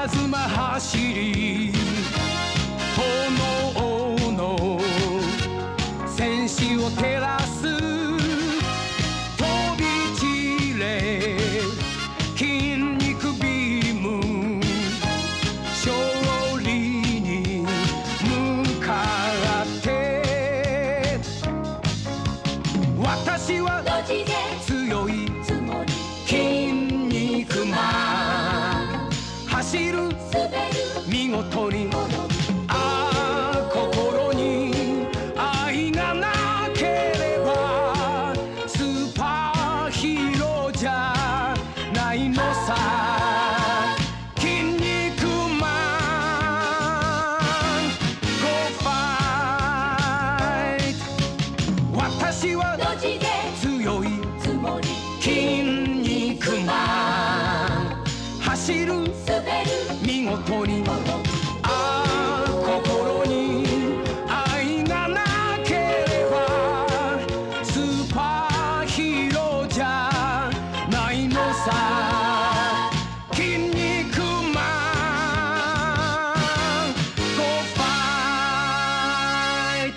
ずま走り炎の戦士を照らす飛び散れ筋肉ビーム勝利に向かって私は強い筋肉マン走る見事に心に愛がなければスーパーヒーローじゃないのさ筋肉マン Go fight 私は強い筋肉マン走る見事に心に愛がなければスーパーヒーローじゃないのさ筋肉マン Go fight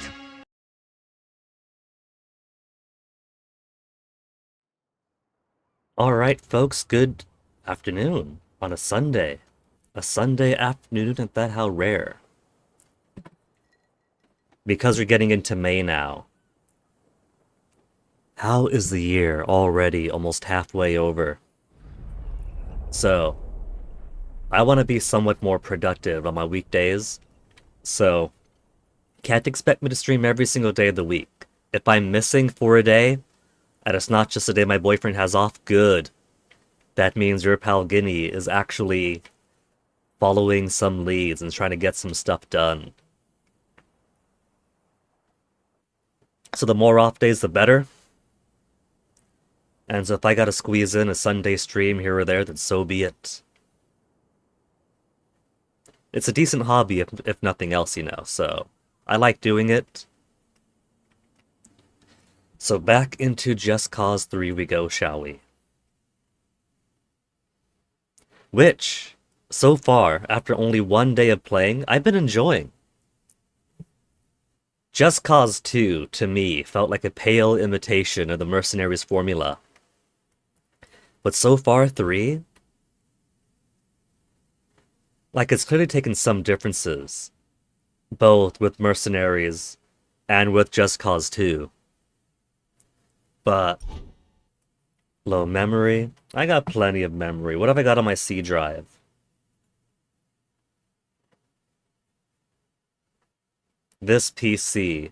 Alright, folks, good afternoon on a Sunday. A Sunday afternoon at that, how rare. Because we're getting into May now. How is the year already almost halfway over? So, I want to be somewhat more productive on my weekdays. So, can't expect me to stream every single day of the week. If I'm missing for a day, and it's not just a day my boyfriend has off, good. That means your pal Guinea is actually following some leads and trying to get some stuff done. So the more off days, the better. And so if I gotta squeeze in a Sunday stream here or there, then so be it. It's a decent hobby, if nothing else, you know, so I like doing it. So back into Just Cause 3 we go, shall we? Which, so far, after only one day of playing, I've been enjoying. Just Cause 2, to me, felt like a pale imitation of the Mercenaries formula. But so far, 3? Like, it's clearly taken some differences, both with Mercenaries and with Just Cause 2. But low memory? I got plenty of memory. What have I got on my C drive? This PC.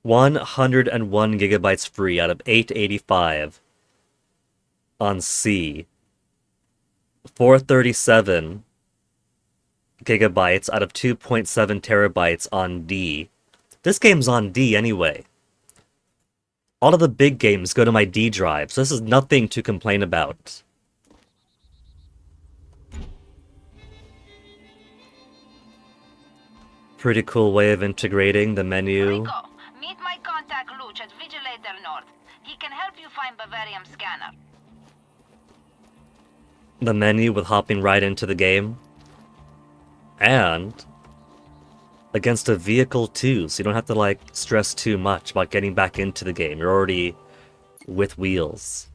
101 gigabytes free out of 885 on C. 437 gigabytes out of 2.7 terabytes on D. This game's on D anyway. All of the big games go to my D drive, so this is nothing to complain about. Pretty cool way of integrating the menu. Rico, meet my contact Luch at Vigilator North. He can help you find Bavarium scanner. The menu with hopping right into the game. And against a vehicle too, so you don't have to like stress too much about getting back into the game. You're already with wheels.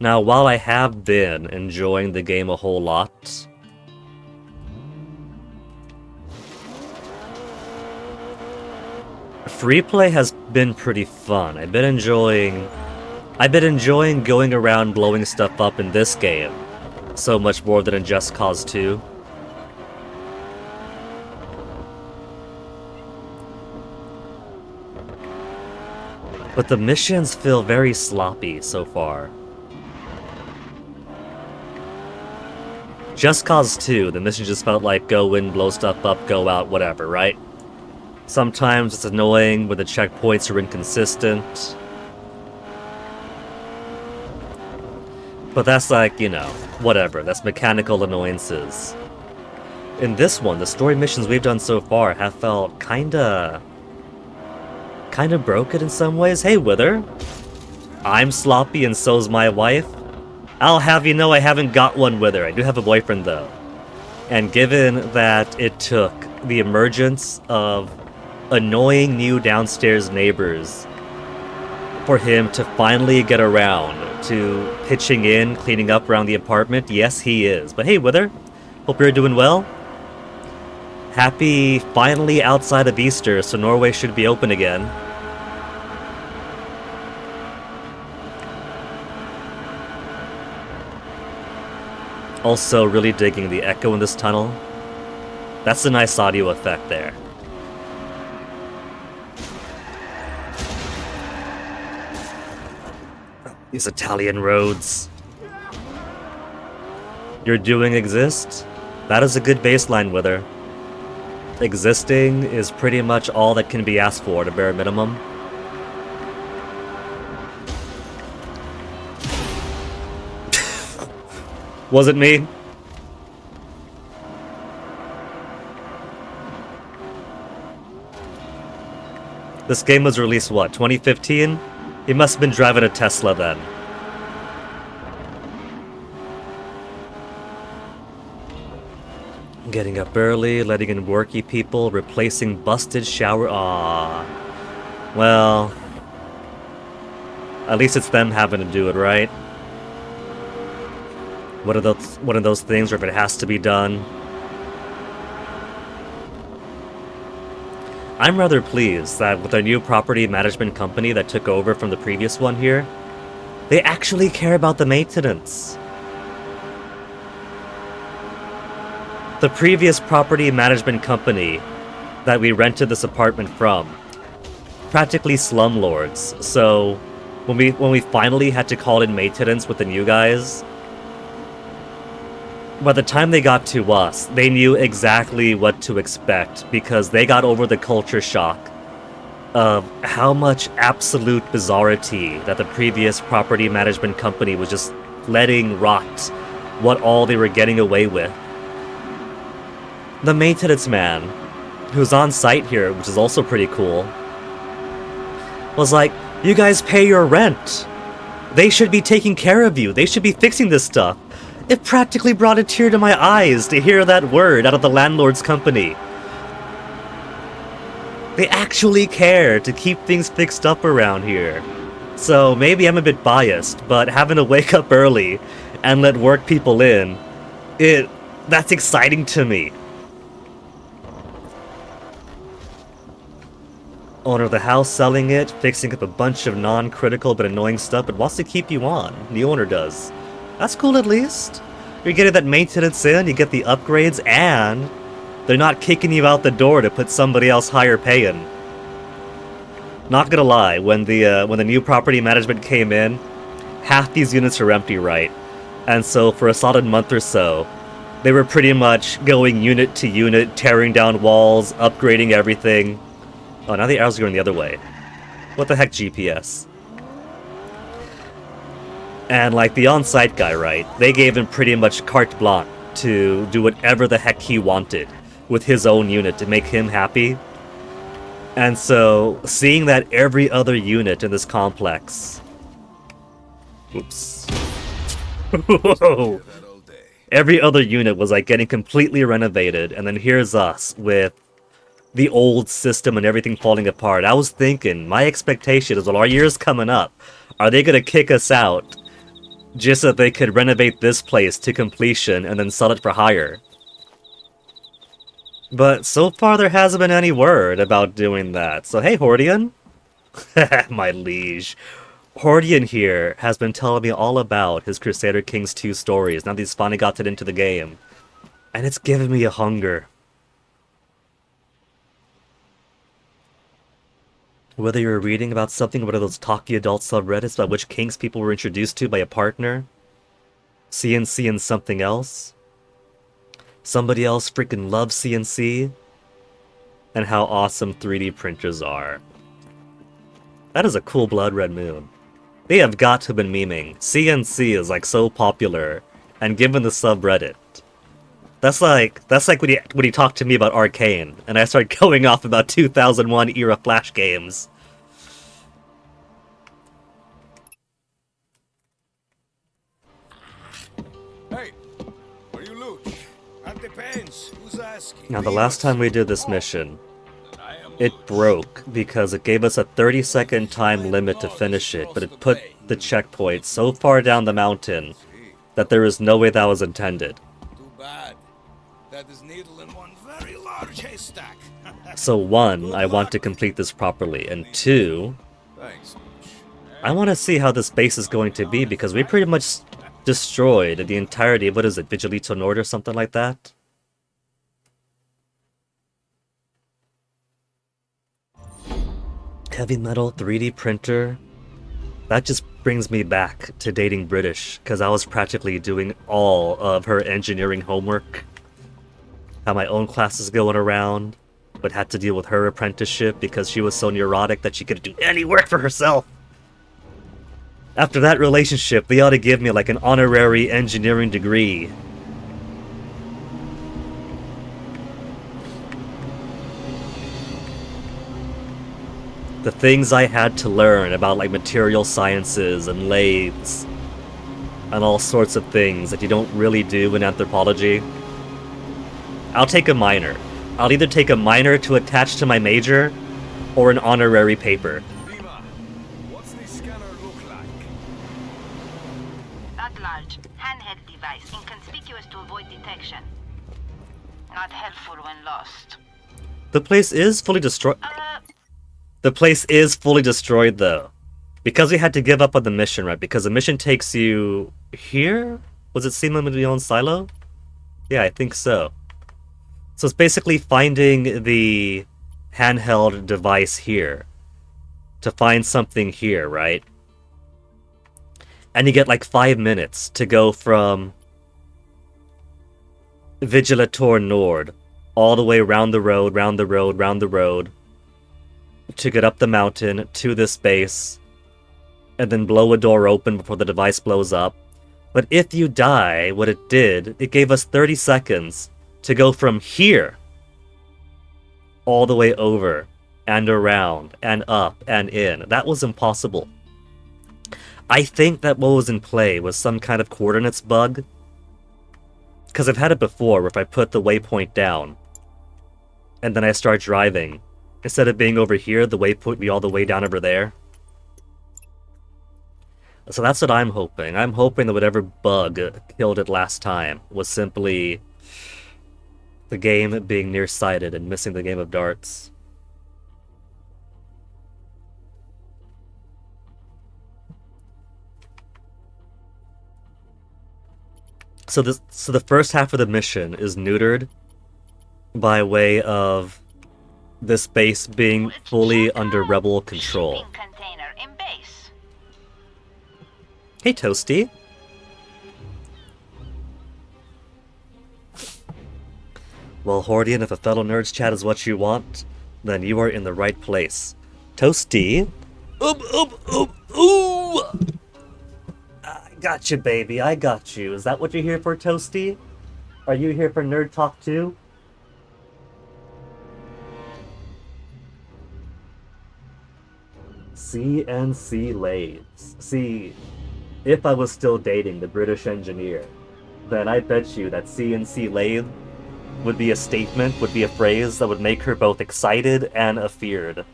Now, while I have been enjoying the game a whole lot, free play has been pretty fun. I've been enjoying going around blowing stuff up in this game so much more than in Just Cause 2. But the missions feel very sloppy so far. Just Cause 2, the mission just felt like go in, blow stuff up, go out, whatever, right? Sometimes it's annoying when the checkpoints are inconsistent. But that's like, you know, whatever, that's mechanical annoyances. In this one, the story missions we've done so far have felt kinda broken in some ways. Hey, Wither! I'm sloppy and so's my wife. I'll have you know I haven't got one with her. I do have a boyfriend, though. And given that it took the emergence of annoying new downstairs neighbors for him to finally get around to pitching in, cleaning up around the apartment, yes, he is. But hey, Wither, hope you're doing well. Happy finally outside of Easter, so Norway should be open again. Also really digging the echo in this tunnel. That's a nice audio effect there. These Italian roads. You're doing exist? That is a good baseline, Wither. Existing is pretty much all that can be asked for, at a bare minimum. Was it me? This game was released, what, 2015? He must have been driving a Tesla then. Getting up early, letting in worky people, replacing busted shower. Aww. Well, at least it's them having to do it, right? One of those things where if it has to be done. I'm rather pleased that with our new property management company that took over from the previous one here, they actually care about the maintenance. The previous property management company that we rented this apartment from, practically slumlords. So when we finally had to call in maintenance with the new guys, by the time they got to us, they knew exactly what to expect because they got over the culture shock of how much absolute bizarrity that the previous property management company was just letting rot what all they were getting away with. The maintenance man, who's on site here, which is also pretty cool, was like, you guys pay your rent. They should be taking care of you. They should be fixing this stuff. It practically brought a tear to my eyes to hear that word out of the landlord's company. They actually care to keep things fixed up around here. So maybe I'm a bit biased, but having to wake up early and let work people in, that's exciting to me. Owner of the house selling it, fixing up a bunch of non-critical but annoying stuff, but wants to keep you on. The owner does. That's cool at least. You're getting that maintenance in, you get the upgrades, and they're not kicking you out the door to put somebody else higher paying. Not gonna lie, when the new property management came in, half these units are empty, right? And so for a solid month or so, they were pretty much going unit to unit, tearing down walls, upgrading everything. Oh, now the arrows are going the other way. What the heck, GPS? And like the on-site guy, right? They gave him pretty much carte blanche to do whatever the heck he wanted with his own unit to make him happy. And so, seeing that every other unit in this complex... Oops. Whoa. Every other unit was like getting completely renovated, and then here's us with the old system and everything falling apart. I was thinking, my expectation is, well, our year's coming up. Are they gonna kick us out just so they could renovate this place to completion and then sell it for hire? But so far there hasn't been any word about doing that. So hey, Hordian. My liege. Hordian here has been telling me all about his Crusader Kings 2 stories now that he's finally gotten into the game. And it's given me a hunger. Whether you're reading about something, one of those talky adult subreddits about which kings people were introduced to by a partner, CNC and something else, somebody else freaking loves CNC, and how awesome 3D printers are. That is a cool blood red moon. They have got to have been memeing. CNC is like so popular, and given the subreddit, that's like when he talked to me about Arcane, and I started going off about 2001 era Flash games. That depends. Who's asking? Now, the last time we did this mission, it broke because it gave us a 30-second time limit to finish it, but it put the checkpoint so far down the mountain that there is no way that was intended. Too bad. That is needle in one very large haystack. So 1, I want to complete this properly, and 2, Thanks. I want to see how this base is going to be, because we pretty much destroyed the entirety of, what is it, Vigilito Nord or something like that? Heavy metal 3D printer. That just brings me back to dating British, because I was practically doing all of her engineering homework. Had my own classes going around, but had to deal with her apprenticeship because she was so neurotic that she couldn't do any work for herself. After that relationship, they ought to give me like an honorary engineering degree. The things I had to learn about like material sciences and lathes and all sorts of things that you don't really do in anthropology. I'll take a minor. I'll either take a minor to attach to my major or an honorary paper. Lima, what's this scanner look like? Not large. Handheld device. Inconspicuous to avoid detection. Not helpful when lost. The place is fully destroyed. The place is fully destroyed, though. Because we had to give up on the mission, right? Because the mission takes you here? Was it Sima Million Silo? Yeah, I think so. So it's basically finding the handheld device here. To find something here, right? And you get like 5 minutes to go from Vigilator Nord all the way round the road, round the road, round the road, to get up the mountain to this base, and then blow a door open before the device blows up. But if you die, what it did, it gave us 30 seconds to go from here all the way over, and around, and up, and in. That was impossible. I think that what was in play was some kind of coordinates bug, because I've had it before where if I put the waypoint down, and then I start driving, instead of being over here, the waypoint would be all the way down over there. So that's what I'm hoping. I'm hoping that whatever bug killed it last time was simply the game being nearsighted and missing the game of darts. So the first half of the mission is neutered by way of this base being fully under rebel control. Shipping container in base. Hey, Toasty. Well, Hordian, if a fellow nerds chat is what you want, then you are in the right place. Toasty. Ooh! I got you, baby. I got you. Is that what you're here for, Toasty? Are you here for nerd talk too? CNC lathes. See, if I was still dating the British engineer, then I bet you that CNC lathe would be a statement, would be a phrase that would make her both excited and afeared.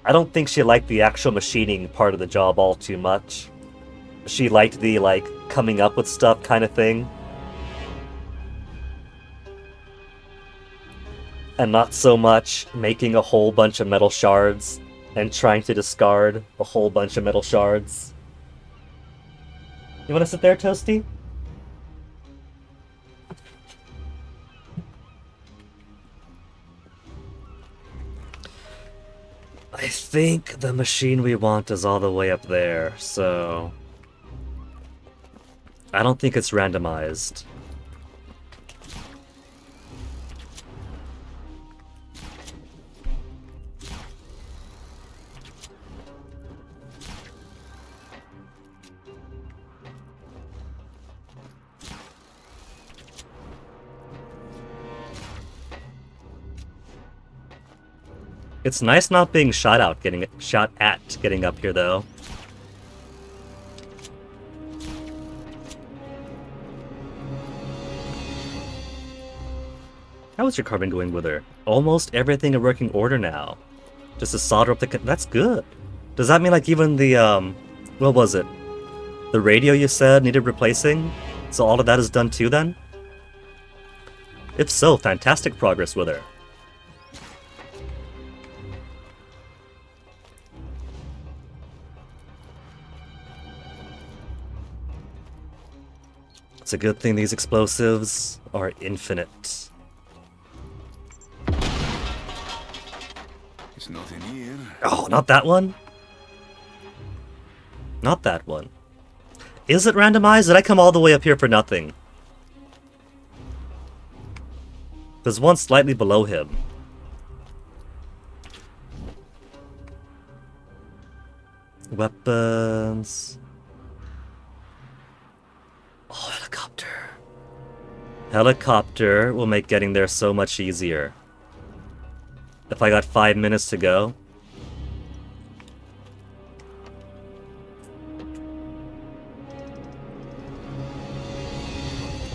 I don't think she liked the actual machining part of the job all too much. She liked the, like, coming up with stuff kind of thing. And not so much making a whole bunch of metal shards and trying to discard a whole bunch of metal shards. You want to sit there, Toasty? I think the machine we want is all the way up there, so I don't think it's randomized. It's nice not being shot at getting up here, though. How is your carbon going with her? Almost everything in working order now. Just to solder up the... That's good. Does that mean like even the, what was it? The radio you said needed replacing? So all of that is done too then? If so, fantastic progress with her. It's a good thing these explosives are infinite. It's nothing here. Oh, not that one? Not that one. Is it randomized? Did I come all the way up here for nothing? There's one slightly below him. Weapons. Oh, helicopter. Helicopter will make getting there so much easier. If I got 5 minutes to go.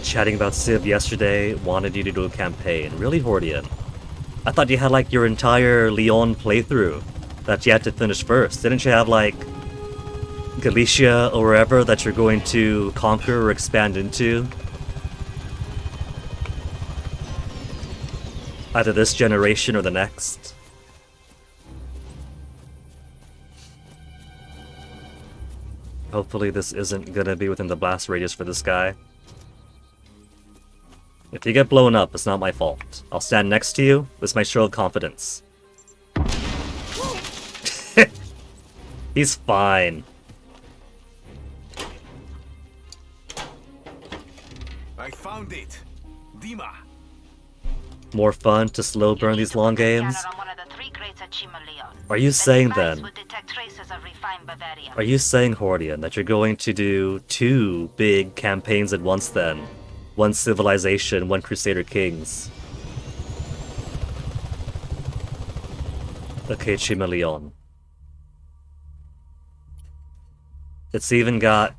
Chatting about Civ yesterday, wanted you to do a campaign. Really, Hordian? I thought you had like your entire Leon playthrough that you had to finish first. Didn't you have like Galicia or wherever that you're going to conquer or expand into? Either this generation or the next. Hopefully this isn't gonna be within the blast radius for this guy. If you get blown up, it's not my fault. I'll stand next to you. It's my show of confidence. He's fine. I found it. Dima. More fun to slow burn these long games? Are you saying then? Are you saying, Hordian, that you're going to do 2 big campaigns at once then? 1 Civilization, 1 Crusader Kings. Okay, Chimeleon. It's even got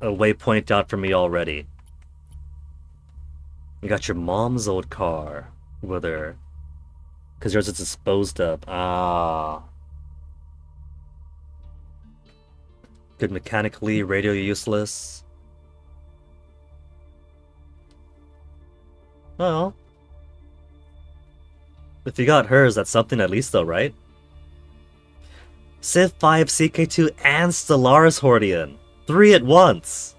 a waypoint out for me already. You got your mom's old car with her. Because yours is disposed of. Ah. Good mechanically, radio useless. Well, if you got hers, that's something at least though, right? Civ 5, CK2, and Stellaris Hordian. 3 at once.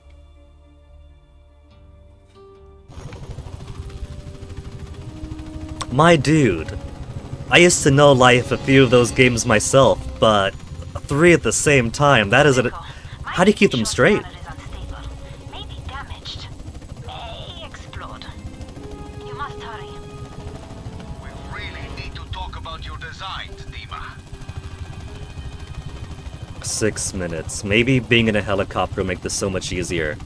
My dude. I used to know life a few of those games myself, but 3 at the same time, that is a... How do you keep them straight? Maybe damaged. May explode. You must hurry. We really need to talk about your designs, Dima. 6 minutes. Maybe being in a helicopter will make this so much easier.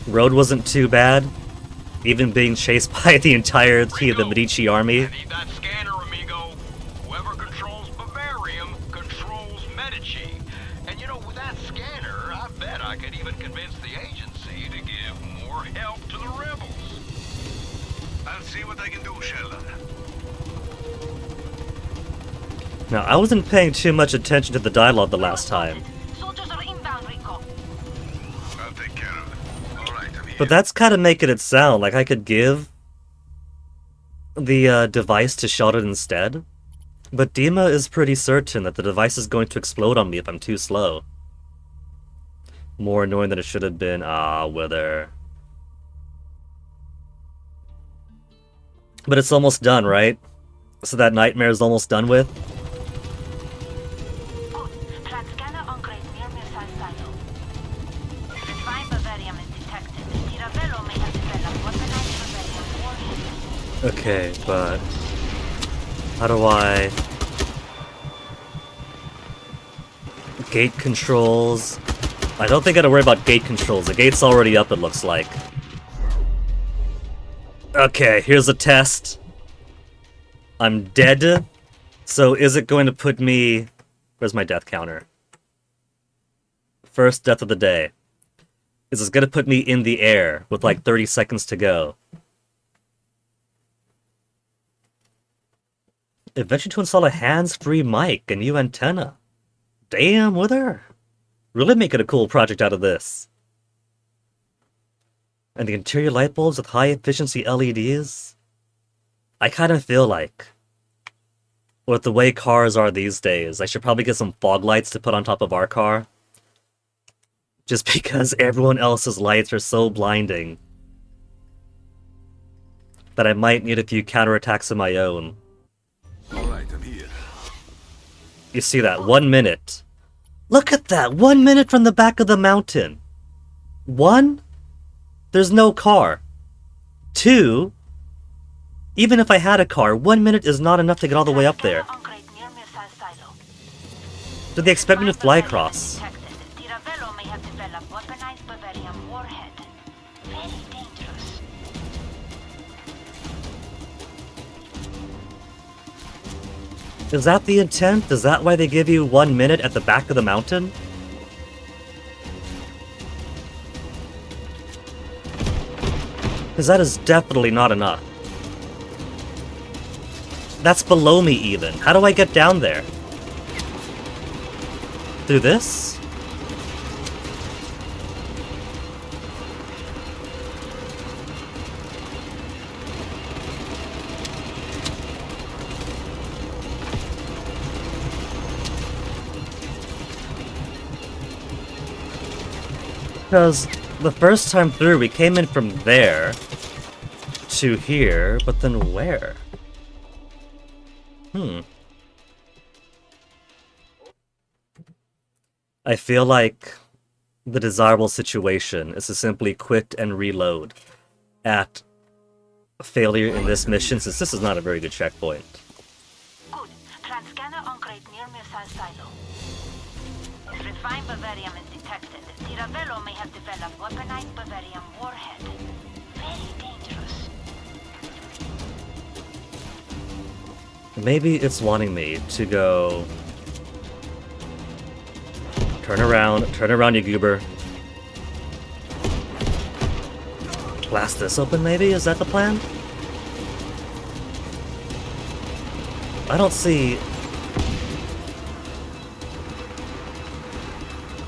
Road wasn't too bad. Even being chased by the entirety of the Medici army. I need that scanner, amigo. Whoever controls Bavarium controls Medici. And you know, with that scanner, I bet I could even convince the agency to give more help to the rebels. I'll see what I can do, Sheldon. Now, I wasn't paying too much attention to the dialogue the last time. Soldiers are inbound, Rico. I'll take care of it. All right, I'm here. But that's kind of making it sound like I could give the device to Sheldon instead. But Dima is pretty certain that the device is going to explode on me if I'm too slow. More annoying than it should have been. Ah, Wither. But it's almost done, right? So that nightmare is almost done with? Good. Plant scanner on grade near missile silo. If fine Bavarium is detected, Tiravello may have developed weaponized Bavarium warheads. Okay, but... How do I... Gate controls... I don't think I gotta worry about gate controls. The gate's already up, it looks like. Okay, here's a test. I'm dead. So is it going to put me... Where's my death counter? First death of the day. Is this going to put me in the air with like 30 seconds to go? Eventually to install a hands-free mic and new antenna. Damn, Wither. Really making a cool project out of this. And the interior light bulbs with high-efficiency LEDs. I kind of feel like, with the way cars are these days, I should probably get some fog lights to put on top of our car. Just because everyone else's lights are so blinding that I might need a few counterattacks of my own. Alright, I'm here. You see that? 1 minute. Look at that! 1 minute from the back of the mountain. 1? There's no car. 2? Even if I had a car, 1 minute is not enough to get all the way up there. Do they expect me to fly across? May have developed weaponized Bavarian warhead. Very dangerous. Is that the intent? Is that why they give you 1 minute at the back of the mountain? Because that is definitely not enough. That's below me even. How do I get down there? Through this? Because the first time through, we came in from there to here, but then where? I feel like the desirable situation is to simply quit and reload at failure in this mission, since this is not a very good checkpoint. Good. Transscanner on crate near missile silo. Refined Bavarium is detected. Tiravello may have developed weaponized Bavarian warhead. Very dangerous. Maybe it's wanting me to go... Turn around, you goober. Blast this open, maybe? Is that the plan? I don't see...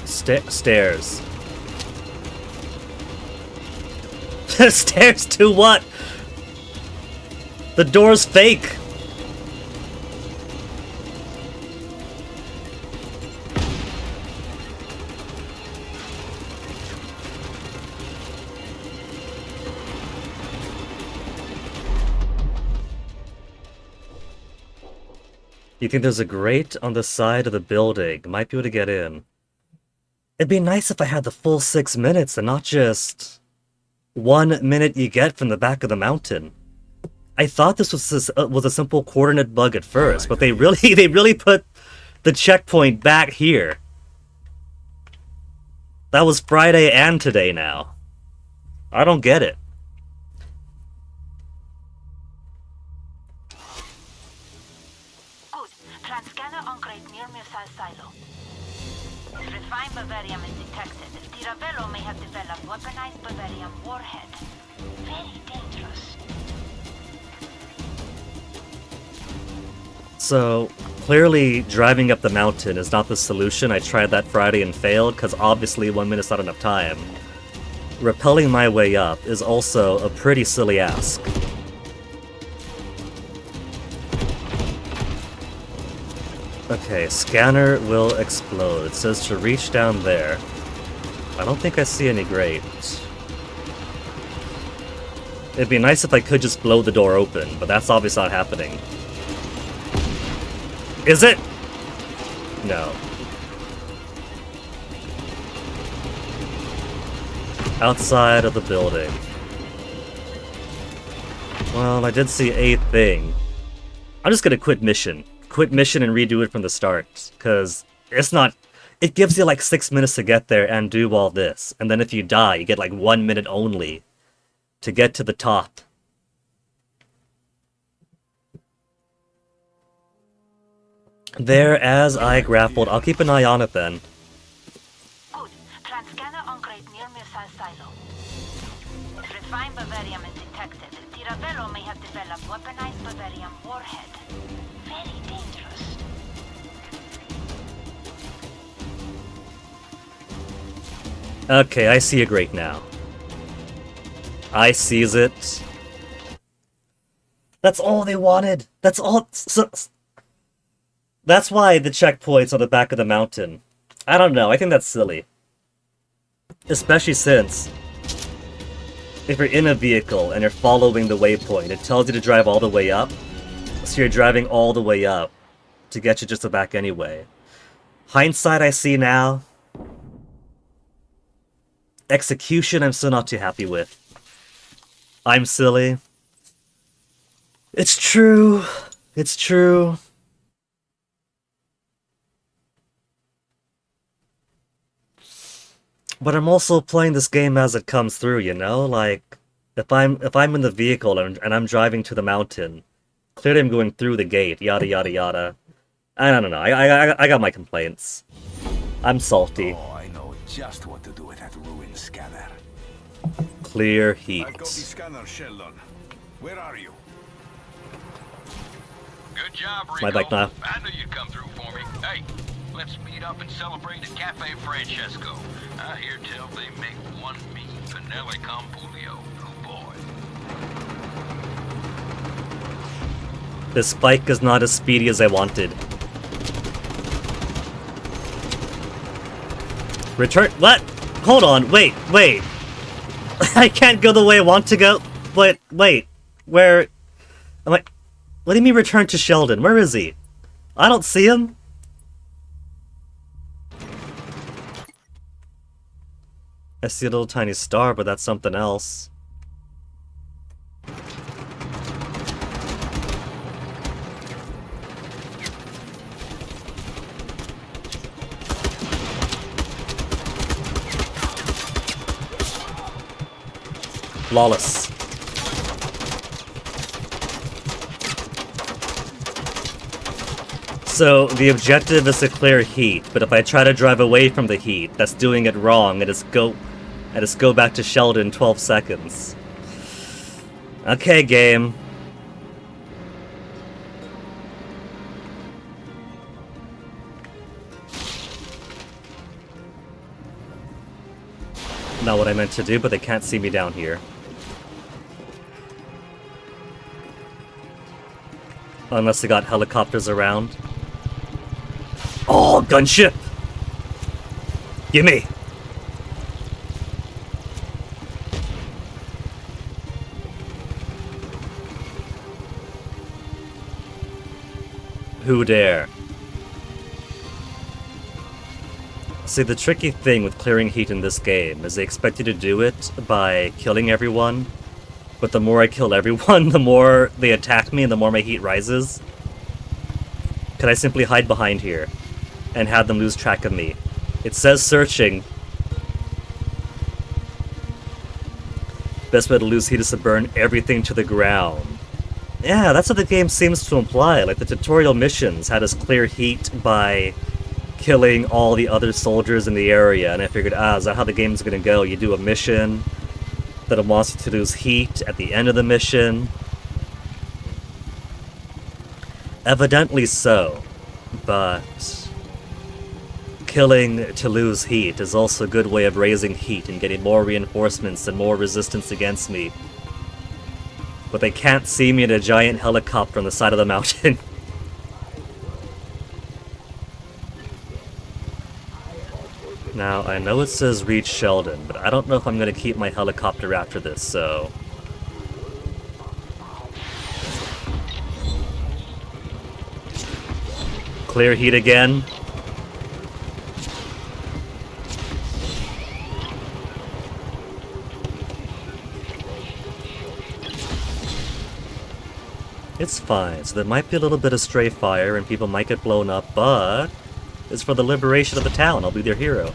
Stairs. Stairs to what? The door's fake! You think there's a grate on the side of the building? Might be able to get in. It'd be nice if I had the full 6 minutes and not just 1 minute you get from the back of the mountain. I thought this was a simple coordinate bug at first, but they really put the checkpoint back here. That was Friday and today now. I don't get it. Good. Transscanner on crate near missile silo. Refined Bavarium is detected. Tiravello may have developed weaponized Bavarian warhead. Very dangerous. So, clearly driving up the mountain is not the solution. I tried that Friday and failed, because obviously 1 minute's not enough time. Rappelling my way up is also a pretty silly ask. Okay, scanner will explode. It says to reach down there. I don't think I see any grate. It'd be nice if I could just blow the door open, but that's obviously not happening. Is it? No. Outside of the building. Well, I did see a thing. I'm just gonna quit mission. Quit mission and redo it from the start, because it's not... It gives you like 6 minutes to get there and do all this, and then if you die, you get like 1 minute only to get to the top. There, as I grappled, I'll keep an eye on it then. Good. Transscanner on crate near missile silo. If refined bavarium is detected, Tiravello may have developed weaponized bavarium warhead. Very dangerous. Okay, I see a grate now. I sees it. That's all they wanted. That's all. That's why the checkpoint's on the back of the mountain. I don't know. I think that's silly. Especially since if you're in a vehicle and you're following the waypoint, it tells you to drive all the way up. So you're driving all the way up to get you just the back anyway. Hindsight, I see now. Execution, I'm still not too happy with. I'm silly. It's true. It's true. But I'm also playing this game as it comes through, you know? Like, if I'm in the vehicle and I'm driving to the mountain, clearly I'm going through the gate, yada yada yada. I don't know. I got my complaints. I'm salty. Oh, I know just what to do with that ruined scanner. Clear heat. I've got the scanner, Sheldon. Where are you? Good job, Rico. My bike now. I knew you'd come through for me. Hey, let's meet up and celebrate at Cafe Francesco. I hear tell they make one mean vanilla compulio. Oh boy. This bike is not as speedy as I wanted. Return. What? Hold on. Wait. I can't go the way I want to go. Wait. Where am I? What do you mean return to Sheldon? Where is he? I don't see him. I see a little tiny star, but that's something else. Flawless. So, the objective is to clear heat, but if I try to drive away from the heat, that's doing it wrong, and just go back to Sheldon in 12 seconds. Okay, game. Not what I meant to do, but they can't see me down here. Unless they got helicopters around. Oh, gunship! Gimme! Who dare? See, the tricky thing with clearing heat in this game is they expect you to do it by killing everyone, but the more I kill everyone, the more they attack me and the more my heat rises. Could I simply hide behind here and have them lose track of me? It says searching. Best way to lose heat is to burn everything to the ground. Yeah, that's what the game seems to imply. Like, the tutorial missions had us clear heat by killing all the other soldiers in the area, and I figured, is that how the game's gonna go? You do a mission, then it wants you to lose heat at the end of the mission. Evidently so, but killing to lose heat is also a good way of raising heat and getting more reinforcements and more resistance against me. But they can't see me in a giant helicopter on the side of the mountain. Now, I know it says reach Sheldon, but I don't know if I'm going to keep my helicopter after this, so... Clear heat again. It's fine, so there might be a little bit of stray fire and people might get blown up, but... it's for the liberation of the town. I'll be their hero.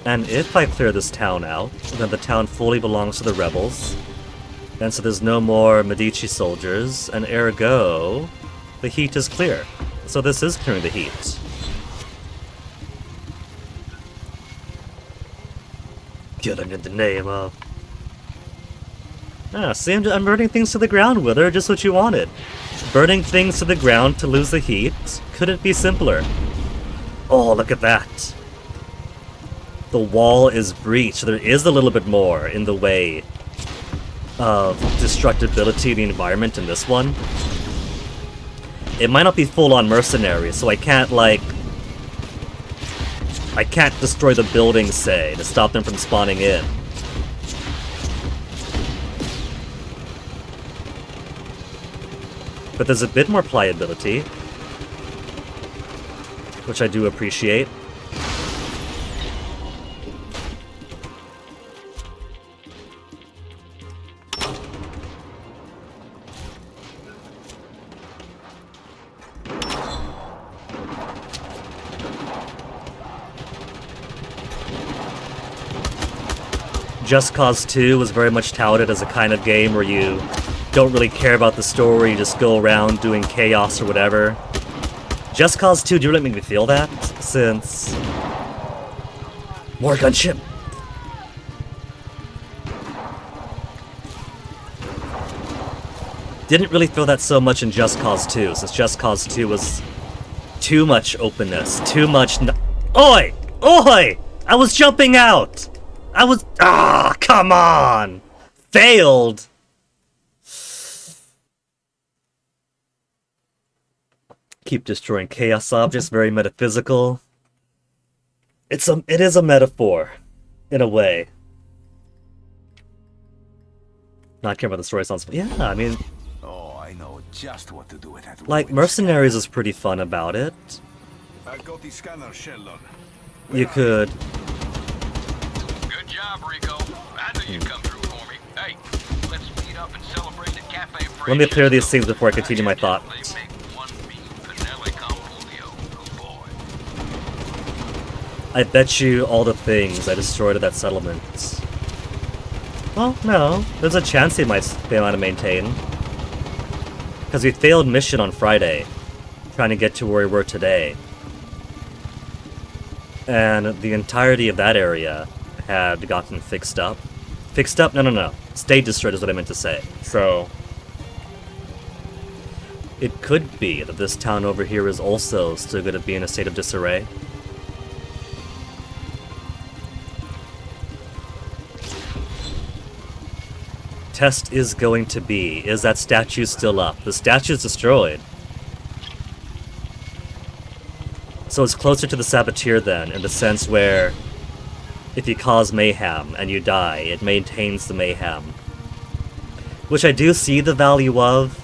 And if I clear this town out, then the town fully belongs to the rebels. And so there's no more Medici soldiers, and ergo, the heat is clear. So this is clearing the heat. Killing in the name of... Ah, see, I'm burning things to the ground, Wither, just what you wanted. Burning things to the ground to lose the heat couldn't be simpler. Oh, look at that. The wall is breached. There is a little bit more in the way of destructibility of the environment in this one. It might not be full-on mercenary, so I can't, like... I can't destroy the buildings, say, to stop them from spawning in. But there's a bit more pliability, which I do appreciate. Just Cause 2 was very much touted as a kind of game where you don't really care about the story, you just go around doing chaos or whatever. Just Cause 2 do really make me feel that, since... More gunship! Didn't really feel that so much in Just Cause 2, since Just Cause 2 was too much openness, too much Oi! Oi! I was jumping out! I was... Ah, come on! Failed! Keep destroying chaos objects, very metaphysical. It is a metaphor, in a way. Not caring about the story sounds... Yeah, I mean... Oh, I know just what to do with that. Like, Mercenaries is pretty fun about it. I got the scanner, Sheldon. You could... Good job, Rico. I knew you'd come through for me. Hey, let's meet up and celebrate at Cafe Frasier. Let me clear these things before I continue my thought. I bet you all the things I destroyed at that settlement. Well, no. There's a chance they might fail out to maintain. Because we failed mission on Friday, trying to get to where we were today. And the entirety of that area had gotten fixed up. Fixed up? No. Stayed destroyed is what I meant to say. So... it could be that this town over here is also still going to be in a state of disarray. Test is going to be, is that statue still up? The statue's destroyed. So it's closer to the Saboteur then, in the sense where if you cause mayhem and you die, it maintains the mayhem. Which I do see the value of.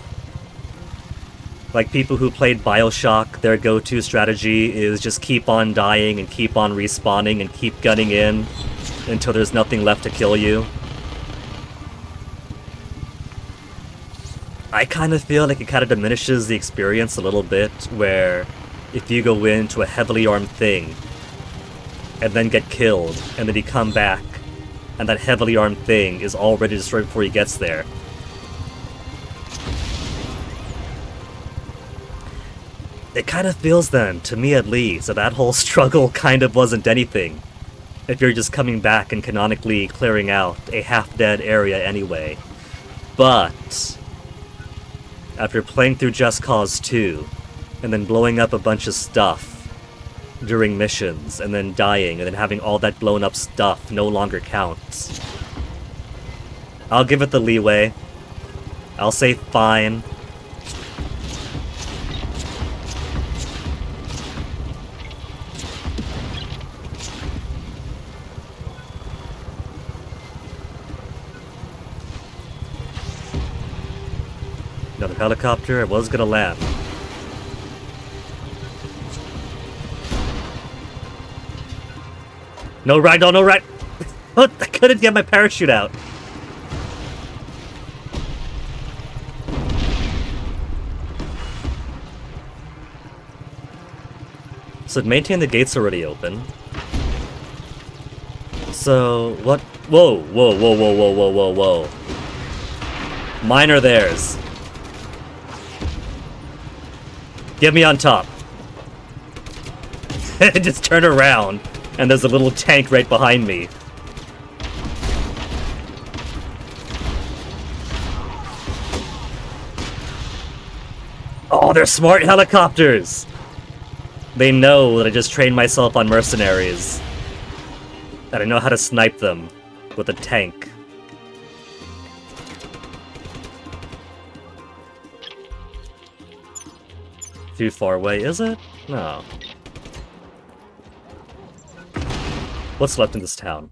Like people who played BioShock, their go-to strategy is just keep on dying and keep on respawning and keep gunning in until there's nothing left to kill you. I kind of feel like it kind of diminishes the experience a little bit, where if you go into a heavily armed thing and then get killed, and then you come back and that heavily armed thing is already destroyed before he gets there. It kind of feels then, to me at least, that whole struggle kind of wasn't anything. If you're just coming back and canonically clearing out a half-dead area anyway. But after playing through Just Cause 2, and then blowing up a bunch of stuff during missions, and then dying, and then having all that blown up stuff no longer counts, I'll give it the leeway. I'll say fine. Another helicopter, it was gonna land. No right, no right! Oh, I couldn't get my parachute out! So maintain the gates already open. So, what? Whoa. Mine are theirs. Get me on top. Just turn around, and there's a little tank right behind me. they're smart helicopters! They know that I just trained myself on mercenaries. That I know how to snipe them with a tank. Too far away, is it? No. What's left in this town?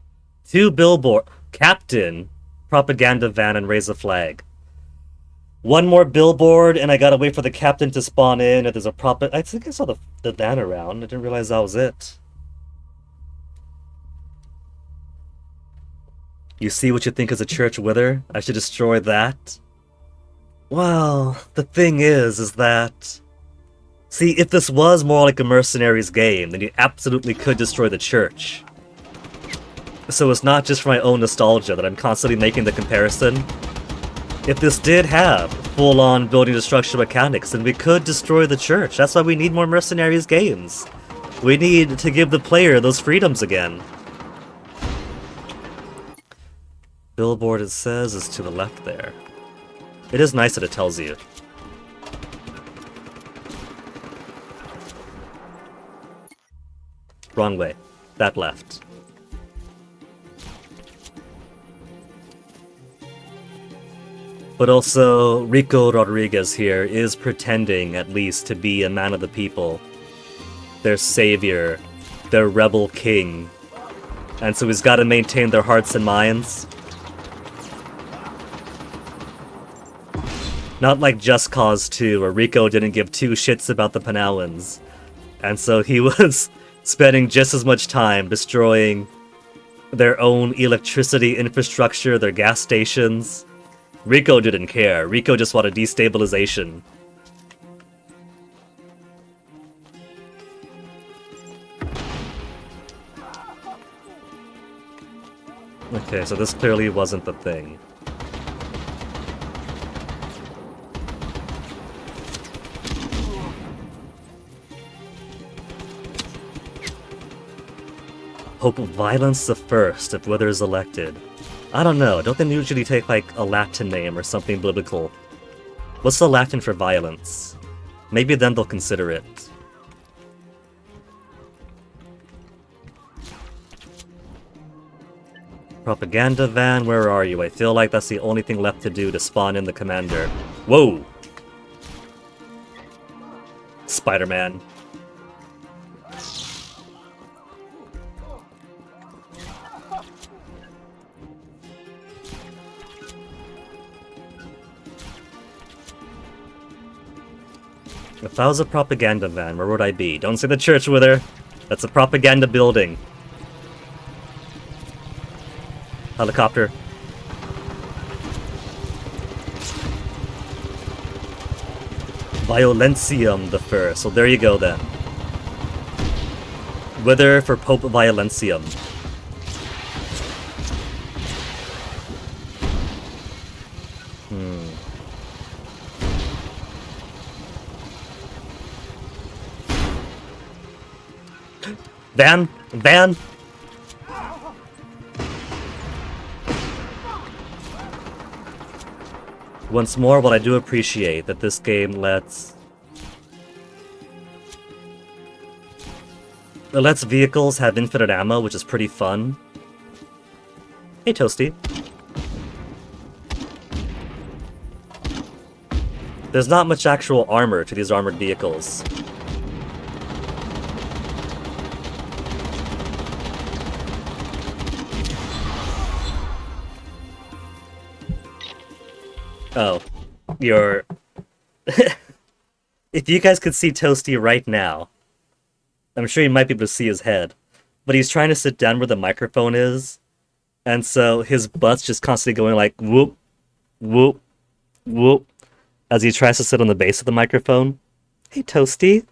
2 billboard... Captain, propaganda van, and raise a flag. 1 more billboard, and I gotta wait for the captain to spawn in. If there's a I think I saw the van around. I didn't realize that was it. You see what you think is a church wither? I should destroy that? Well, the thing is that... See, if this was more like a mercenaries game, then you absolutely could destroy the church. So it's not just for my own nostalgia that I'm constantly making the comparison. If this did have full-on building destruction mechanics, then we could destroy the church. That's why we need more mercenaries games. We need to give the player those freedoms again. Billboard, it says, is to the left there. It is nice that it tells you. Wrong way. That left. But also, Rico Rodriguez here is pretending, at least, to be a man of the people. Their savior. Their rebel king. And so he's got to maintain their hearts and minds. Not like Just Cause 2, where Rico didn't give 2 shits about the Panawans. And so he was spending just as much time destroying their own electricity infrastructure, their gas stations. Rico didn't care. Rico just wanted destabilization. Okay, so this clearly wasn't the thing. Hope violence the first if Wither is elected. I don't know, don't they usually take like a Latin name or something biblical? What's the Latin for violence? Maybe then they'll consider it. Propaganda van, where are you? I feel like that's the only thing left to do to spawn in the commander. Whoa! Spider-Man. If I was a propaganda van, where would I be? Don't say the church, Wither! That's a propaganda building. Helicopter. Violentium the first. So there you go then. Wither for Pope Violentium. Van! Van! Once more, what I do appreciate that this game lets vehicles have infinite ammo, which is pretty fun. Hey, Toasty. There's not much actual armor to these armored vehicles. Oh, you're... If you guys could see Toasty right now, I'm sure you might be able to see his head, but he's trying to sit down where the microphone is, and so his butt's just constantly going like whoop, whoop, whoop, as he tries to sit on the base of the microphone. Hey, Toasty.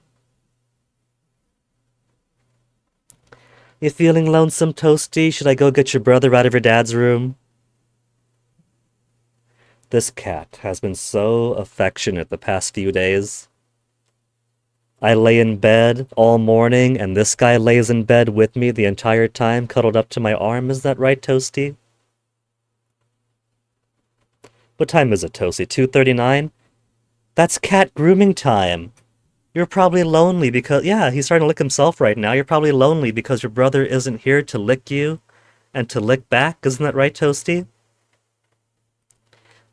You feeling lonesome, Toasty? Should I go get your brother out of your dad's room? This cat has been so affectionate the past few days. I lay in bed all morning, and this guy lays in bed with me the entire time, cuddled up to my arm. Is that right, Toasty? What time is it, Toasty? 2:39? That's cat grooming time. You're probably lonely because, yeah, he's starting to lick himself right now. You're probably lonely because your brother isn't here to lick you and to lick back. Isn't that right, Toasty?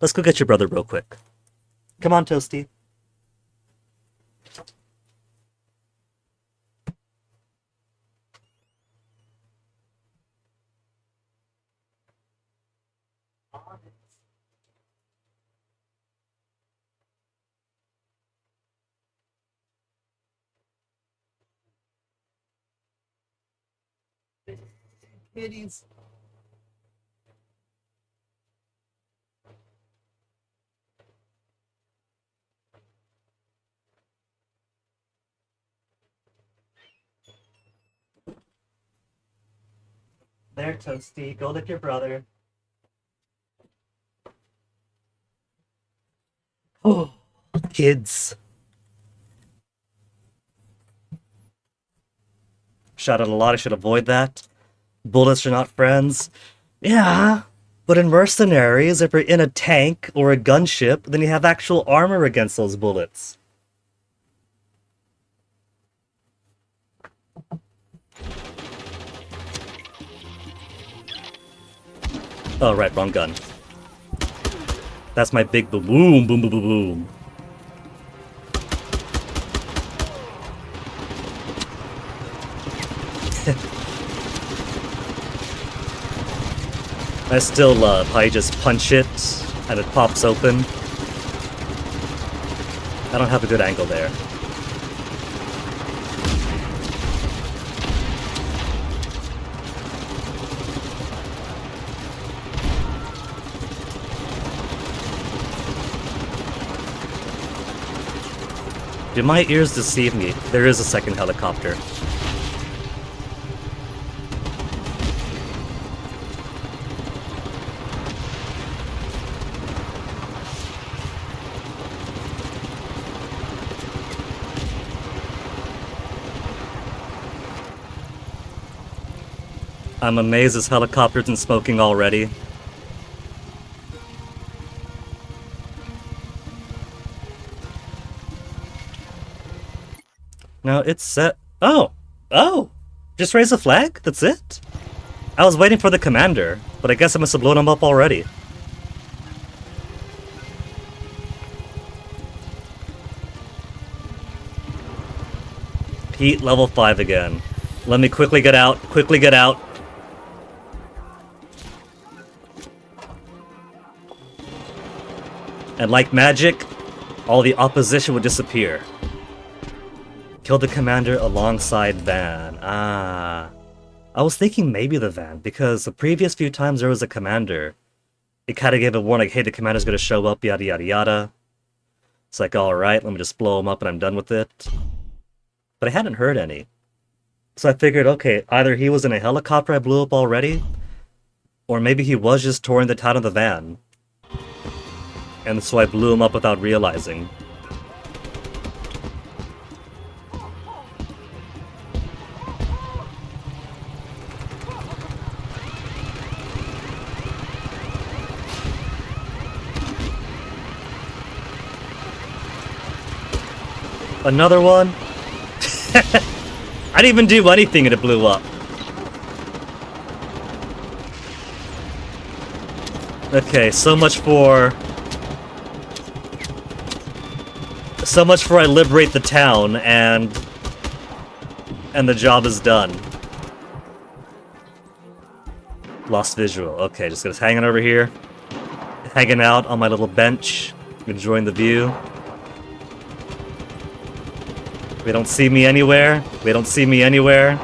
Let's go get your brother real quick. Come on, Toasty. Kitties. There, Toasty. Go lick your brother. Oh, kids. Shot at a lot. I should avoid that. Bullets are not friends. Yeah, but in mercenaries, if you're in a tank or a gunship, then you have actual armor against those bullets. Oh, right, wrong gun. That's my big boom, boom, boom, boom, boom, boom. I still love how you just punch it and it pops open. I don't have a good angle there. Do my ears deceive me? There is a second helicopter. I'm amazed this helicopter isn't smoking already. No, it's set. Oh! Oh! Just raise a flag? That's it? I was waiting for the commander, but I guess I must have blown him up already. Pete, level 5 again. Let me quickly get out. Quickly get out. And like magic, all the opposition would disappear. Kill the commander alongside Van. Ah. I was thinking maybe the Van, because the previous few times there was a commander, it kind of gave a warning, like, hey, the commander's gonna show up, yada yada yada. It's like, alright, let me just blow him up and I'm done with it. But I hadn't heard any. So I figured, okay, either he was in a helicopter I blew up already, or maybe he was just touring the town of the Van. And so I blew him up without realizing. Another one? I didn't even do anything and it blew up. Okay, so much for I liberate the town and the job is done. Lost visual. Okay, just hanging over here. Hanging out on my little bench. Enjoying the view. They don't see me anywhere. They don't see me anywhere.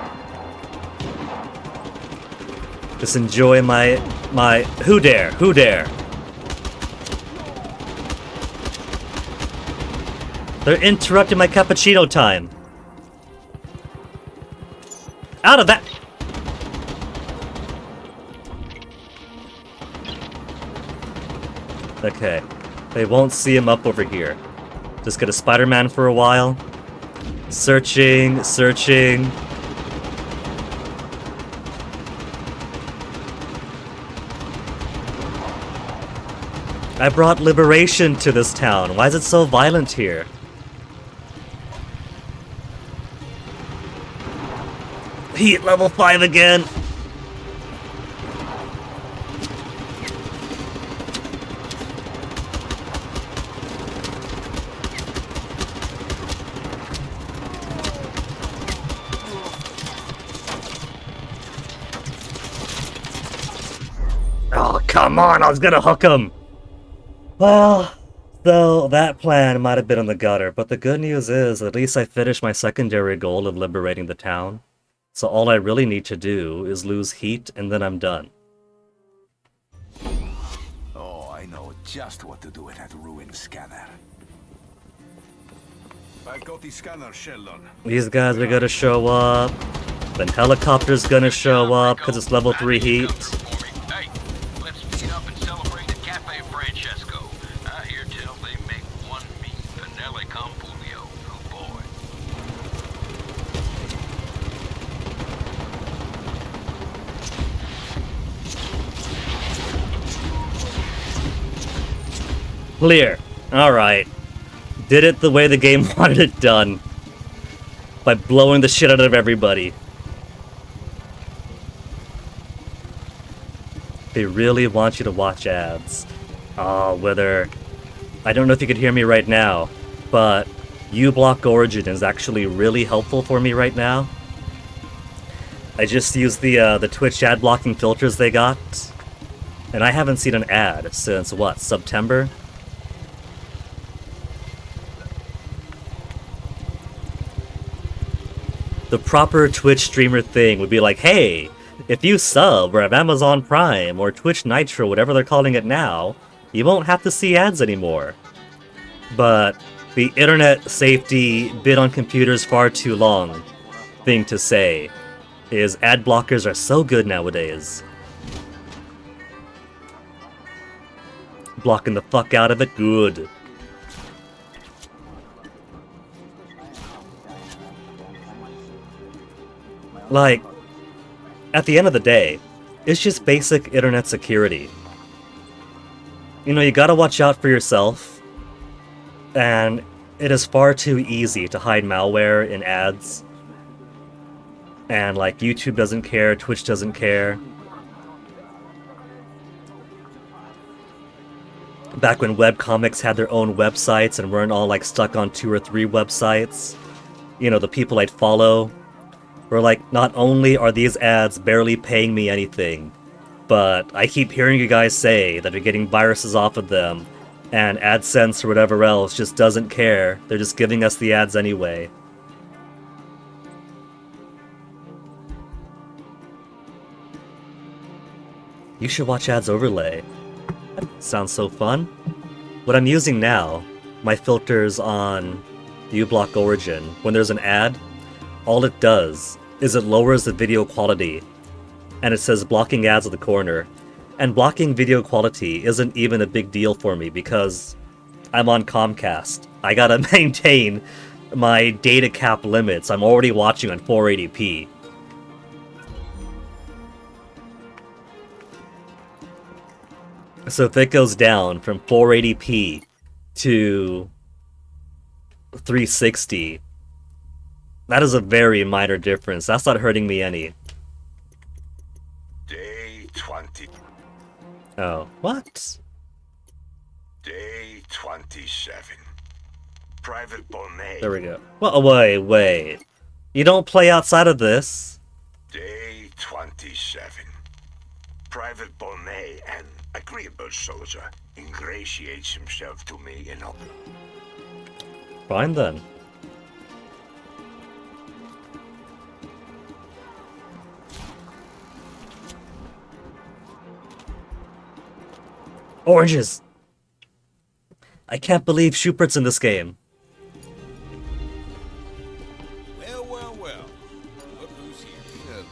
Just enjoy my who dare? Who dare? They're interrupting my cappuccino time. Out of that! Okay. They won't see him up over here. Just get a Spider-Man for a while. Searching, searching. I brought liberation to this town. Why is it so violent here? Heat level 5 again! Oh, come on, I was gonna hook him! Well, so that plan might have been in the gutter, but the good news is at least I finished my secondary goal of liberating the town. So all I really need to do is lose heat and then I'm done. Oh, I know just what to do with that ruined scanner. I've got the scanner, Sheldon. These guys are gonna show up. Then helicopter's gonna show up because it's level 3 heat. Hey, let's meet up and celebrate at Cafe Francesco. I hear tell they make one mean Pinelli Compulio. Oh boy. Clear. Alright. Did it the way the game wanted it done. By blowing the shit out of everybody. They really want you to watch ads. Whether... I don't know if you could hear me right now, but uBlock Origin is actually really helpful for me right now. I just used the Twitch ad blocking filters they got, and I haven't seen an ad since, what, September? The proper Twitch streamer thing would be like, hey, if you sub or have Amazon Prime or Twitch Nitro, whatever they're calling it now, you won't have to see ads anymore. But the internet safety been on computers far too long thing to say is ad blockers are so good nowadays. Blocking the fuck out of it, good. Like, at the end of the day, it's just basic internet security. You know, you gotta watch out for yourself, and it is far too easy to hide malware in ads. And, like, YouTube doesn't care, Twitch doesn't care. Back when webcomics had their own websites and weren't all, like, stuck on 2 or 3 websites, you know, the people I'd follow were like, not only are these ads barely paying me anything, but I keep hearing you guys say that you're getting viruses off of them, and AdSense or whatever else just doesn't care. They're just giving us the ads anyway. You should watch Ads Overlay. Sounds so fun. What I'm using now, my filters on uBlock Origin, when there's an ad, all it does is it lowers the video quality, and it says blocking ads at the corner. And blocking video quality isn't even a big deal for me because I'm on Comcast. I gotta maintain my data cap limits. I'm already watching on 480p. So if it goes down from 480p to 360, that is a very minor difference. That's not hurting me any. Day 20. Oh, what? Day 27. Private Bonnet. There we go. Well, wait. You don't play outside of this. Day 27. Private Bonnet, an agreeable soldier, ingratiates himself to me in a... Fine then. Oranges! I can't believe Schubert's in this game. Well. Look who's here. Sheldon.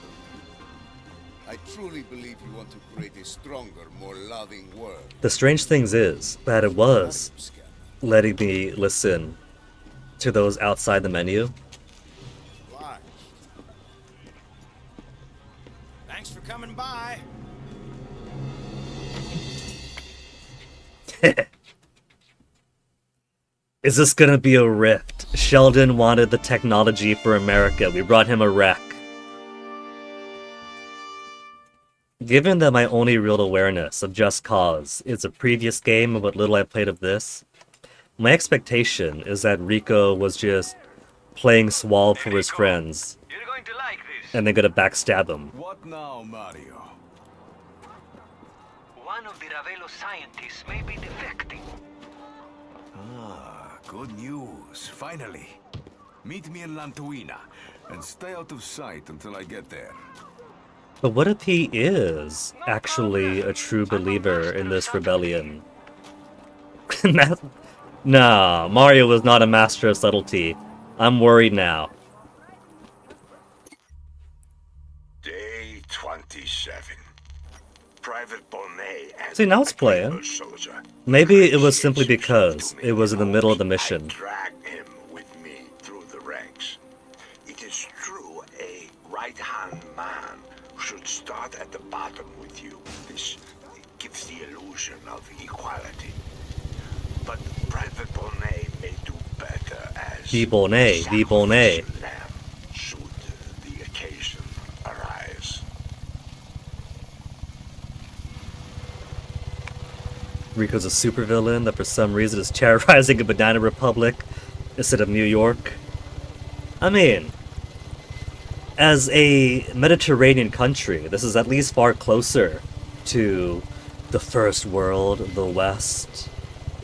I truly believe you want to create a stronger, more loving world. The strange thing is that it was letting me listen to those outside the menu. Why? Thanks for coming by. Is this gonna be a rift? Sheldon wanted the technology for America. We brought him a wreck. Given that my only real awareness of Just Cause is a previous game and what little I played of this, my expectation is that Rico was just playing Swab for his friends, You're going to like this. and they're gonna backstab him. What now, Mario? One of the Ravelo scientists may be defecting. Ah, good news. Finally. Meet me in Lantuina, and stay out of sight until I get there. But what if he is actually a true believer in this rebellion? Nah, Mario was not a master of subtlety. I'm worried now. Day 27. Private Bonnet and See, now it's a playing. Greenbush soldier Maybe it was simply ingratiates himself because to me it was in the middle of the I mission. dragged him with me through the ranks. It is true a right-hand man should start at the bottom with you. This gives the illusion of equality. But Private Bonnet may do better as The Bonnet, the Bonnet. sacrificial lamb should the occasion arise. Rico's a supervillain that for some reason is terrorizing a banana republic instead of New York. I mean, as a Mediterranean country, this is at least far closer to the first world, the West,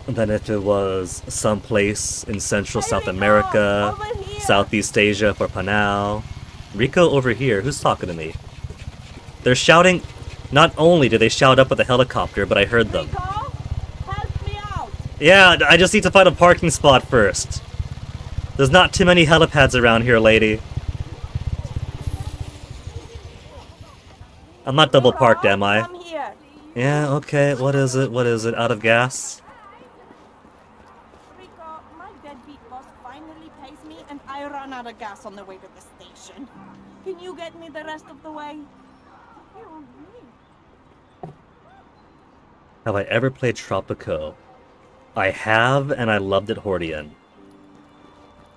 than if it was someplace in Central South America, Southeast Asia for Panau. Rico over here, who's talking to me? They're shouting. Not only did they shout up at the helicopter, but I heard them. Help me out! Yeah, I just need to find a parking spot first. There's not too many helipads around here, lady. I'm not double parked, am I? I'm here. Yeah, okay, what is it? What is it? Out of gas? Rico, my deadbeat boss finally pays me and I run out of gas on the way to the station. Can you get me the rest of the way? Have I ever played Tropico? I have, and I loved it Hordian.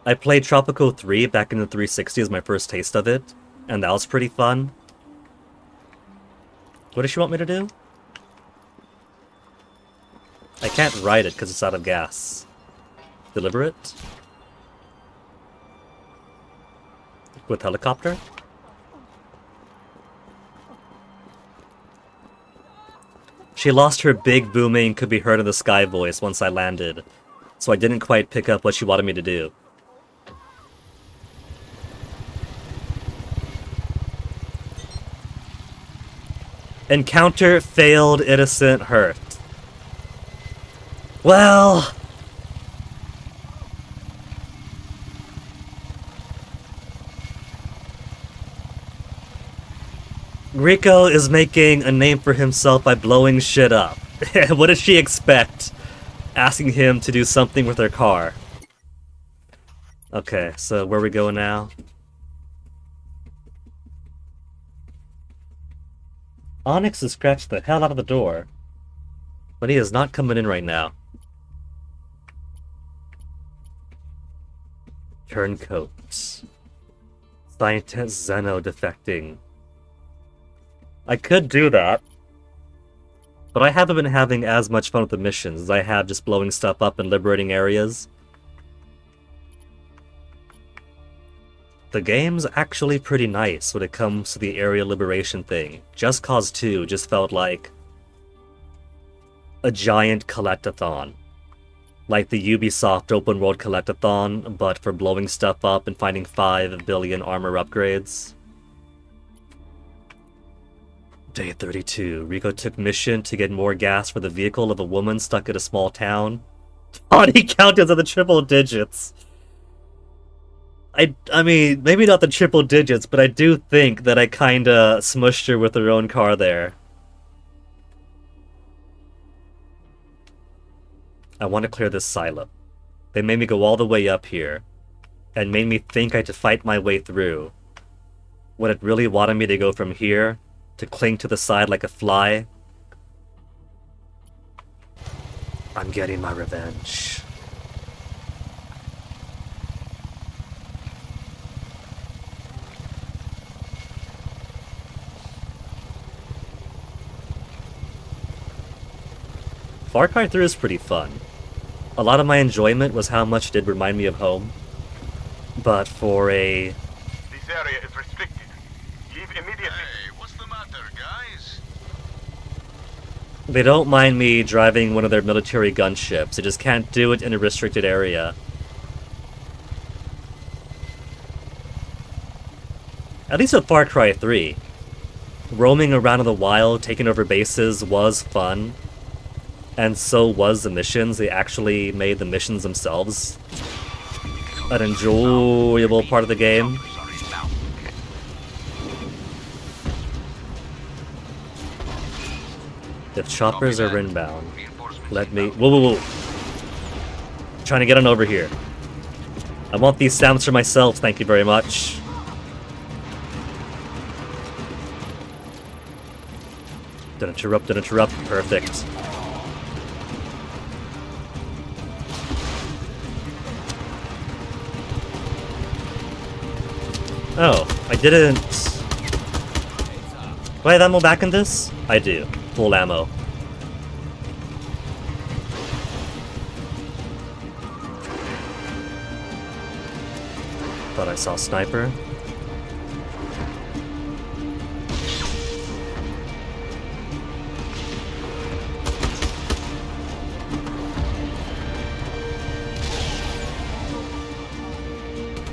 I played Tropico 3 back in the 360 as my first taste of it, and that was pretty fun. What does she want me to do? I can't ride it because it's out of gas. Deliver it? With helicopter? She lost her big booming could be heard in the sky voice once I landed, so I didn't quite pick up what she wanted me to do. Encounter failed, innocent hurt. Well... Rico is making a name for himself by blowing shit up. What does she expect? Asking him to do something with her car. Okay, so where we going now? Onyx has scratched the hell out of the door. But he is not coming in right now. Turncoats. Scientist Zeno defecting. I could do that. But I haven't been having as much fun with the missions as I have just blowing stuff up and liberating areas. The game's actually pretty nice when it comes to the area liberation thing. Just Cause 2 just felt like a giant collectathon. Like the Ubisoft open world collectathon, but for blowing stuff up and finding 5 billion armor upgrades. Day 32. Rico took mission to get more gas for the vehicle of a woman stuck in a small town. Body count is in the triple digits. I mean, maybe not the triple digits, but I do think that I kinda smushed her with her own car there. I want to clear this silo. They made me go all the way up here, and made me think I had to fight my way through. When it really wanted me to go from here, to cling to the side like a fly. I'm getting my revenge. Far Cry 3 is pretty fun. A lot of my enjoyment was how much it did remind me of home. But for a... This area is restricted. Leave immediately. Hey, what's the matter, guys? They don't mind me driving one of their military gunships. They just can't do it in a restricted area. At least with Far Cry 3. Roaming around in the wild, taking over bases was fun. And so was the missions. They actually made the missions themselves an enjoyable part of the game. If choppers are inbound, let me... Whoa, whoa, whoa. Trying to get on over here. I want these sounds for myself, thank you very much. Don't interrupt, don't interrupt. Perfect. Oh, I didn't... Do I have ammo back in this? I do. Full ammo. Thought I saw sniper.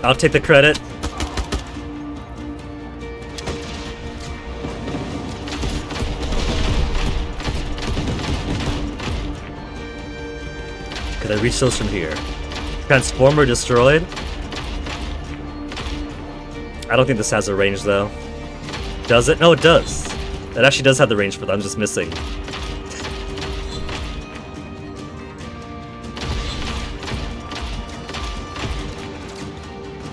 I'll take the credit. Could I reach those from here? Transformer destroyed? I don't think this has a range though. Does it? No, it does. It actually does have the range for that. I'm just missing.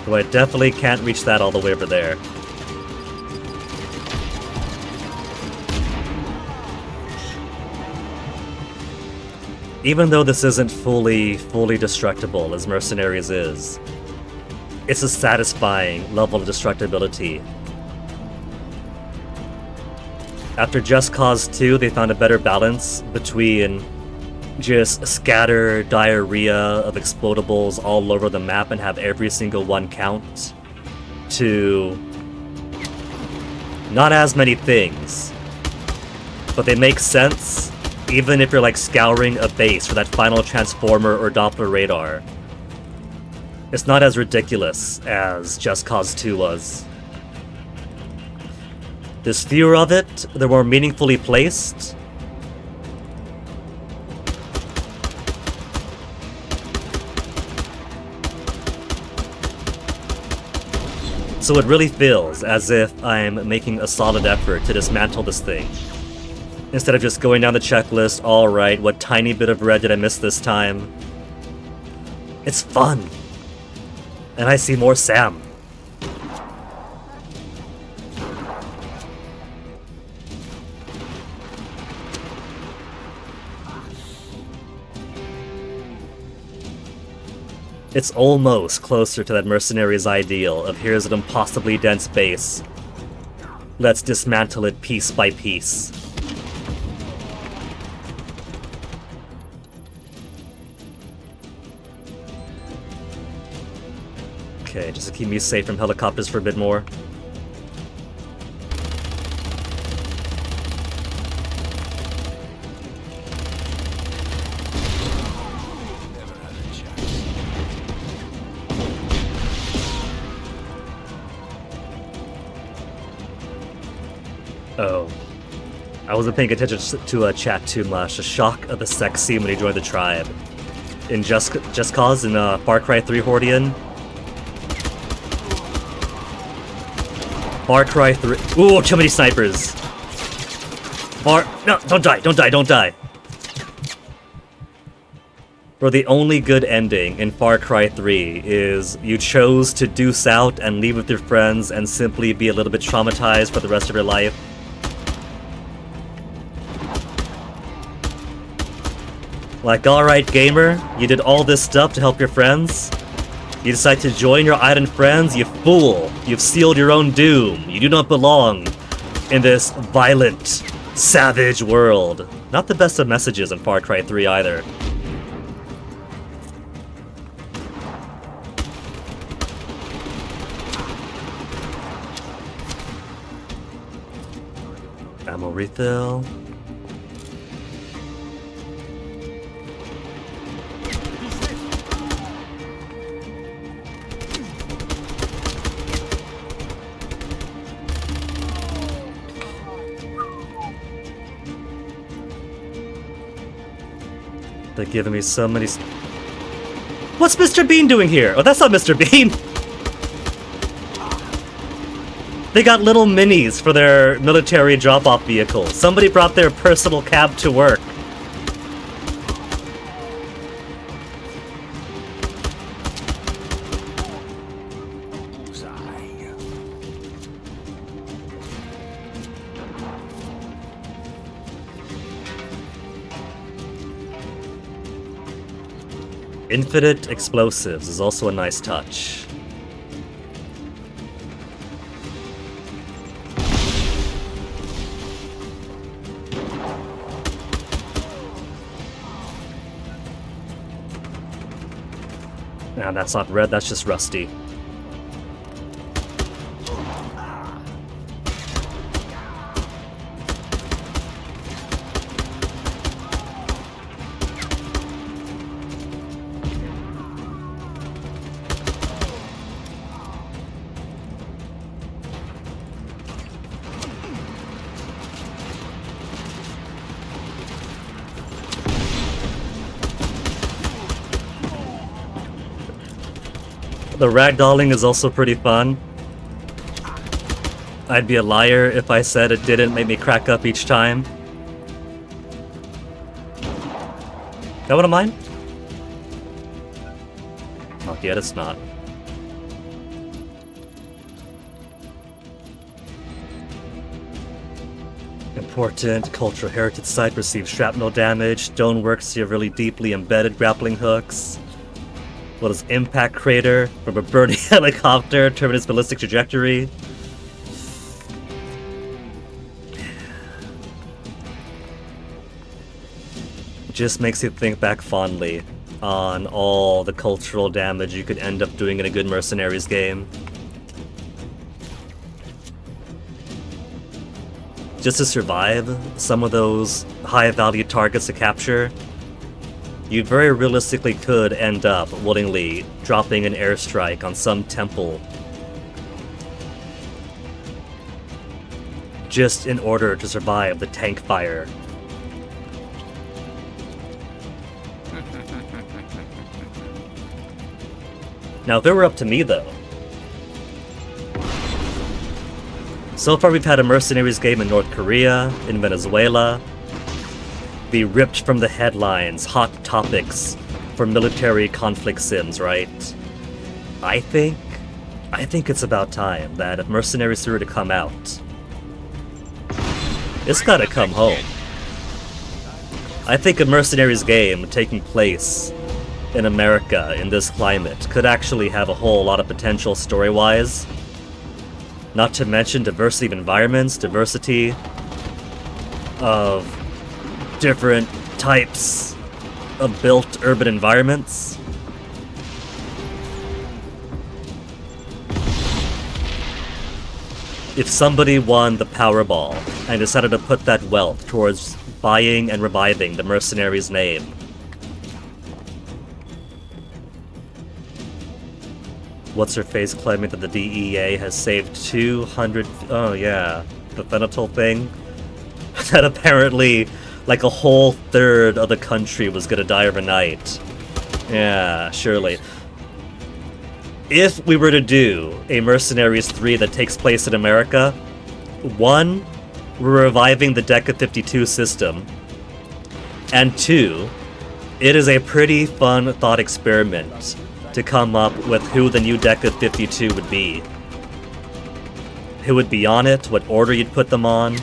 Though I definitely can't reach that all the way over there. Even though this isn't fully destructible as Mercenaries is, it's a satisfying level of destructibility. After Just Cause 2, they found a better balance between just scatter diarrhea of explodables all over the map and have every single one count, to not as many things, but they make sense even if you're like scouring a base for that final transformer or Doppler radar. It's not as ridiculous as Just Cause 2 was. There's fewer of it, they're more meaningfully placed. So it really feels as if I'm making a solid effort to dismantle this thing. Instead of just going down the checklist, alright, what tiny bit of red did I miss this time? It's fun. And I see more Sam. It's almost closer to that Mercenaries ideal of here's an impossibly dense base. Let's dismantle it piece by piece. Okay, just to keep me safe from helicopters for a bit more. Oh. I wasn't paying attention to chat too much. The shock of the sex scene when he joined the tribe. In Just Cause, in Far Cry 3 Hordian. Far Cry 3... Ooh, too many snipers! No, don't die, don't die, don't die! Bro, the only good ending in Far Cry 3 is you chose to deuce out and leave with your friends and simply be a little bit traumatized for the rest of your life. Like, alright gamer, you did all this stuff to help your friends? You decide to join your idle friends? You fool! You've sealed your own doom. You do not belong in this violent, savage world. Not the best of messages in Far Cry 3 either. Ammo refill. They're giving me so many... What's Mr. Bean doing here? Oh, that's not Mr. Bean! They got little minis for their military drop-off vehicles. Somebody brought their personal cab to work. Infinite explosives is also a nice touch. Nah, that's not red, that's just rusty. The ragdolling is also pretty fun. I'd be a liar if I said it didn't make me crack up each time. That one of mine? Not yet, it's not. Important cultural heritage site receives shrapnel damage. Stoneworks severely deeply embedded grappling hooks. What is impact crater from a burning helicopter? Terminus ballistic trajectory. Just makes you think back fondly on all the cultural damage you could end up doing in a good Mercenaries game. Just to survive some of those high-value targets to capture, you very realistically could end up wittingly dropping an airstrike on some temple just in order to survive the tank fire. Now, if it were up to me, though, so far we've had a Mercenaries game in North Korea, in Venezuela, be ripped from the headlines, hot topics for military conflict sims, right? I think it's about time that if Mercenaries 3 were to come out, it's gotta come home. I think a Mercenaries game taking place in America in this climate could actually have a whole lot of potential story-wise. Not to mention diversity of environments, diversity of different types of built urban environments. If somebody won the Powerball and decided to put that wealth towards buying and reviving the Mercenaries name, what's-her-face claiming that the DEA has saved 200... Oh yeah, the fentanyl thing? That apparently like a whole third of the country was gonna die overnight. Yeah, surely. If we were to do a Mercenaries 3 that takes place in America, 1, we're reviving the Deca 52 system, and 2, it is a pretty fun thought experiment to come up with who the new Deca 52 would be. Who would be on it, what order you'd put them on.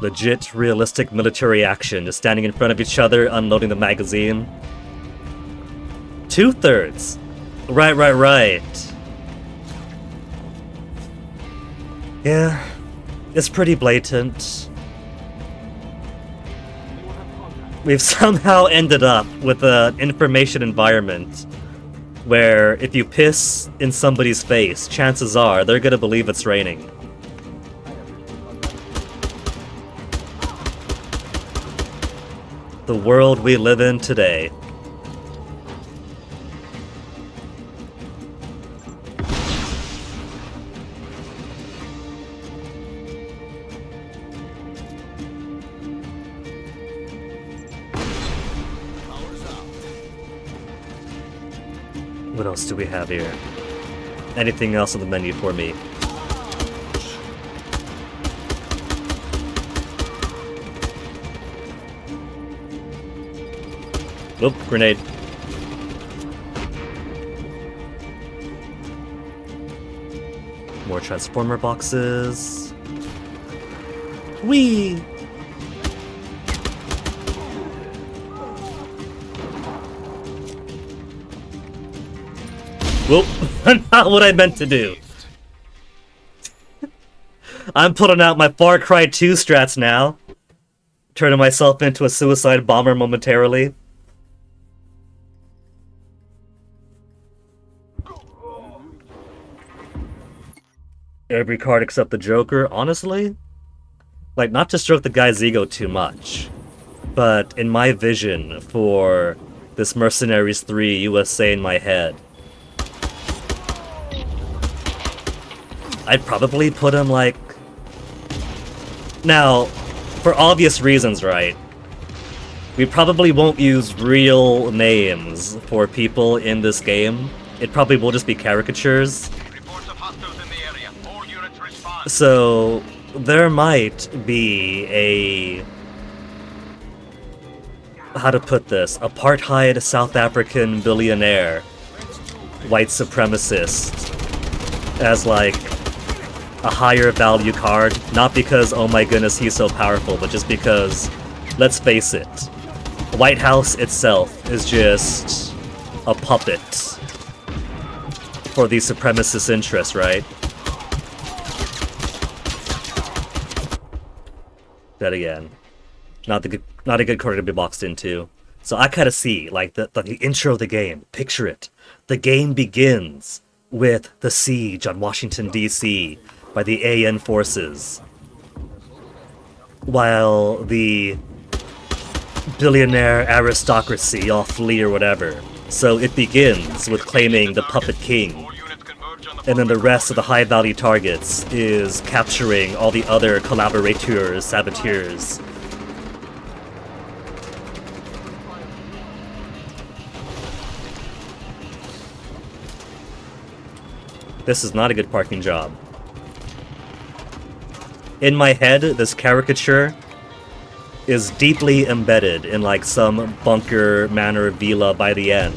Legit, realistic military action, just standing in front of each other, unloading the magazine. 2/3. Right. Yeah, it's pretty blatant. We've somehow ended up with an information environment where if you piss in somebody's face, chances are they're gonna believe it's raining. The world we live in today. What else do we have here? Anything else on the menu for me? Oop, grenade. More transformer boxes. Whee! Whoop, not what I meant to do. I'm putting out my Far Cry 2 strats now. Turning myself into a suicide bomber momentarily. Every card except the Joker, honestly? Like, not to stroke the guy's ego too much, but in my vision for this Mercenaries 3 USA in my head, I'd probably put him, like... Now, for obvious reasons, right? We probably won't use real names for people in this game. It probably will just be caricatures. So, there might be a... How to put this? Apartheid South African billionaire, white supremacist, as like a higher value card. Not because, oh my goodness, he's so powerful, but just because, let's face it, White House itself is just a puppet for these supremacist interests, right? That again, not a good card to be boxed into. So I kind of see like the intro of the game. Picture it. The game begins with the siege on Washington D.C. by the AN forces, while the billionaire aristocracy all flee or whatever. So it begins with claiming the puppet king. And then the rest of the high-value targets is capturing all the other collaborators, saboteurs. This is not a good parking job. In my head, this caricature is deeply embedded in like some bunker manor villa by the end.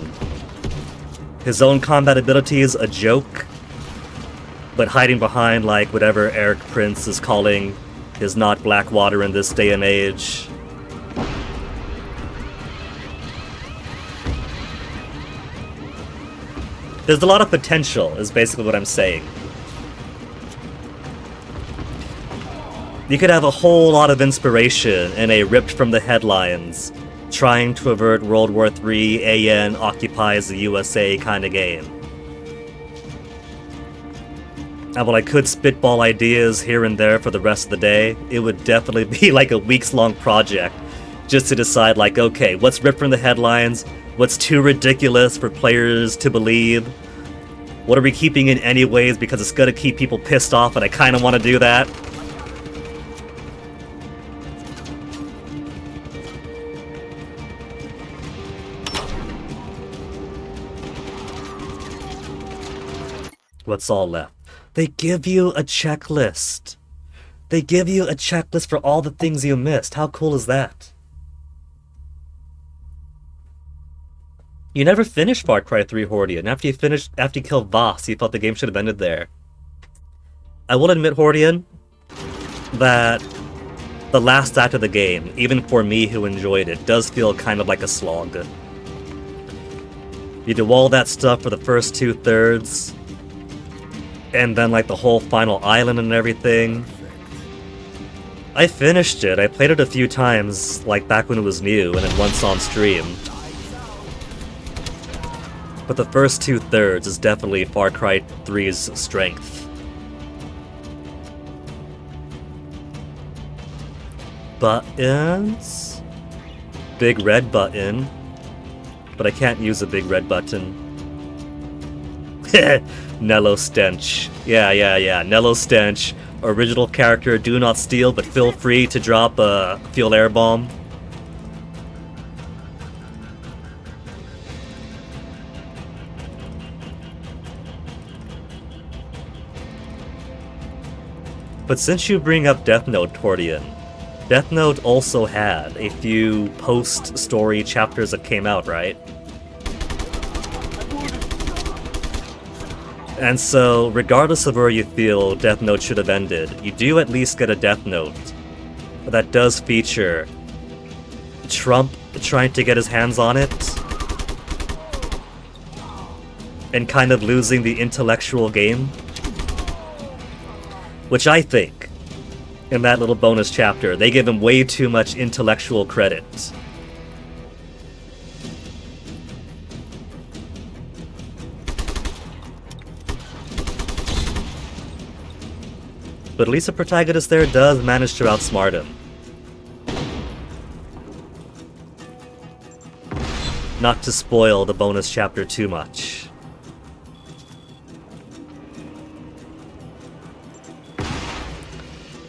His own combat ability is a joke, but hiding behind, like, whatever Eric Prince is calling his not Blackwater in this day and age. There's a lot of potential, is basically what I'm saying. You could have a whole lot of inspiration in a ripped from the headlines, trying to avert World War III, AN occupies the USA kind of game. And while I could spitball ideas here and there for the rest of the day, it would definitely be like a weeks-long project just to decide, like, okay, what's ripped from the headlines? What's too ridiculous for players to believe? What are we keeping in anyways because it's gonna keep people pissed off and I kinda wanna do that? What's all left? They give you a checklist. They give you a checklist for all the things you missed. How cool is that? You never finished Far Cry 3 Hordian. After you killed Voss, you thought the game should have ended there. I will admit, Hordian, that the last act of the game, even for me who enjoyed it, does feel kind of like a slog. You do all that stuff for the first 2/3, and then like the whole final island and everything. I finished it. I played it a few times, like back when it was new, and then once on stream. But the first 2/3 is definitely Far Cry 3's strength. Buttons? Big red button. But I can't use a big red button. Nello Stench. Yeah. Nello Stench. Original character, do not steal, but feel free to drop a fuel air bomb. But since you bring up Death Note, Tordian, Death Note also had a few post-story chapters that came out, right? And so, regardless of where you feel Death Note should have ended, you do at least get a Death Note that does feature Trump trying to get his hands on it and kind of losing the intellectual game. Which I think, in that little bonus chapter, they give him way too much intellectual credit. But at least the protagonist there does manage to outsmart him. Not to spoil the bonus chapter too much.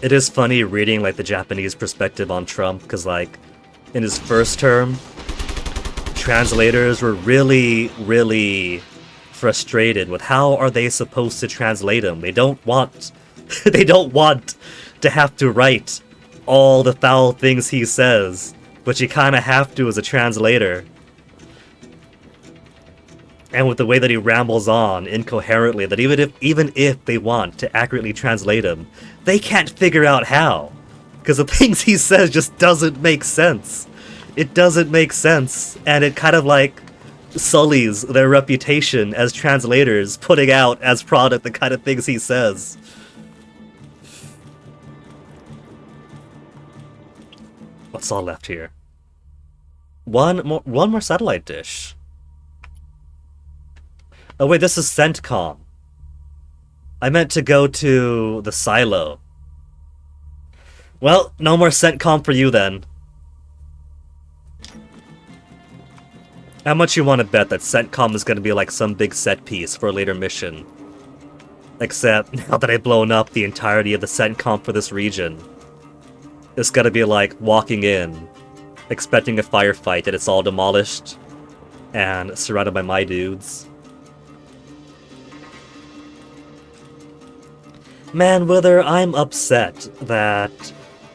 It is funny reading like the Japanese perspective on Trump, because like in his first term, translators were really frustrated with how are they supposed to translate him. They don't want they don't want to have to write all the foul things he says, but you kind of have to as a translator. And with the way that he rambles on incoherently, that even if they want to accurately translate him, they can't figure out how. Because the things he says just doesn't make sense. It doesn't make sense, and it kind of like sullies their reputation as translators, putting out as product the kind of things he says. What's all left here? One more satellite dish. Oh wait, this is CENTCOM. I meant to go to the silo. Well, no more CENTCOM for you then. How much you want to bet that CENTCOM is going to be like some big set piece for a later mission? Except, now that I've blown up the entirety of the CENTCOM for this region, it's gotta be like walking in, expecting a firefight and it's all demolished, and surrounded by my dudes. Man, whether I'm upset that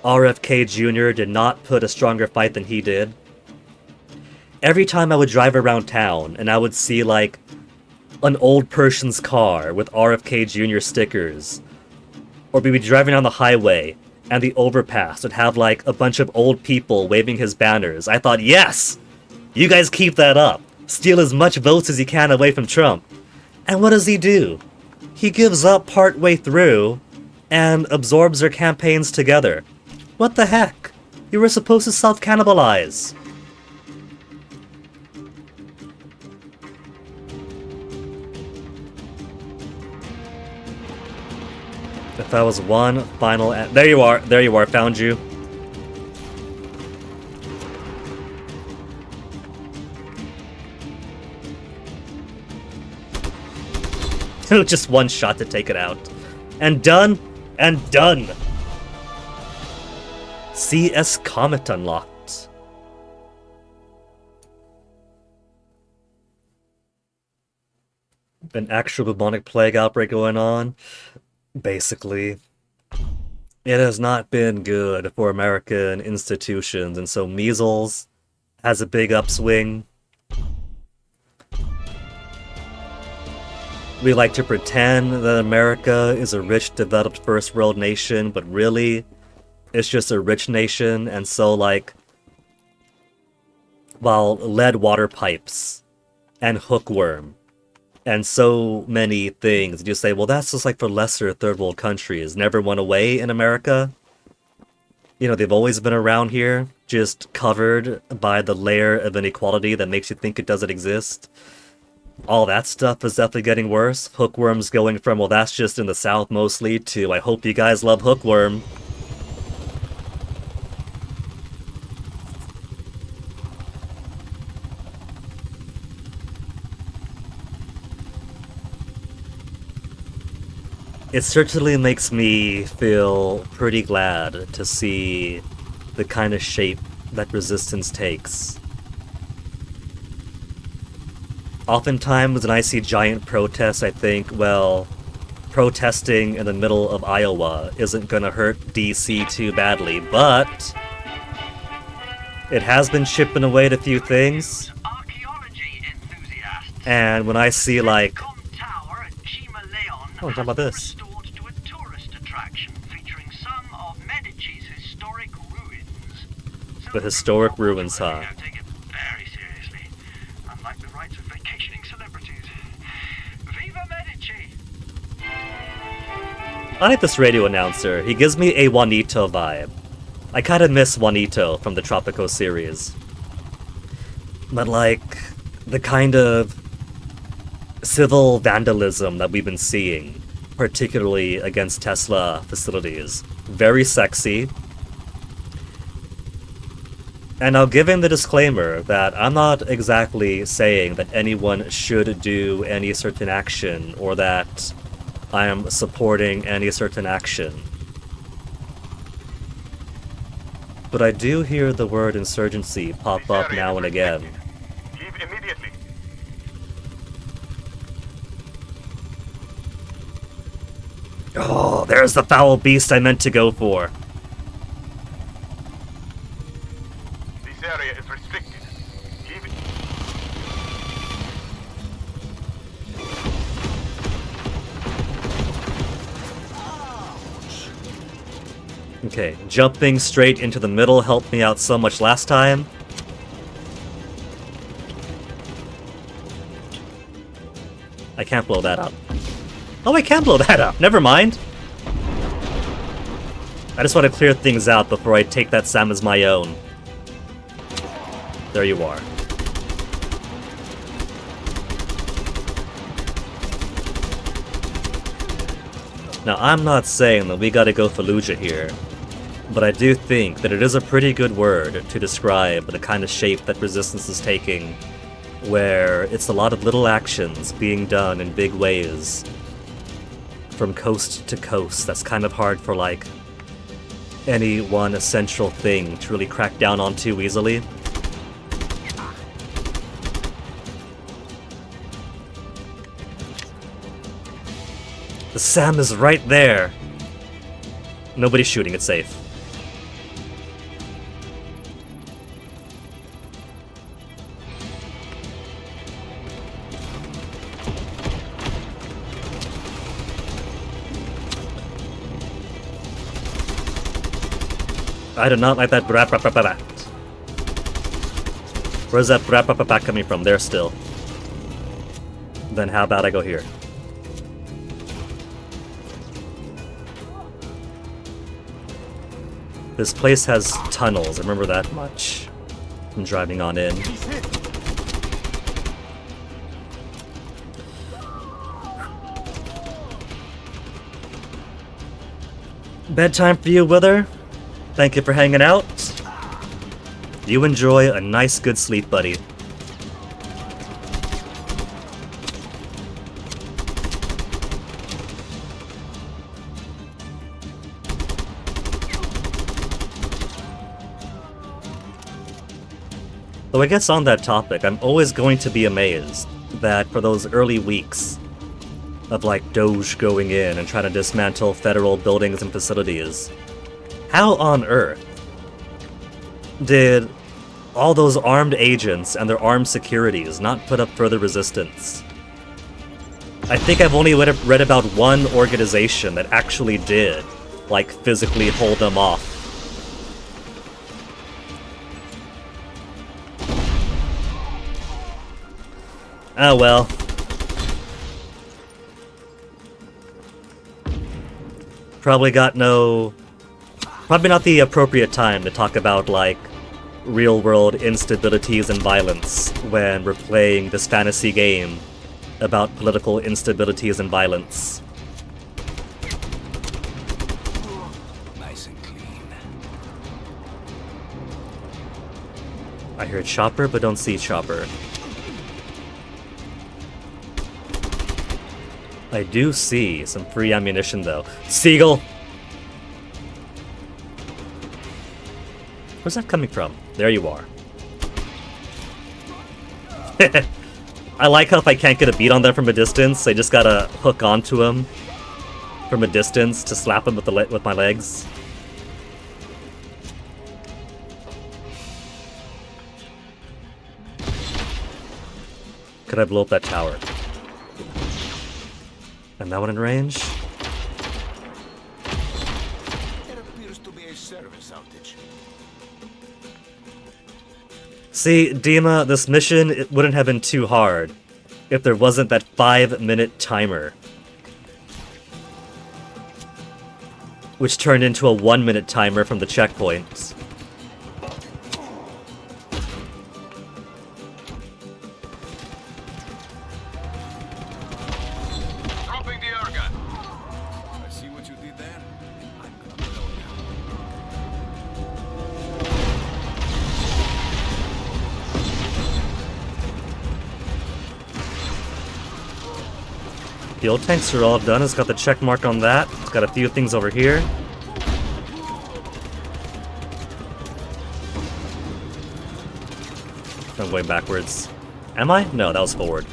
RFK Jr. did not put a stronger fight than he did. Every time I would drive around town and I would see like an old person's car with RFK Jr. stickers, or we'd be driving down the highway and the overpass would have like a bunch of old people waving his banners, I thought, yes! You guys keep that up. Steal as much votes as you can away from Trump. And what does he do? He gives up partway through and absorbs their campaigns together. What the heck? You were supposed to self-cannibalize. If that was one final... There you are, found you. Just one shot to take it out. And done, and done! CS Comet unlocked. An actual bubonic plague outbreak going on. Basically, it has not been good for American institutions, and so measles has a big upswing. We like to pretend that America is a rich, developed first world nation, but really, it's just a rich nation, and so, like, while lead water pipes and hookworm and so many things, you say, well, that's just like for lesser third world countries, never went away in America. You know, they've always been around here, just covered by the layer of inequality that makes you think it doesn't exist. All that stuff is definitely getting worse. Hookworm's going from, well, that's just in the South mostly, to, I hope you guys love hookworm. It certainly makes me feel pretty glad to see the kind of shape that resistance takes. Oftentimes when I see giant protests, I think, well, protesting in the middle of Iowa isn't gonna hurt DC too badly, but it has been chipping away at a few things. And when I see, like, oh, talk about this. To a tourist attraction featuring some of Medici's historic ruins. The historic ruins, huh? Take it very seriously, unlike the rights of vacationing celebrities. Viva Medici! I like this radio announcer. He gives me a Juanito vibe. I kind of miss Juanito from the Tropico series. But, like, the kind of civil vandalism that we've been seeing, particularly against Tesla facilities. Very sexy. And I'll give in the disclaimer that I'm not exactly saying that anyone should do any certain action or that I am supporting any certain action. But I do hear the word insurgency pop up now and again. Leave immediately. Oh, there's the foul beast I meant to go for. This area is restricted. Leave it. Okay, jumping straight into the middle helped me out so much last time. I can't blow that up. Oh, I can blow that up. Never mind. I just want to clear things out before I take that Sam as my own. There you are. Now, I'm not saying that we gotta go Fallujah here, but I do think that it is a pretty good word to describe the kind of shape that resistance is taking, where it's a lot of little actions being done in big ways. From coast to coast, that's kind of hard for, like, any one essential thing to really crack down on too easily. The SAM is right there! Nobody's shooting, it's safe. I do not like that brat. Where's that brat coming from? There still. Then how about I go here? This place has tunnels, I remember that much from driving on in. Bedtime for you, Wither. Thank you for hanging out. You enjoy a nice good sleep, buddy. Though I guess on that topic, I'm always going to be amazed that for those early weeks of like Doge going in and trying to dismantle federal buildings and facilities, how on earth did all those armed agents and their armed securities not put up further resistance? I think I've only read about one organization that actually did, like, physically hold them off Oh well. Probably not the appropriate time to talk about, like, real-world instabilities and violence when we're playing this fantasy game about political instabilities and violence. Nice and clean. I hear Chopper, but don't see Chopper. I do see some free ammunition, though. Seagull! Where's that coming from? There you are. I like how if I can't get a beat on them from a distance, I just gotta hook onto him from a distance to slap him with my legs. Could I blow up that tower? And that one in range? There appears to be a service outage. See, Dima, this mission, it wouldn't have been too hard if there wasn't that 5-minute timer. Which turned into a 1-minute timer from the checkpoints. Dropping the air gun. I see what you did there. I'm gonna blow you. The old tanks are all done. It's got the check mark on that. It's got a few things over here. I'm going backwards. Am I? No, that was forward.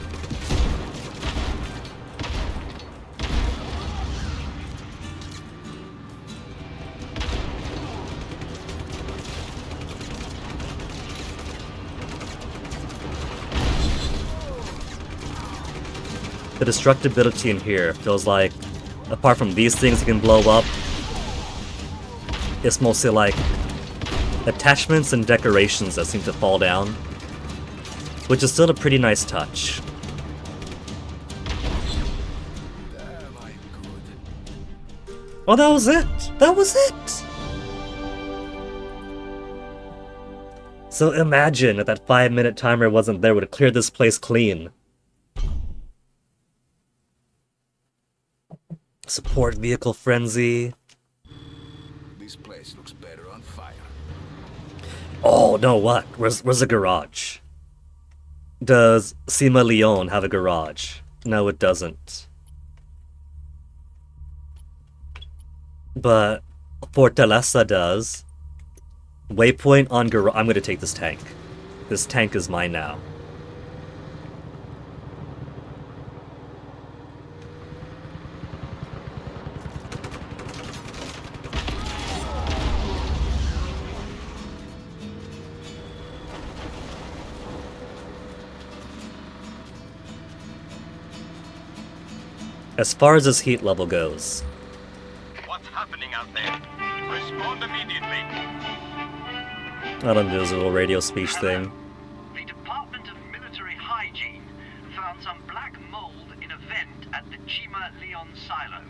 The destructibility in here feels like, apart from these things that can blow up, it's mostly like attachments and decorations that seem to fall down, which is still a pretty nice touch. Damn, I'm good. Oh, that was it! That was it! So imagine if that 5-minute timer wasn't there, would have cleared this place clean. Support vehicle frenzy. This place looks better on fire. Oh, no, what? Where's the garage? Does Cima Leon have a garage? No, it doesn't. But Fortaleza does. Waypoint on garage. I'm gonna take this tank. This tank is mine now. As far as this heat level goes, What's happening out there? Respond immediately. I don't do this little radio speech thing. The Department of Military Hygiene found some black mold in a vent at the Chima Leon silo.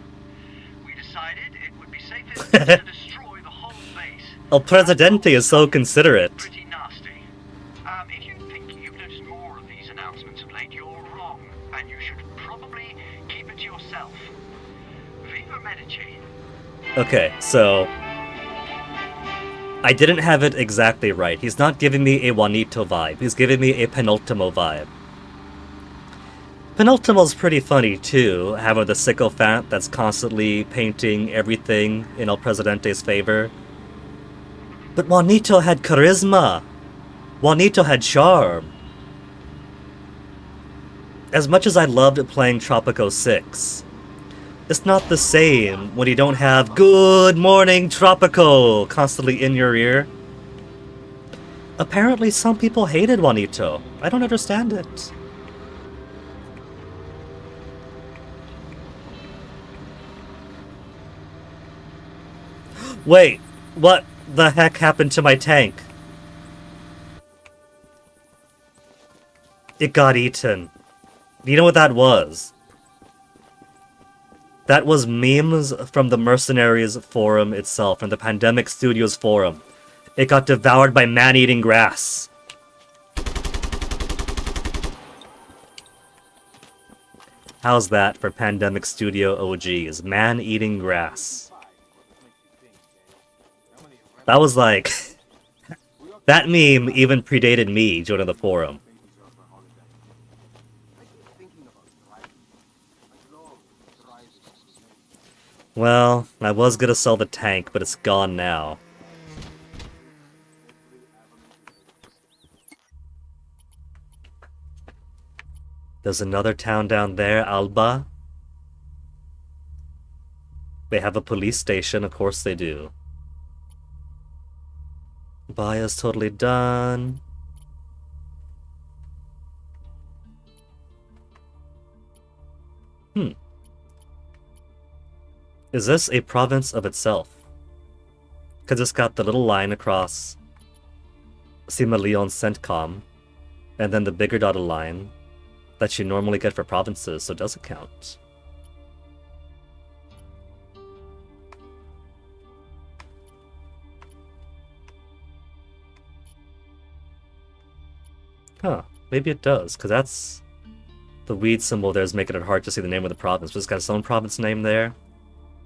We decided it would be safest to destroy the whole base. El Presidente is so considerate. Pretty nasty. If you think you've noticed more of these announcements of late, you're wrong, and you should probably keep it to yourself. Viva Medici. Okay, so I didn't have it exactly right. He's not giving me a Juanito vibe. He's giving me a Penultimo vibe. Penultimo's pretty funny too, having the sycophant that's constantly painting everything in El Presidente's favor. But Juanito had charisma. Juanito had charm. As much as I loved playing Tropico 6, it's not the same when you don't have "Good morning, Tropico" constantly in your ear. Apparently some people hated Juanito. I don't understand it. Wait, what the heck happened to my tank? It got eaten. You know what that was? That was memes from the Mercenaries forum itself, from the Pandemic Studios forum. It got devoured by man-eating grass. How's that for Pandemic Studio OGs? Man-eating grass. That was like... that meme even predated me joining the forum. Well, I was gonna sell the tank, but it's gone now. There's another town down there, Alba. They have a police station, of course they do. Baya's totally done. Is this a province of itself? Because it's got the little line across Cima Leon Centcom, and then the bigger dotted line that you normally get for provinces, so does it count? Huh, maybe it does, because that's... the weed symbol there is making it hard to see the name of the province, but it's got its own province name there.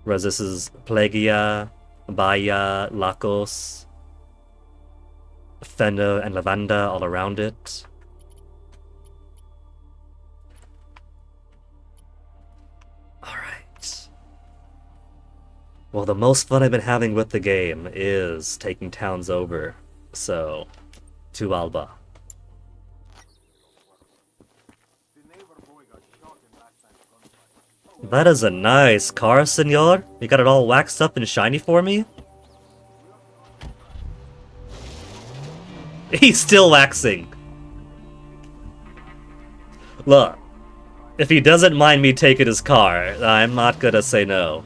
Whereas this is Plegia, Baya, Lacos, Fenna, and Lavanda all around it. Alright. Well, the most fun I've been having with the game is taking towns over. So, to Alba. That is a nice car, senor. You got it all waxed up and shiny for me? He's still waxing. Look, if he doesn't mind me taking his car, I'm not gonna say no.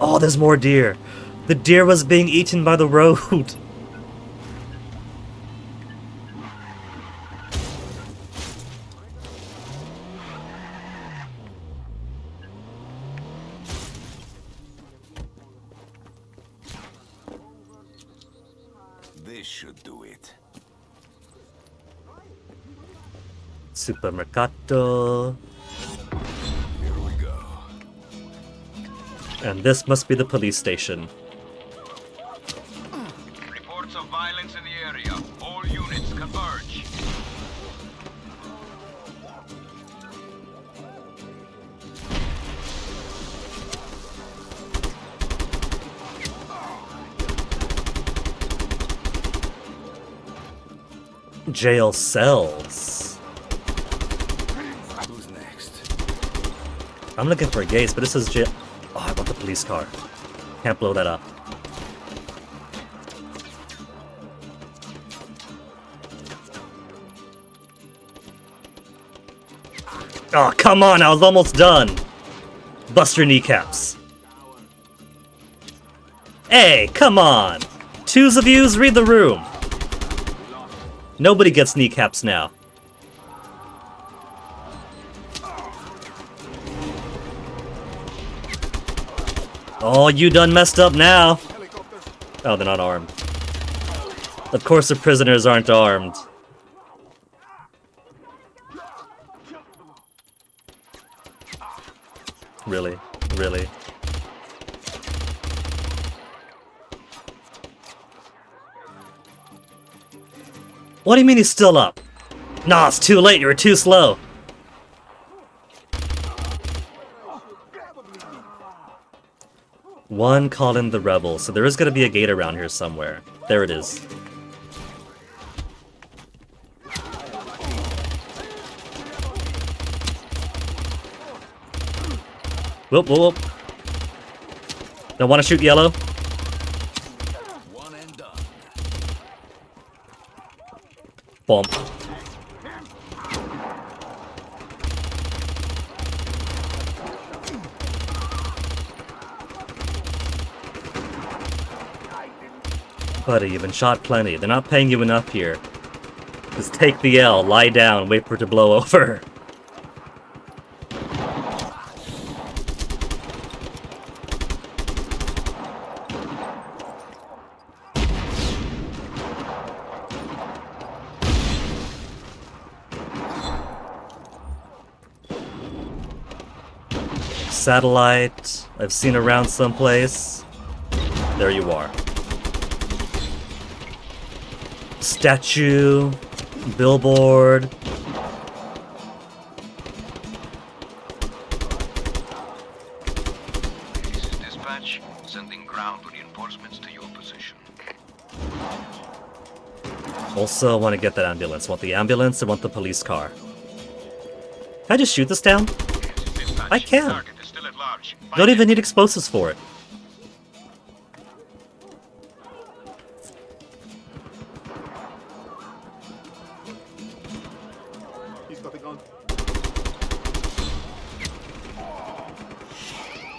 Oh, there's more deer. The deer was being eaten by the road. This should do it. Supermercato. Here we go. And this must be the police station. Reports of violence in the area. All units converge. Jail cells. Who's next? I'm looking for gates, but this is jail. Oh, I want the police car. Can't blow that up. Oh, come on, I was almost done. Bust your kneecaps. Hey, come on. Twos of yous, read the room. Nobody gets kneecaps now. Oh, you done messed up now. Oh, they're not armed. Of course the prisoners aren't armed. Really? Really? What do you mean he's still up? Nah, it's too late, you were too slow. One called in the rebel, so there is gonna be a gate around here somewhere. There it is. Whoop, whoop, whoop. Don't wanna shoot yellow? One and done. Bump. Buddy, you've been shot plenty. They're not paying you enough here. Just take the L, lie down, wait for it to blow over. Satellite, I've seen around someplace. There you are. Statue, billboard. This is dispatch, sending ground reinforcements to your position. Also, want to get that ambulance. Want the ambulance and want the police car. Can I just shoot this down? Dispatch, I can. target is still at large. Don't even need explosives for it.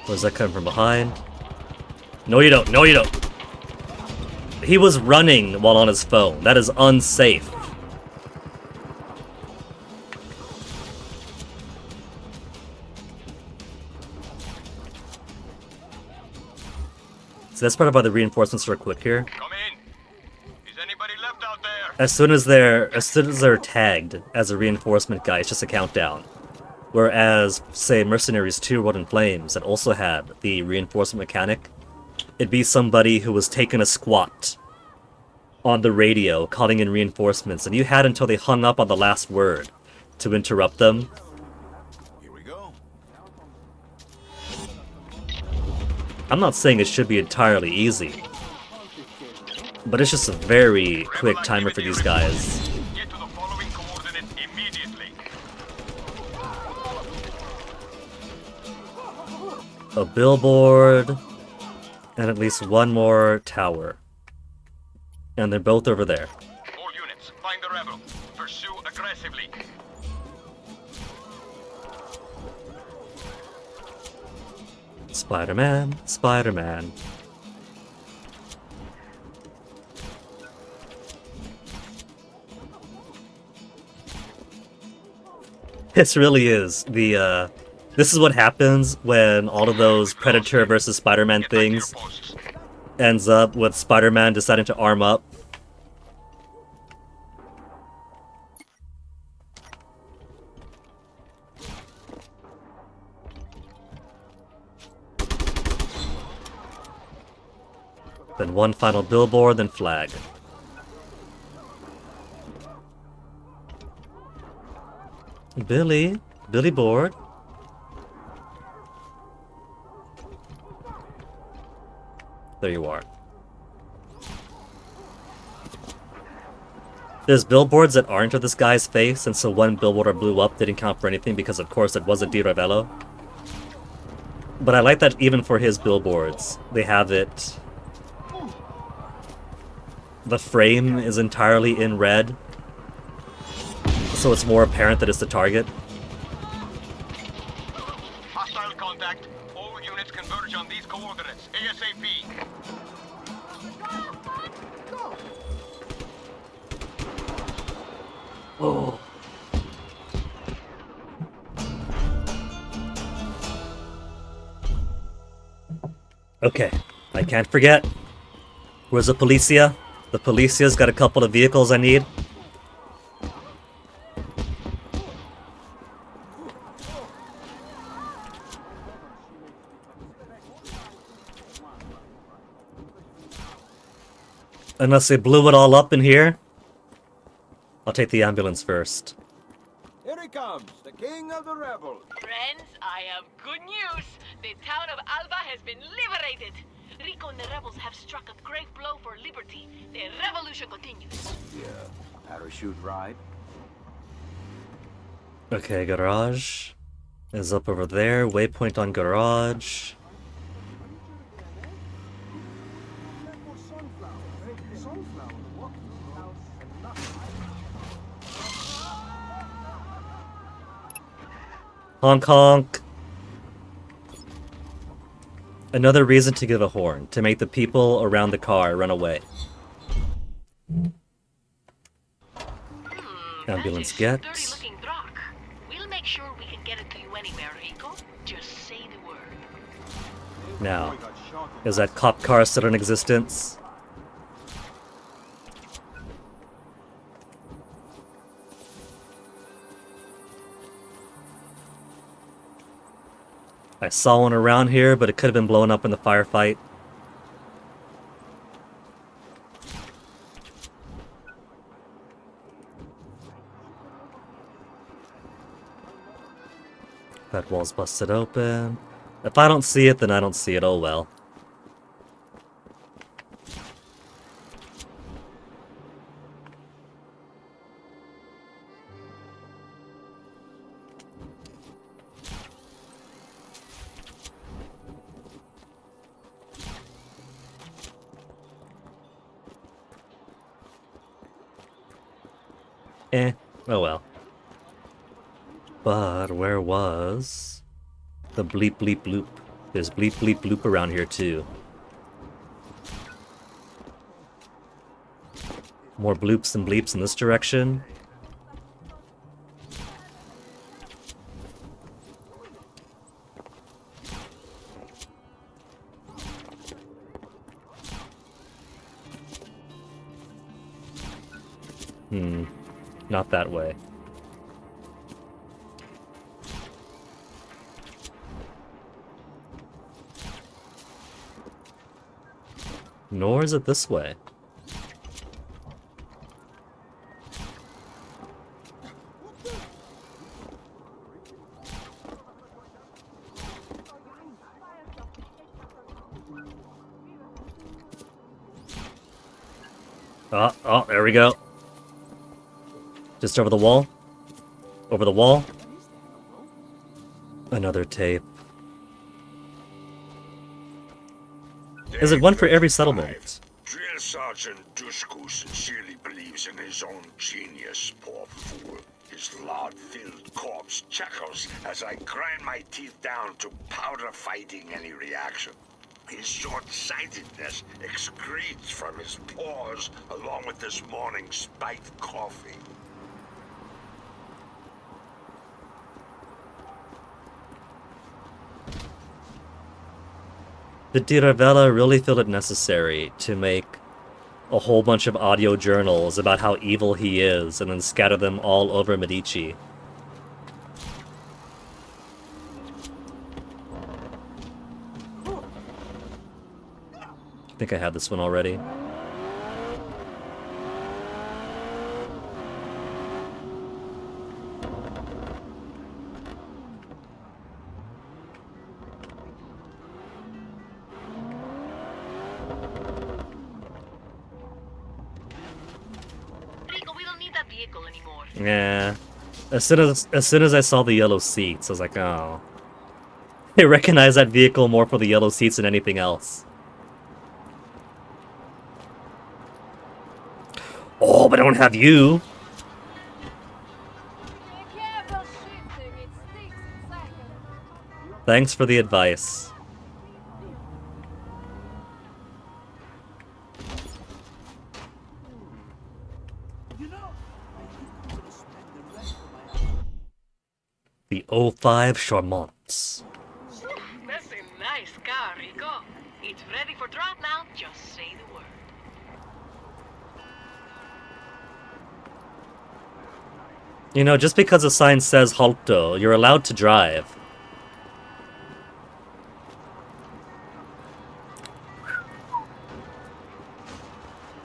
Where's that coming from behind? No you don't, no you don't! He was running while on his phone. That is unsafe. So that's part of why the reinforcements are quick here. Come in. Is anybody left out there? As soon as they're tagged as a reinforcement guy, it's just a countdown. Whereas, say, Mercenaries 2 World in Flames that also had the reinforcement mechanic, it'd be somebody who was taking a squat on the radio, calling in reinforcements, and you had until they hung up on the last word to interrupt them. Here we go. I'm not saying it should be entirely easy, but it's just a very quick timer for these guys. Get to the following coordinates immediately. A billboard, and at least one more tower. And they're both over there. All units, find the rebel. Pursue aggressively. Spider-Man, Spider-Man. This really is the, this is what happens when all of those Predator versus Spider-Man Get back to your things posts. ends up with Spider-Man deciding to arm up. Then one final billboard, then flag. Billy Board. There you are. There's billboards that aren't of this guy's face, and so one billboard that blew up didn't count for anything because, of course, it wasn't Di Ravello. But I like that even for his billboards, they have it... The frame is entirely in red, so it's more apparent that it's the target. Hostile contact. All units converge on these coordinates. ASAP. Oh. Okay, I can't forget. Where's the Policia? The Policia's got a couple of vehicles I need. Unless they blew it all up in here. I'll take the ambulance first. Here he comes, the king of the rebels. Friends, I have good news. The town of Alba has been liberated. Rico and the rebels have struck a great blow for liberty. The revolution continues. Yeah, parachute ride. Okay, garage is up over there. Waypoint on garage. Honk honk. Another reason to give a horn, to make the people around the car run away. Ambulance That's a get. sturdy-looking truck. We'll make sure we can get it to you anywhere, Rico. Just say the word. Now, is that cop car still in existence? I saw one around here, but it could have been blown up in the firefight. That wall's busted open. If I don't see it, then I don't see it. Oh well. Oh well. But where was the bleep bleep bloop? There's bleep bleep bloop around here too. More bloops and bleeps in this direction. Not that way. Nor is it this way. Oh, there we go. Just over the wall. Over the wall. Another tape. Is it one for every settlement? Drill Sergeant Dushku sincerely believes in his own genius, poor fool. His lard-filled corpse chuckles as I grind my teeth down to powder fighting any reaction. His short-sightedness excretes from his pores along with this morning's spiked coffee. Did Diravella really feel it necessary to make a whole bunch of audio journals about how evil he is and then scatter them all over Medici? I think I had this one already. Yeah. As soon as I saw the yellow seats, I was like, oh. I recognize that vehicle more for the yellow seats than anything else. Oh, but I don't have you. Thanks for the advice. The 05 Charmants. That's a nice car, Rico. It's ready for drop now. Just say the word. You know, just because a sign says Halto, you're allowed to drive.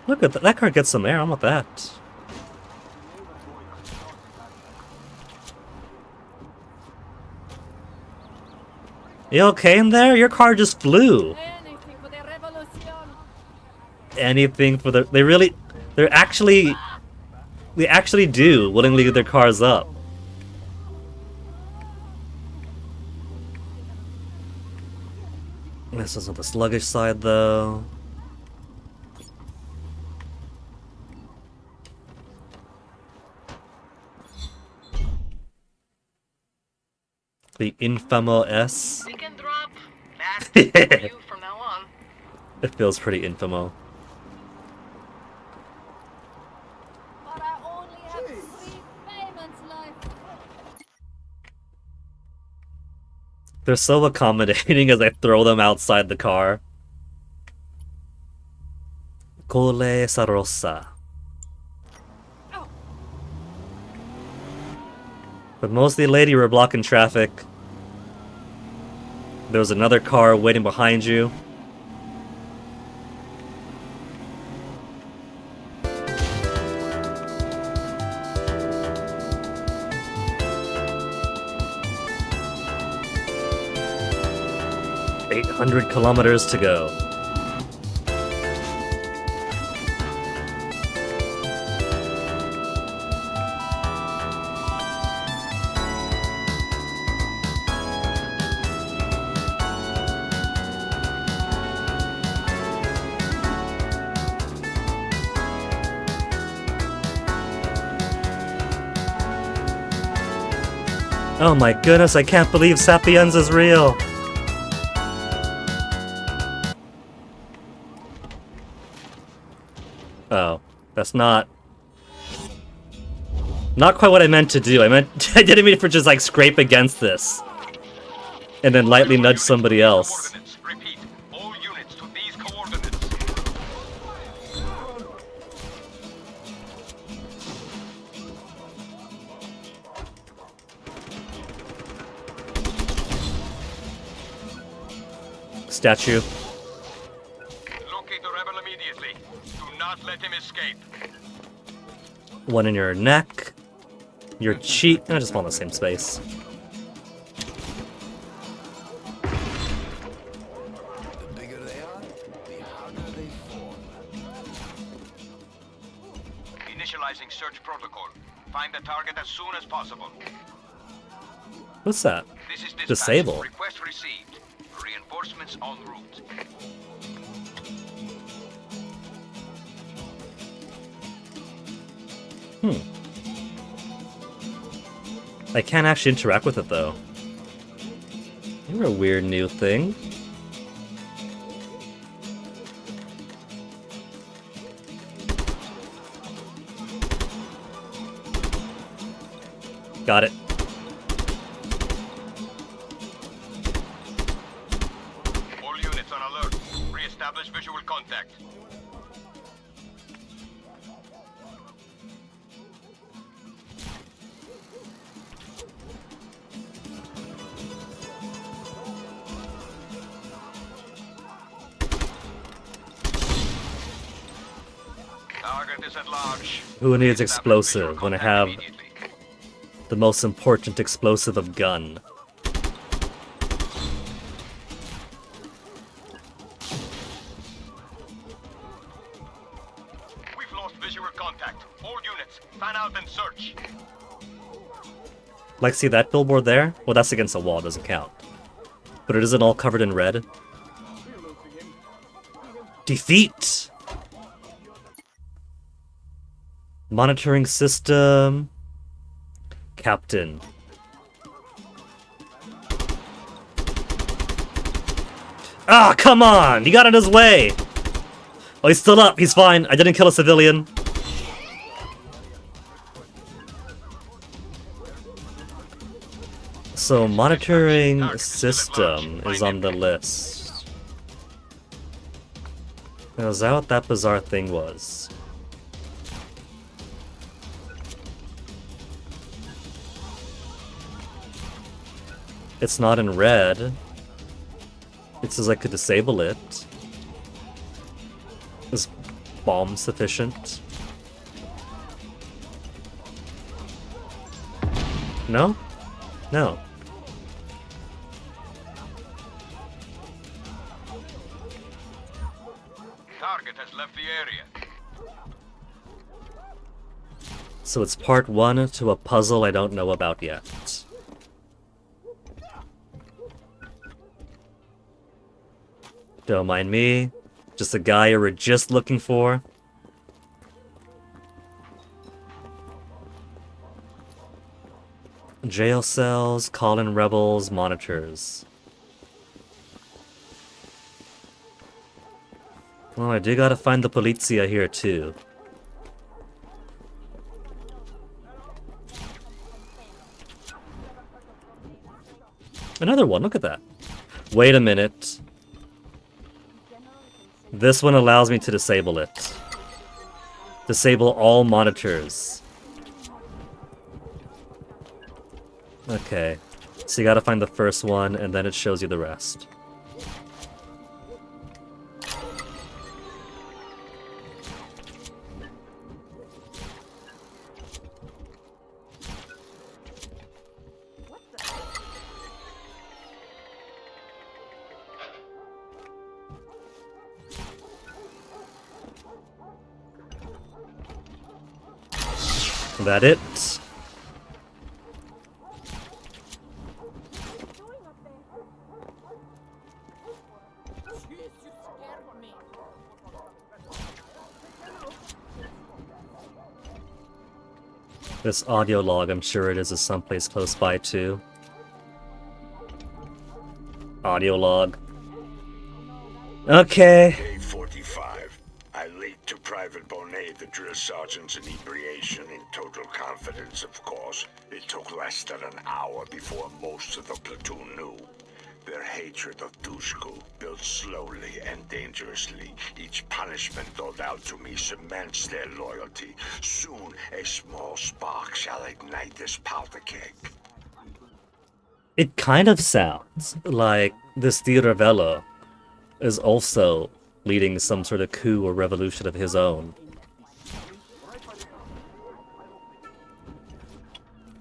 Look at that. That car gets some air. I'm with that. You okay in there? Your car just flew. Anything for the... They actually do willingly give their cars up. This isn't the sluggish side, though. The Infamo S. We can drop that for you from now on. It feels pretty infamo. They're so accommodating as I throw them outside the car. Cole Sarossa. But mostly, lady, we're blocking traffic. There's another car waiting behind you. "800 kilometers to go." Oh my goodness, I can't believe Sapienza's real! Oh, that's not quite what I meant to do. I didn't mean for just like scrape against this. And then lightly nudge somebody else. Repeat, all units to these coordinates. Statue. Locate the rebel immediately. Do not let him escape. One in your neck. Your cheek. I just fall in the same space. The bigger they are, the harder they fall. Initializing search protocol. Find the target as soon as possible. What's that? This is dispatch. Disable. Request received. Reinforcements en route. I can't actually interact with it though. You're a weird new thing. Got it. All units on alert. Re-establish visual contact. Target is at large. Who needs Establish explosive visual when I contact have immediately. the most important explosive of gun? We've lost visual contact. All units, fan out and search. Like, see that billboard there? Well, that's against a wall, doesn't count. But it isn't all covered in red. Defeat! Monitoring system. Captain. Ah, come on! He got in his way! Oh, he's still up. He's fine. I didn't kill a civilian. So, monitoring system is on the list. Now, is that what that bizarre thing was? It's not in red. It says I could disable it. Is bomb sufficient? No? No. Target has left the area. So it's part 1 to a puzzle I don't know about yet. Don't mind me. Just a guy you were just looking for. Jail cells, call-in rebels, monitors. Well, I do gotta find the polizia here too. Another one, look at that. Wait a minute. This one allows me to disable it. Disable all monitors. Okay. So you gotta find the first one, and then it shows you the rest. That it? This audio log, I'm sure it is someplace close by too. Audio log. Okay. Day 45. I leaked to Private Bonet the drill sergeant's inebriation in total confidence, of course. It took less than an hour before most of the platoon knew. Their hatred of Dushku built slowly and dangerously. Each punishment doled out to me cements their loyalty. Soon, a small spark shall ignite this powder keg. It kind of sounds like this Di Ravello is also leading some sort of coup or revolution of his own.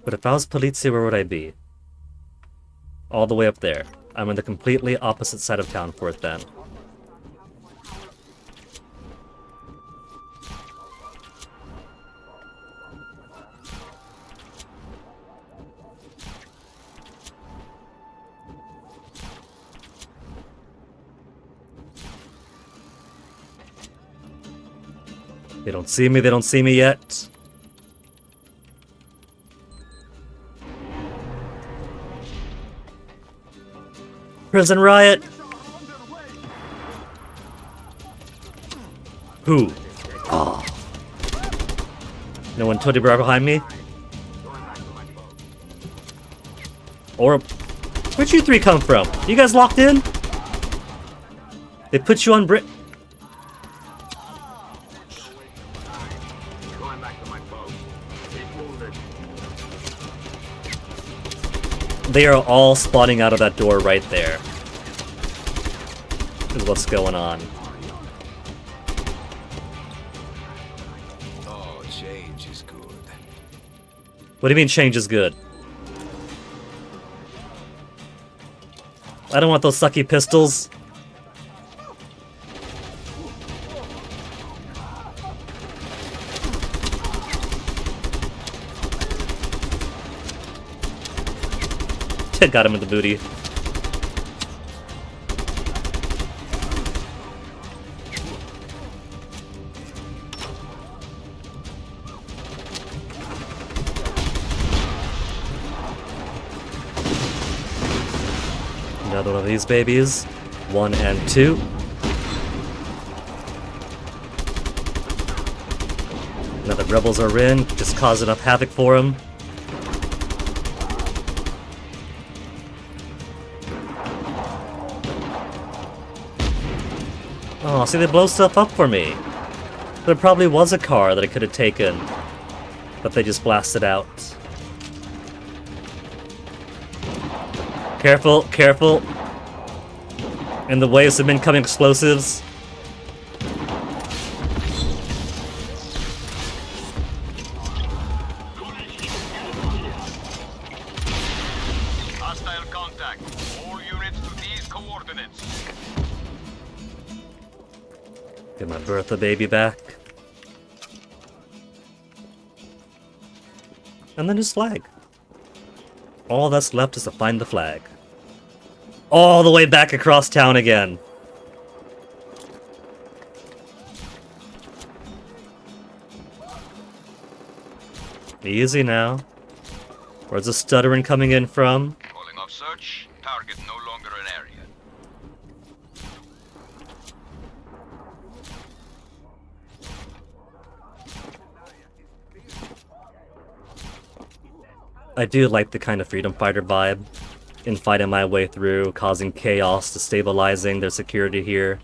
But if I was Polizia, where would I be? All the way up there. I'm on the completely opposite side of town for it then. They don't see me, they don't see me yet. Prison riot! Who? Oh. No one told you right behind me? Or... where'd you three come from? You guys locked in? They put you on Brit... They are all spawning out of that door right there. Is what's going on. Oh, change is good. What do you mean change is good? I don't want those sucky pistols. Got him in the booty. Another one of these babies. 1 and 2. Now the rebels are in, just cause enough havoc for them. Oh, see, they blow stuff up for me. There probably was a car that I could have taken, but they just blasted out. Careful, careful. In the way of some incoming explosives. Hostile contact. All units to these coordinates. Get my Bertha baby back. And then his flag. All that's left is to find the flag. All the way back across town again. Easy now. Where's the stuttering coming in from? Calling off search. Target no longer an area. I do like the kind of freedom fighter vibe and fighting my way through, causing chaos, destabilizing their security here,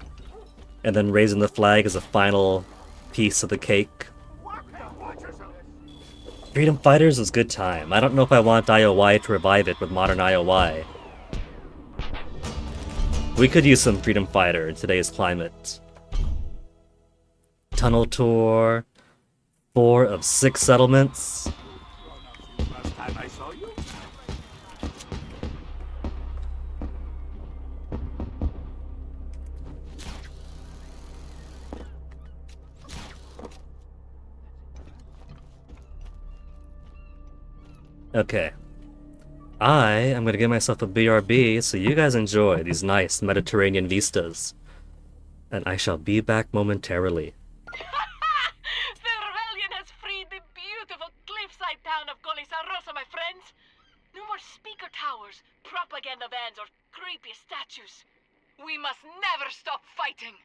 and then raising the flag as a final piece of the cake. Freedom Fighters was good time. I don't know if I want IOI to revive it with modern IOI. We could use some Freedom Fighter in today's climate. Tunnel Tour, 4 of 6 settlements. Last time I saw you? Okay. I am gonna give myself a BRB so you guys enjoy these nice Mediterranean vistas. And I shall be back momentarily. The rebellion has freed the beautiful cliffside town of Rosa, my friends. No more speaker towers, propaganda vans, or creepy statues. We must never stop fighting.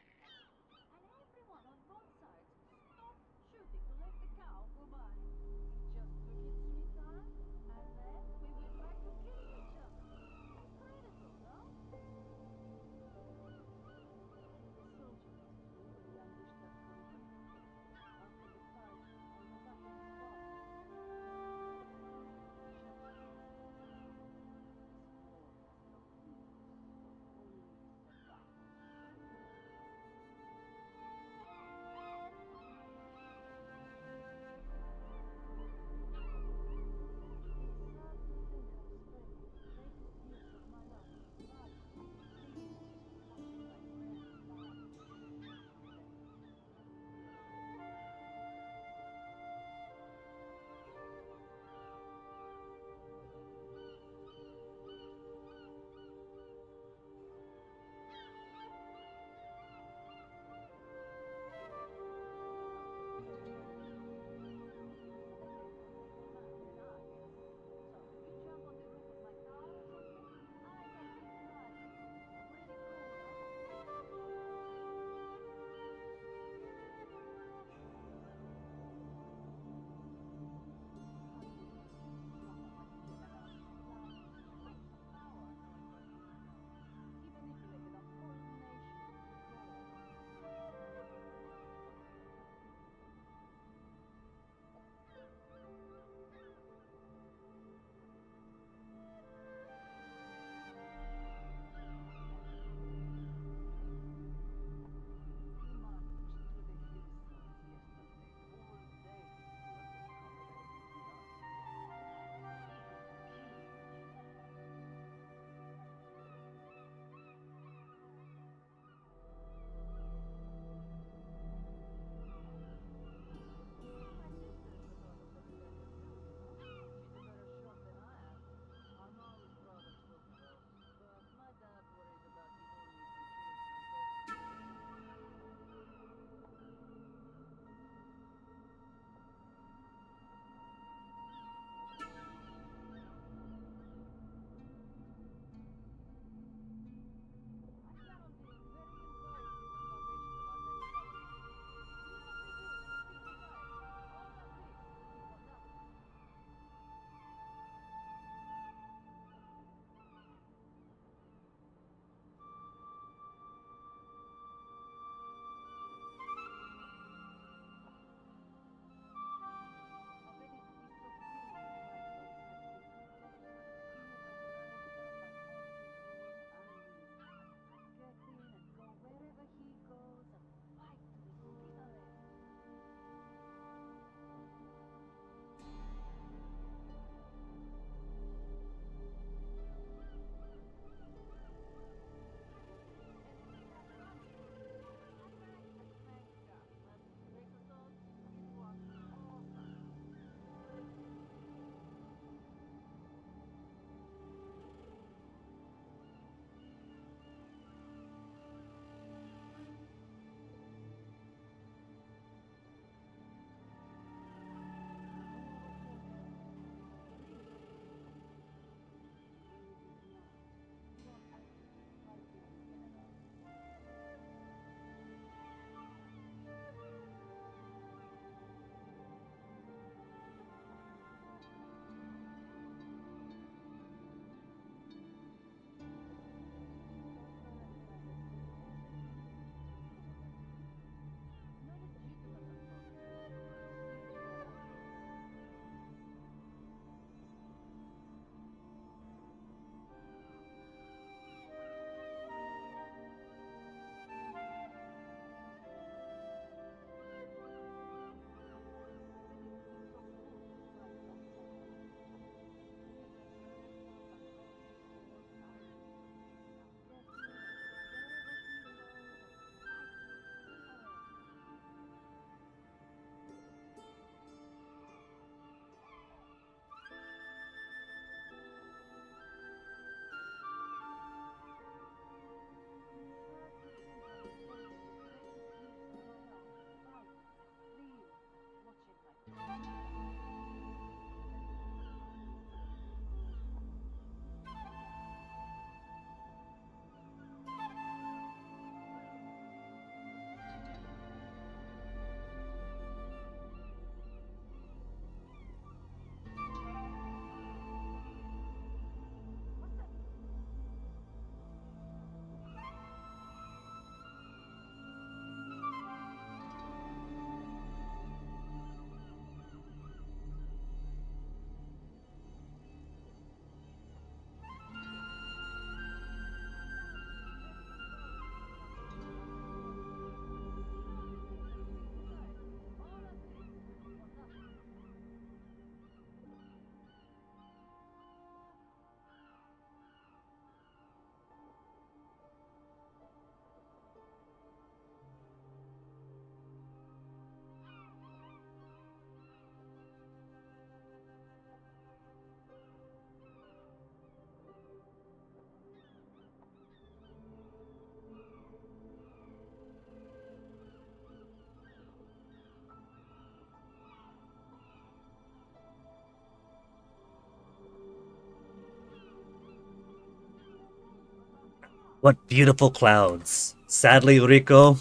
What beautiful clouds. Sadly, Rico.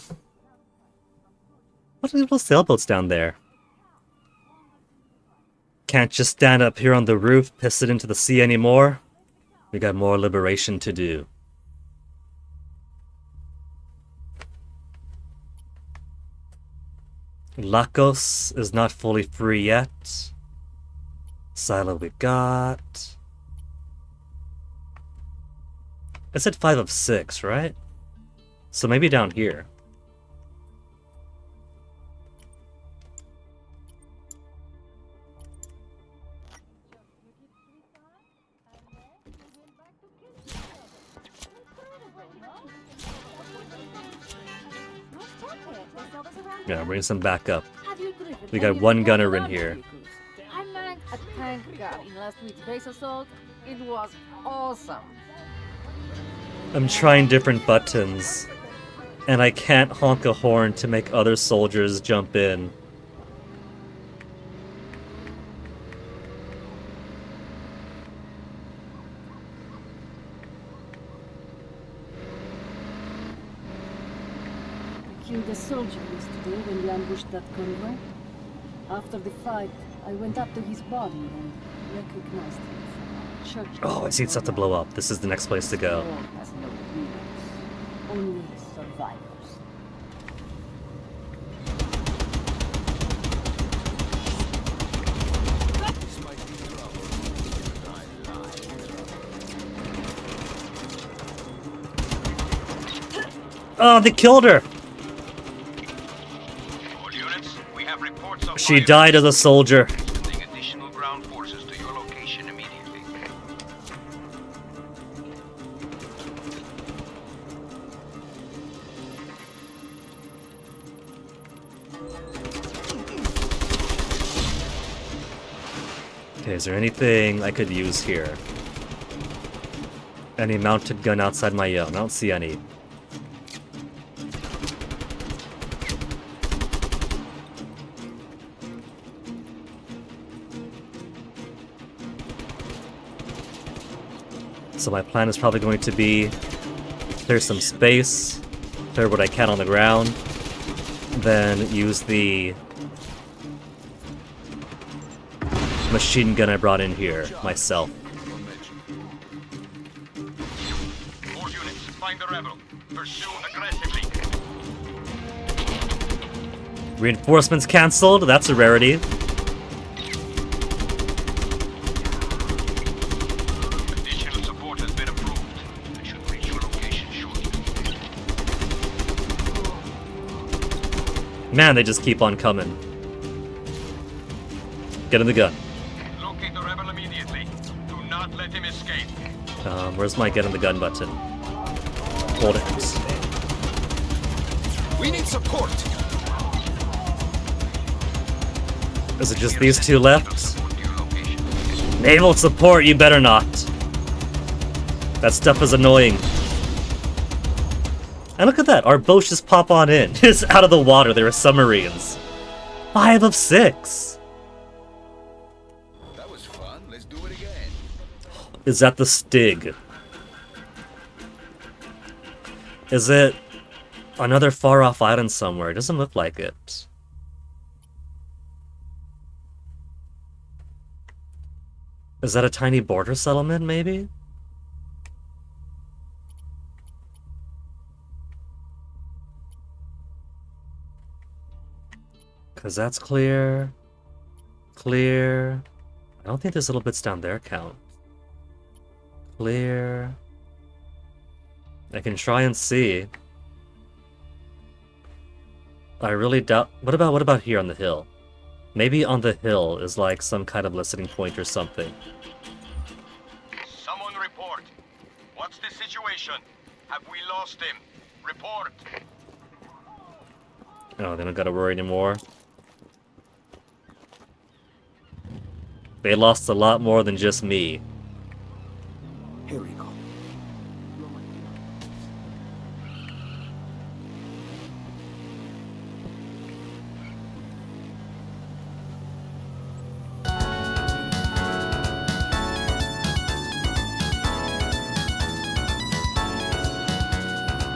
What are those sailboats down there? Can't just stand up here on the roof, piss it into the sea anymore. We got more liberation to do. Lacos is not fully free yet. Silo we got. I said 5 of 6, right? So maybe down here. Yeah, bring some backup. We got one gunner in here. I manned a tank gun in last week's base assault. It was awesome. I'm trying different buttons, and I can't honk a horn to make other soldiers jump in. I killed a soldier yesterday when we ambushed that convoy. After the fight, I went up to his body and recognized him from a church. Oh, I see it's set to blow up. This is the next place to go. The world has no heroes, only survivors. Oh, they killed her! All units, we have reports of She fire. died as a soldier. Sending additional ground forces to your location immediately. Okay, is there anything I could use here? Any mounted gun outside my own? I don't see any. So my plan is probably going to be clear some space, clear what I can on the ground, then use the machine gun I brought in here myself. All units, find the rebel. Pursue aggressively. Reinforcements cancelled, that's a rarity. Additional support has been approved. I should reach your location shortly. Man, they just keep on coming. Get in the gun. Locate the rebel immediately. Do not let him escape. Where's my get in the gun button? Hold it. We need support. Is it just these two left? Naval support, you better not. That stuff is annoying. And look at that, our boats just pop on in. Just out of the water, they were submarines. 5 of 6. That was fun. Let's do it again. Is that the Stig? Is it another far-off island somewhere? It doesn't look like it. Is that a tiny border settlement, maybe? Because that's clear. Clear. I don't think there's little bits down there count. Clear. I can try and see. I really doubt... What about here on the hill? Maybe on the hill is like some kind of listening point or something. Someone report. What's the situation? Have we lost him? Report. Oh, they don't gotta worry anymore. They lost a lot more than just me. Here we go.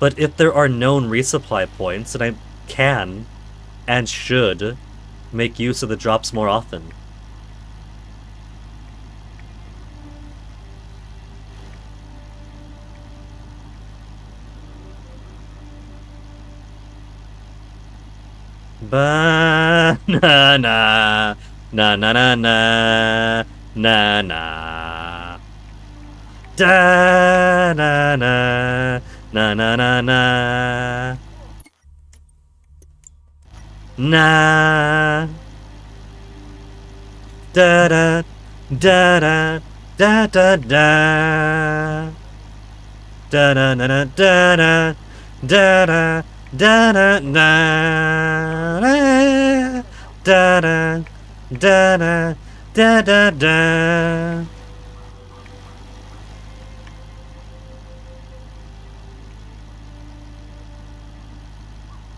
But if there are known resupply points, then I can and should make use of the drops more often. Ba na na na na na na na na da na na na na na na na da da da da da da da da da na na da da da da da da da da da da da da.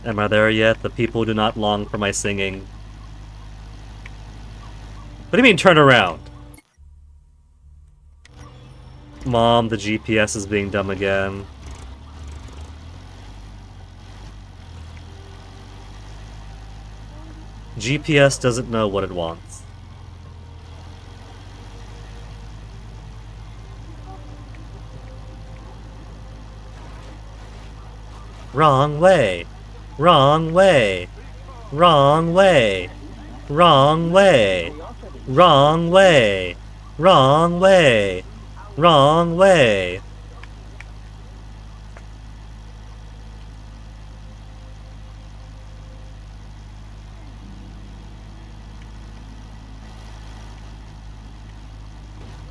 Am I there yet? The people do not long for my singing. What do you mean turn around? Mom, the GPS is being dumb again. GPS doesn't know what it wants. Wrong way. Wrong way. Wrong way. Wrong way. Wrong way. Wrong way. Wrong way.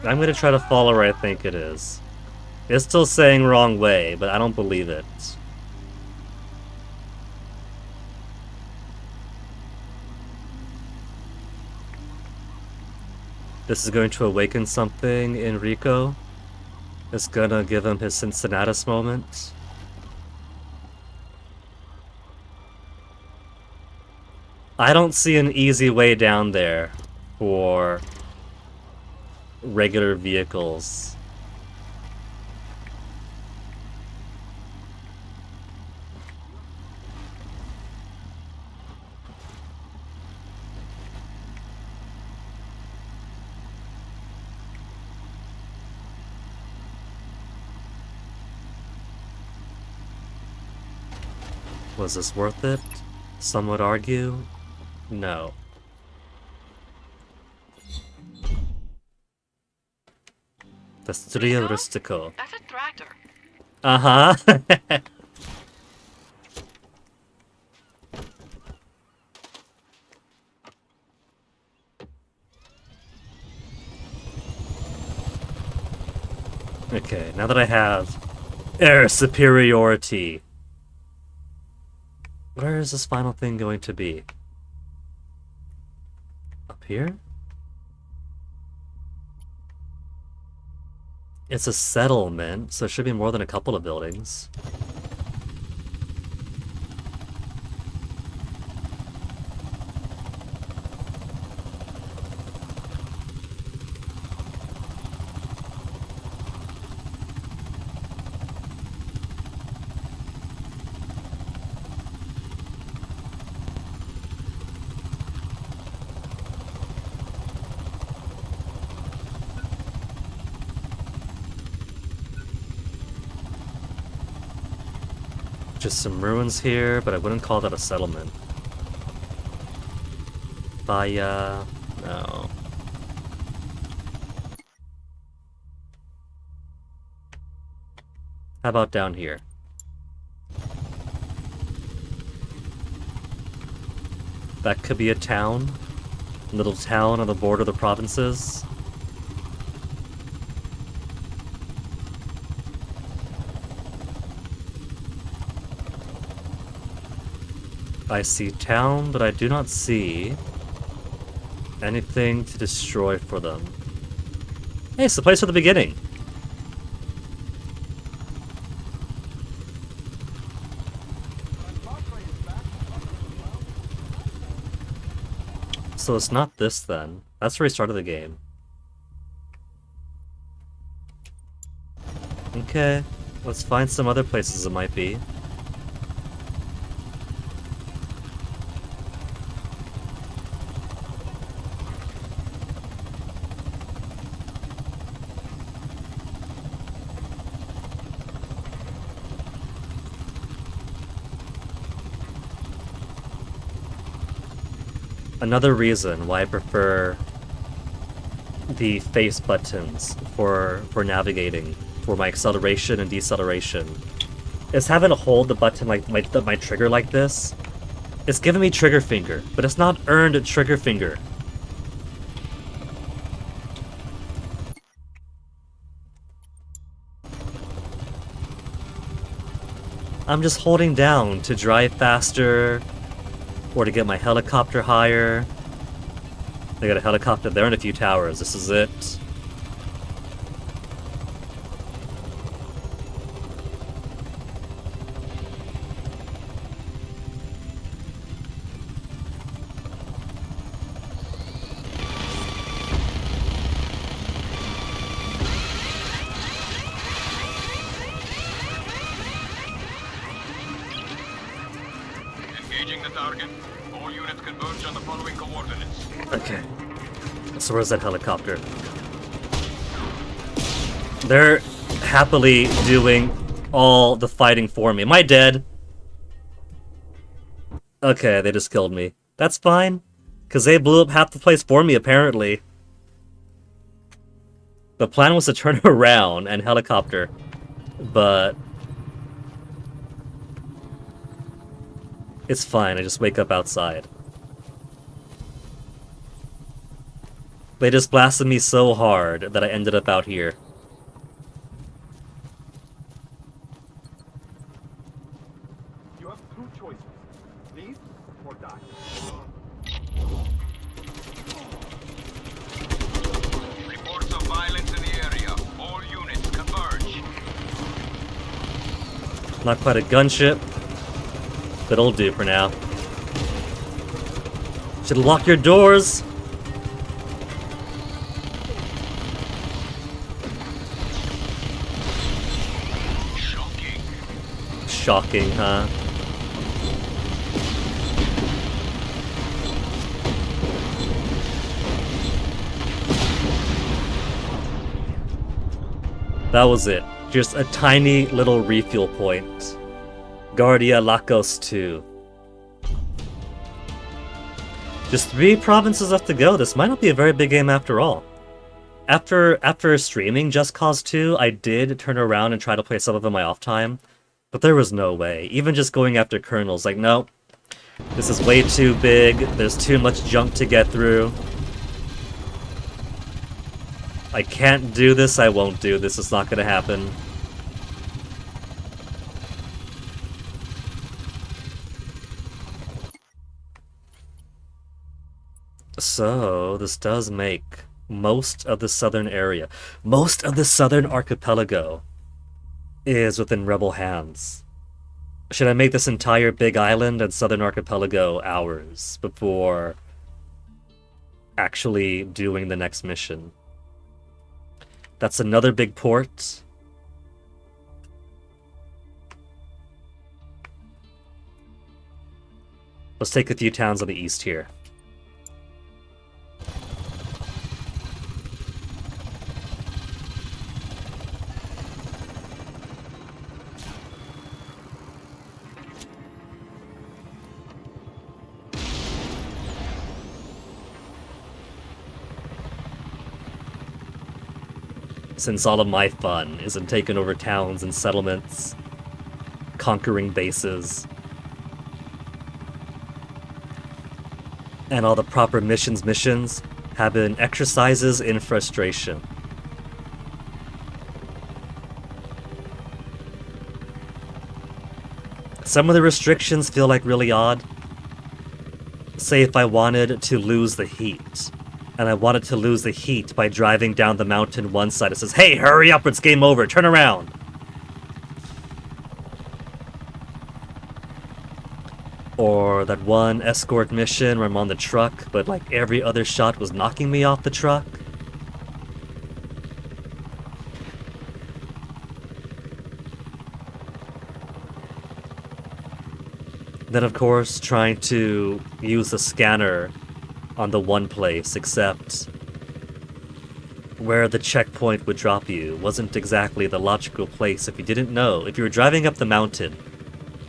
I'm gonna try to follow where I think it is. It's still saying wrong way, but I don't believe it. This is going to awaken something in Rico. It's gonna give him his Cincinnatus moment. I don't see an easy way down there for regular vehicles. Was this worth it? Some would argue, no. The Studio Rustico. That's a tractor. Uh-huh. Okay, now that I have air superiority, where is this final thing going to be? Up here? It's a settlement, so it should be more than a couple of buildings. Just some ruins here, but I wouldn't call that a settlement. Baya... no. How about down here? That could be a town. Little town on the border of the provinces. I see town, but I do not see anything to destroy for them. Hey, it's the place for the beginning. So it's not this then. That's where we started the game. Okay. Let's find some other places it might be. Another reason why I prefer the face buttons for navigating, for my acceleration and deceleration, is having to hold the button like my trigger like this. It's giving me trigger finger, but it's not earned trigger finger. I'm just holding down to drive faster, or to get my helicopter higher. I got a helicopter there and a few towers. This is it. Engaging the target. All units converge on the following coordinates. Okay. So where's that helicopter? They're happily doing all the fighting for me. Am I dead? Okay, they just killed me. That's fine. Because they blew up half the place for me, apparently. The plan was to turn around and helicopter. But... it's fine, I just wake up outside. They just blasted me so hard that I ended up out here. You have two choices. Leave or die. Reports of violence in the area. All units converge. Not quite a gunship, but it'll do for now. Should lock your doors. Shocking, huh? That was it. Just a tiny little refuel point. Guardia Lacos 2. Just 3 provinces left to go. This might not be a very big game after all. After streaming Just Cause 2, I did turn around and try to play some of it in my off time. But there was no way. Even just going after Colonels, like, no. This is way too big. There's too much junk to get through. I can't do this. I won't do this. It's not gonna happen. So, this does make most of the southern area, most of the southern archipelago, is within rebel hands. Should I make this entire big island and southern archipelago ours before actually doing the next mission? That's another big port. Let's take a few towns on the east here. Since all of my fun is in taking over towns and settlements, conquering bases, and all the proper missions have been exercises in frustration. Some of the restrictions feel like really odd. Say if I wanted to lose the heat, and I wanted to lose the heat by driving down the mountain one side. It says, hey, hurry up, it's game over, turn around. Or that one escort mission where I'm on the truck, but like every other shot was knocking me off the truck. Then, of course, trying to use the scanner on the one place, except where the checkpoint would drop you wasn't exactly the logical place if you didn't know. If you were driving up the mountain,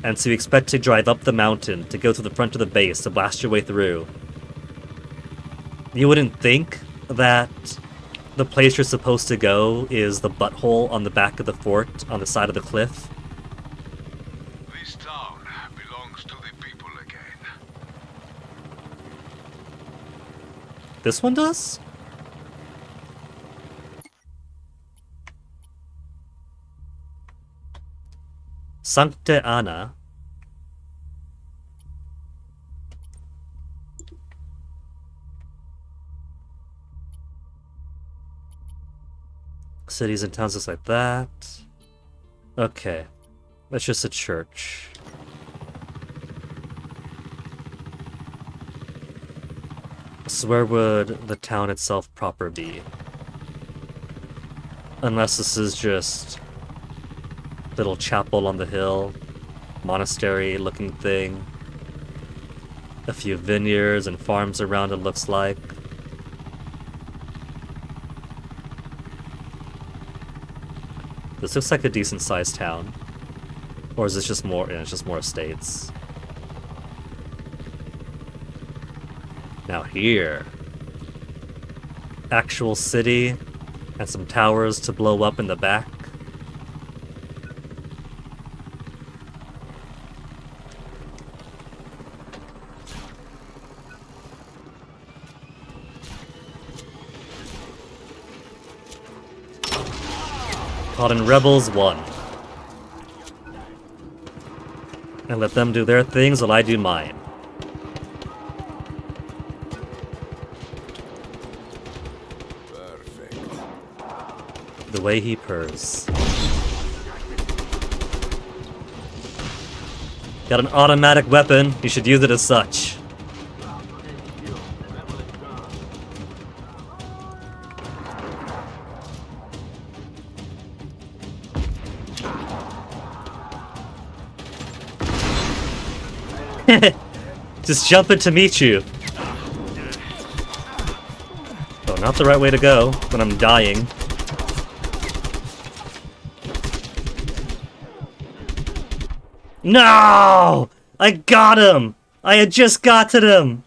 and so you expect to drive up the mountain to go to the front of the base to blast your way through, you wouldn't think that the place you're supposed to go is the butthole on the back of the fort on the side of the cliff. This town belongs to the people again. This one does? Sancta Ana. Cities and towns just like that. Okay. That's just a church. So where would the town itself proper be? Unless this is just little chapel on the hill, monastery looking thing. A few vineyards and farms around, it looks like. This looks like a decent sized town. Or is this just more, yeah, it's just more estates. Now here, actual city and some towers to blow up in the back. Caught in Rebels 1. And let them do their things while I do mine. Perfect. The way he purrs. Got an automatic weapon, you should use it as such. Just jumping to meet you. Oh, not the right way to go when I'm dying. No! I got him! I had just gotten him!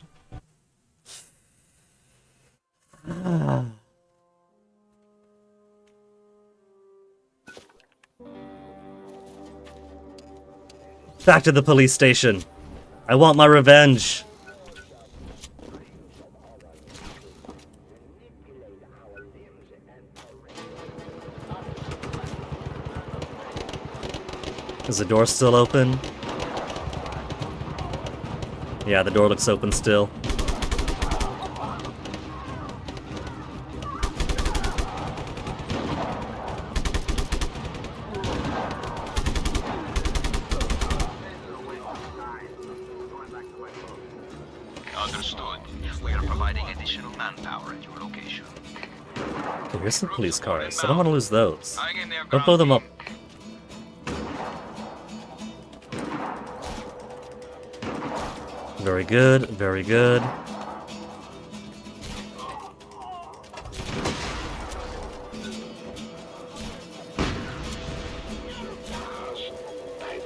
Back to the police station. I want my revenge. Is the door still open? Yeah, the door looks open still. Understood. We are providing additional manpower at your location. Okay, here's some police cars. I don't want to lose those. Hang in there, Don't blow them up. Very good, very good. By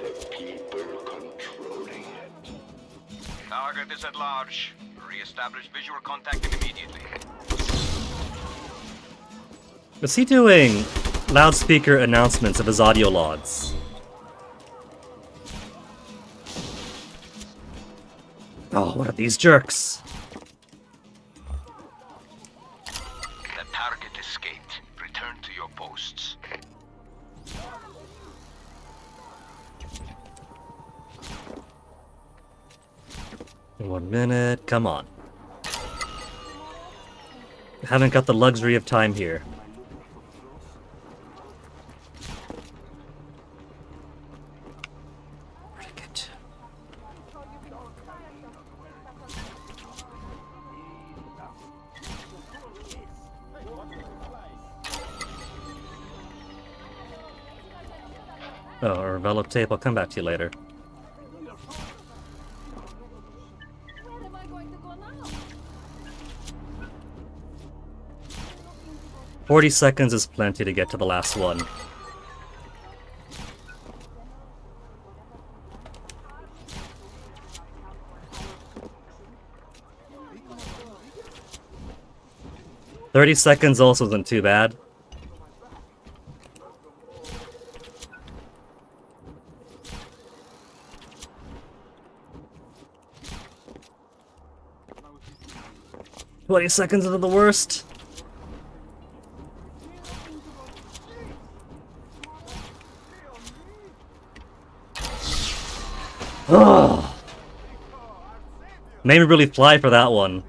the people controlling it. Target is at large. Re-establish visual contact immediately. Is he doing loudspeaker announcements of his audio logs? Oh, what are these jerks? The target escaped. Return to your posts. In 1 minute, come on. Haven't got the luxury of time here. Where'd I get to? Oh, or envelope tape. I'll come back to you later. 40 seconds is plenty to get to the last one. "30 seconds also isn't too bad. "20 seconds into the worst. Ugh. Made me really fly for that one.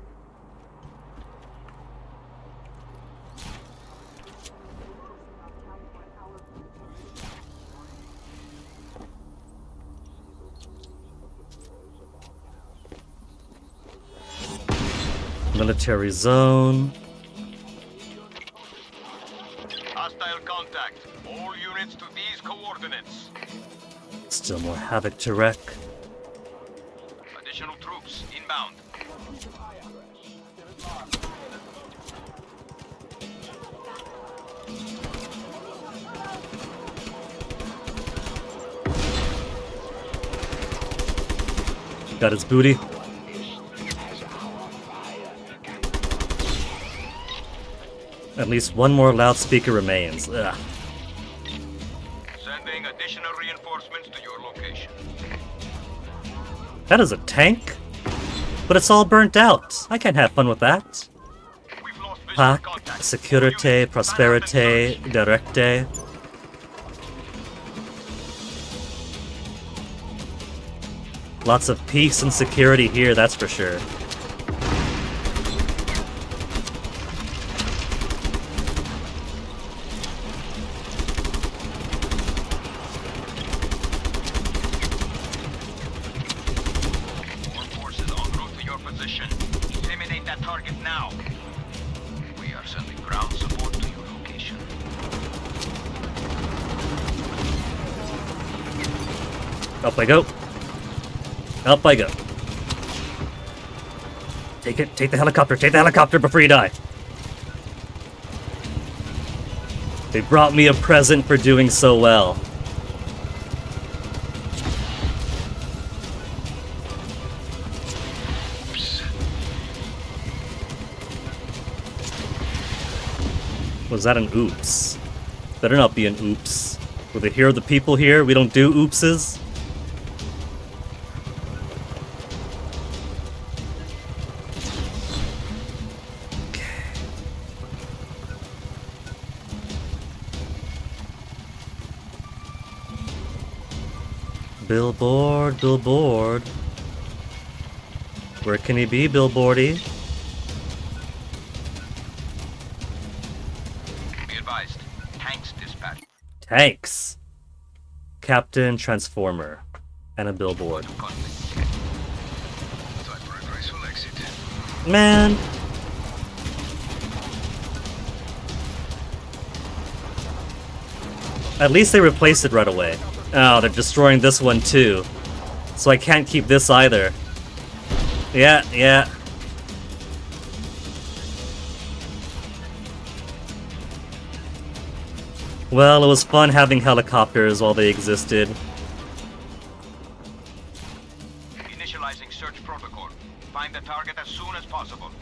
Military zone. Hostile contact. All units to these coordinates. Still more havoc to wreck. Additional troops inbound. Got his booty. At least one more loudspeaker remains. Ugh. Sending additional reinforcements to your location. That is a tank? But it's all burnt out. I can't have fun with that. We've lost visual Pac, contact. Securite, Prosperite, Directe. Lots of peace and security here, that's for sure. More forces en route to your position. Eliminate that target now. We are sending ground support to your location. Up I go. Up I go. Take it, take the helicopter before you die. They brought me a present for doing so well. Was that an oops? Better not be an oops. We're the hero of the people here, we don't do oopses. Billboard, billboard. Where can he be, billboardy? Be advised. Tanks dispatched. Tanks. Captain, Transformer, and a billboard. Time for a graceful exit. Man. At least they replaced it right away. Oh, they're destroying this one too. So I can't keep this either. Yeah. Well, it was fun having helicopters while they existed. Initializing search protocol. Find the target as soon as possible.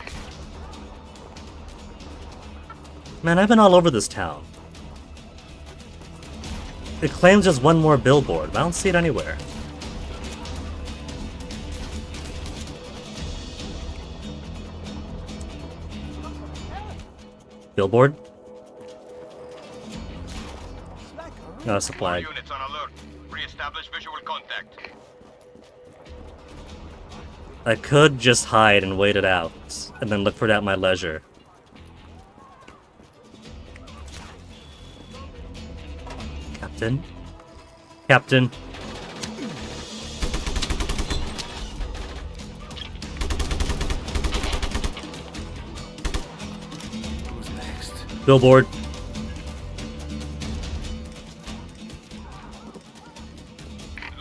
Man, I've been all over this town. It claims just one more billboard, but I don't see it anywhere. Billboard? No, it's a flag. All units on alert. Re-establish visual contact. I could just hide and wait it out, and then look for it at my leisure. Captain? Captain? Who's next? Billboard.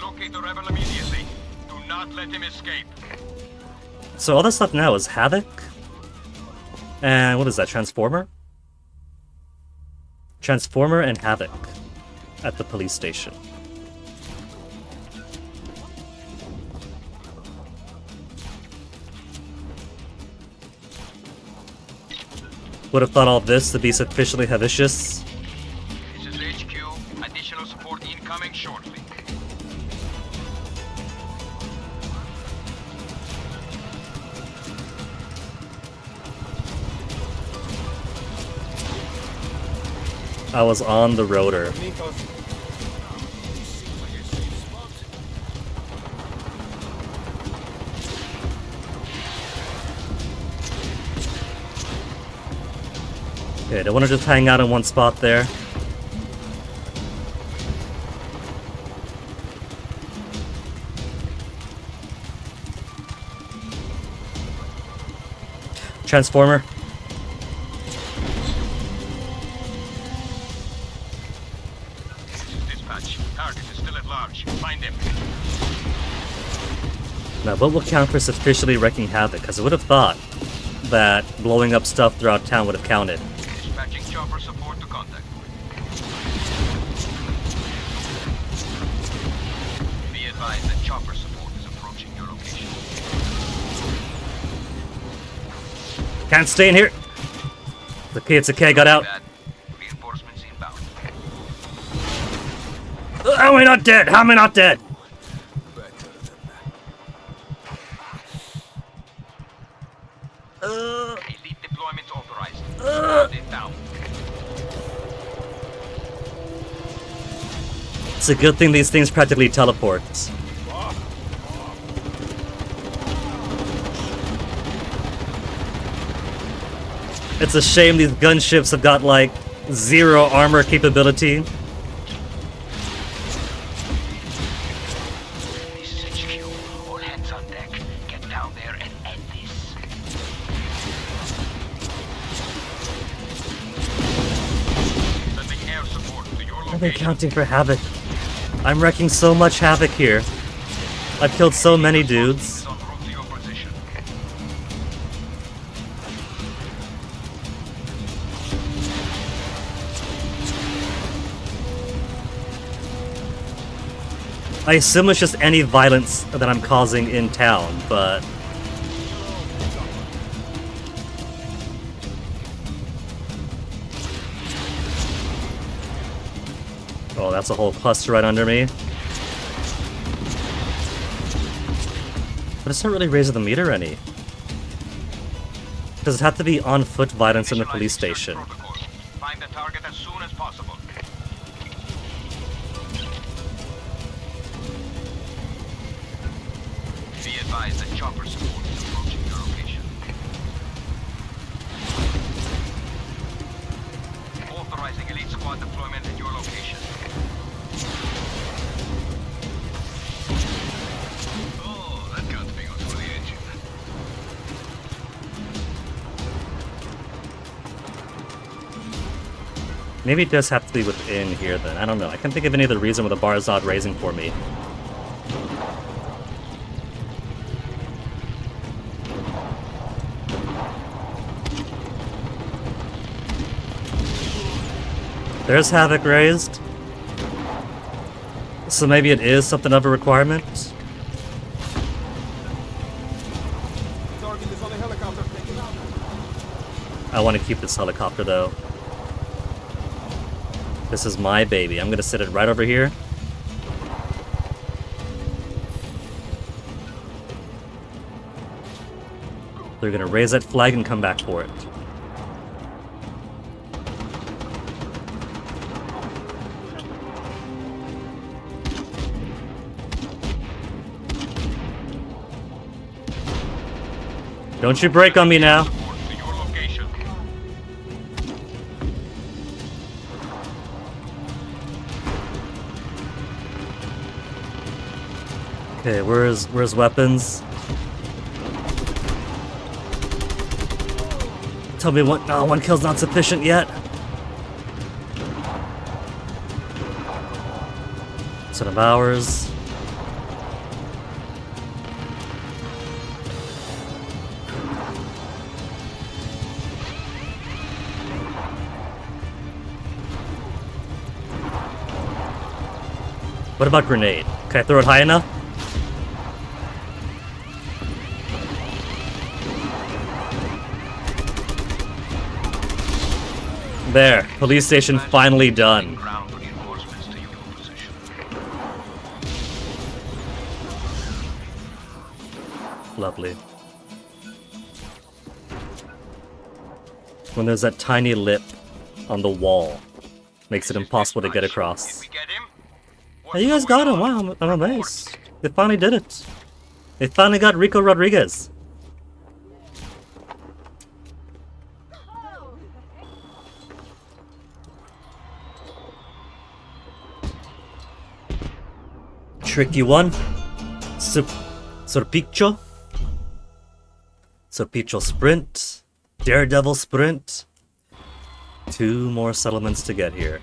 Locate the rebel immediately. Do not let him escape. So all this stuff now is Havoc? And what is that, Transformer? Transformer and Havoc at the police station. Would have thought all this to be sufficiently heavicious. This is HQ. Additional support incoming shortly. I was on the rotor. Okay, don't want to just hang out in one spot there. Transformer. Dispatch. Target is still at large. Find him. Now, what will count for sufficiently wreaking havoc? Because I would have thought that blowing up stuff throughout town would have counted. Dispatching chopper support to contact point. Be advised that chopper support is approaching your location. Can't stay in here. It's okay, got out. Bad. Reinforcements inbound. How am I not dead? How am I not dead? Elite deployment authorized. Hold it down. It's a good thing these things practically teleport. It's a shame these gunships have got like 0 armor capability. This is HQ. All hands on deck. Get down there and end this. Sending air support to your Are they location. counting for havoc? I'm wrecking so much havoc here. I've killed so many dudes. Is en route to your position. I assume it's just any violence that I'm causing in town, but... Oh, that's a whole cluster right under me. But it's not really raising the meter any. Does it have to be on-foot violence in the police station? Protocol. Find the target as soon as possible. Be advised that chopper support is approaching your location. Authorizing elite squad deployment at your location. Oh, that can't be good for the engine. Maybe it does have to be within here then. I don't know. I can't think of any other reason why the bar is not raising for me. There's Havoc raised. So maybe it is something of a requirement? Target is on the helicopter. Taking out. I want to keep this helicopter though. This is my baby. I'm gonna sit it right over here. They're gonna raise that flag and come back for it. Don't you break on me now. Support to your location. Okay, where's weapons? Tell me what? No, 1 kill's not sufficient yet. Set of hours. What about grenade? Can I throw it high enough? There, police station finally done. Ground reinforcements to your position. Lovely. When there's that tiny lip on the wall, makes it impossible to get across. Did we get him? Hey, you guys got him. Wow, I'm amazed. They finally did it. They finally got Rico Rodriguez. Tricky one. Sorpicho. Sorpicho sprint. Daredevil sprint. 2 more settlements to get here.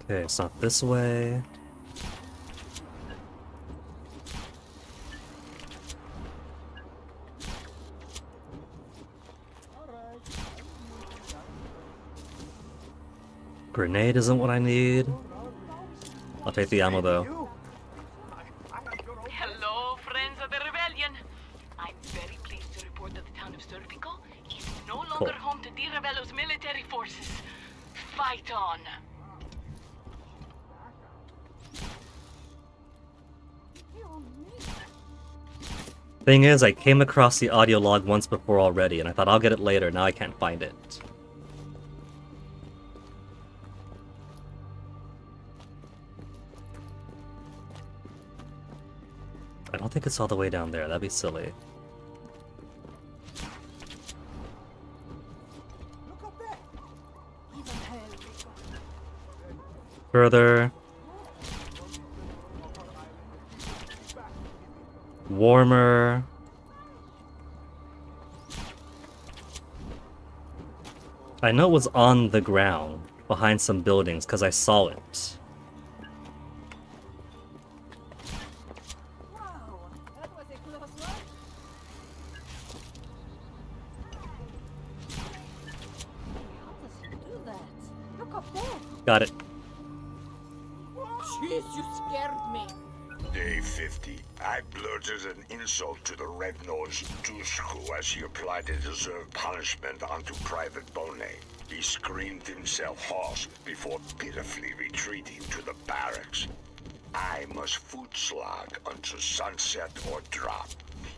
Okay, it's not this way. Grenade isn't what I need. I'll take the ammo though. Hello, friends of the rebellion. I'm very pleased to report that the town of Serpico is no longer home to Di Ravello's military forces. Fight on. Thing is, I came across the audio log once before already, and I thought I'll get it later. Now I can't find it. I don't think it's all the way down there. That'd be silly. Further. Warmer. I know it was on the ground behind some buildings because I saw it. Got it. Jeez, you scared me. Day 50. I blurted an insult to the red-nosed Tusku as he applied a deserved punishment onto Private Bonet. He screamed himself hoarse before pitifully retreating to the barracks. I must food slog until sunset or drop.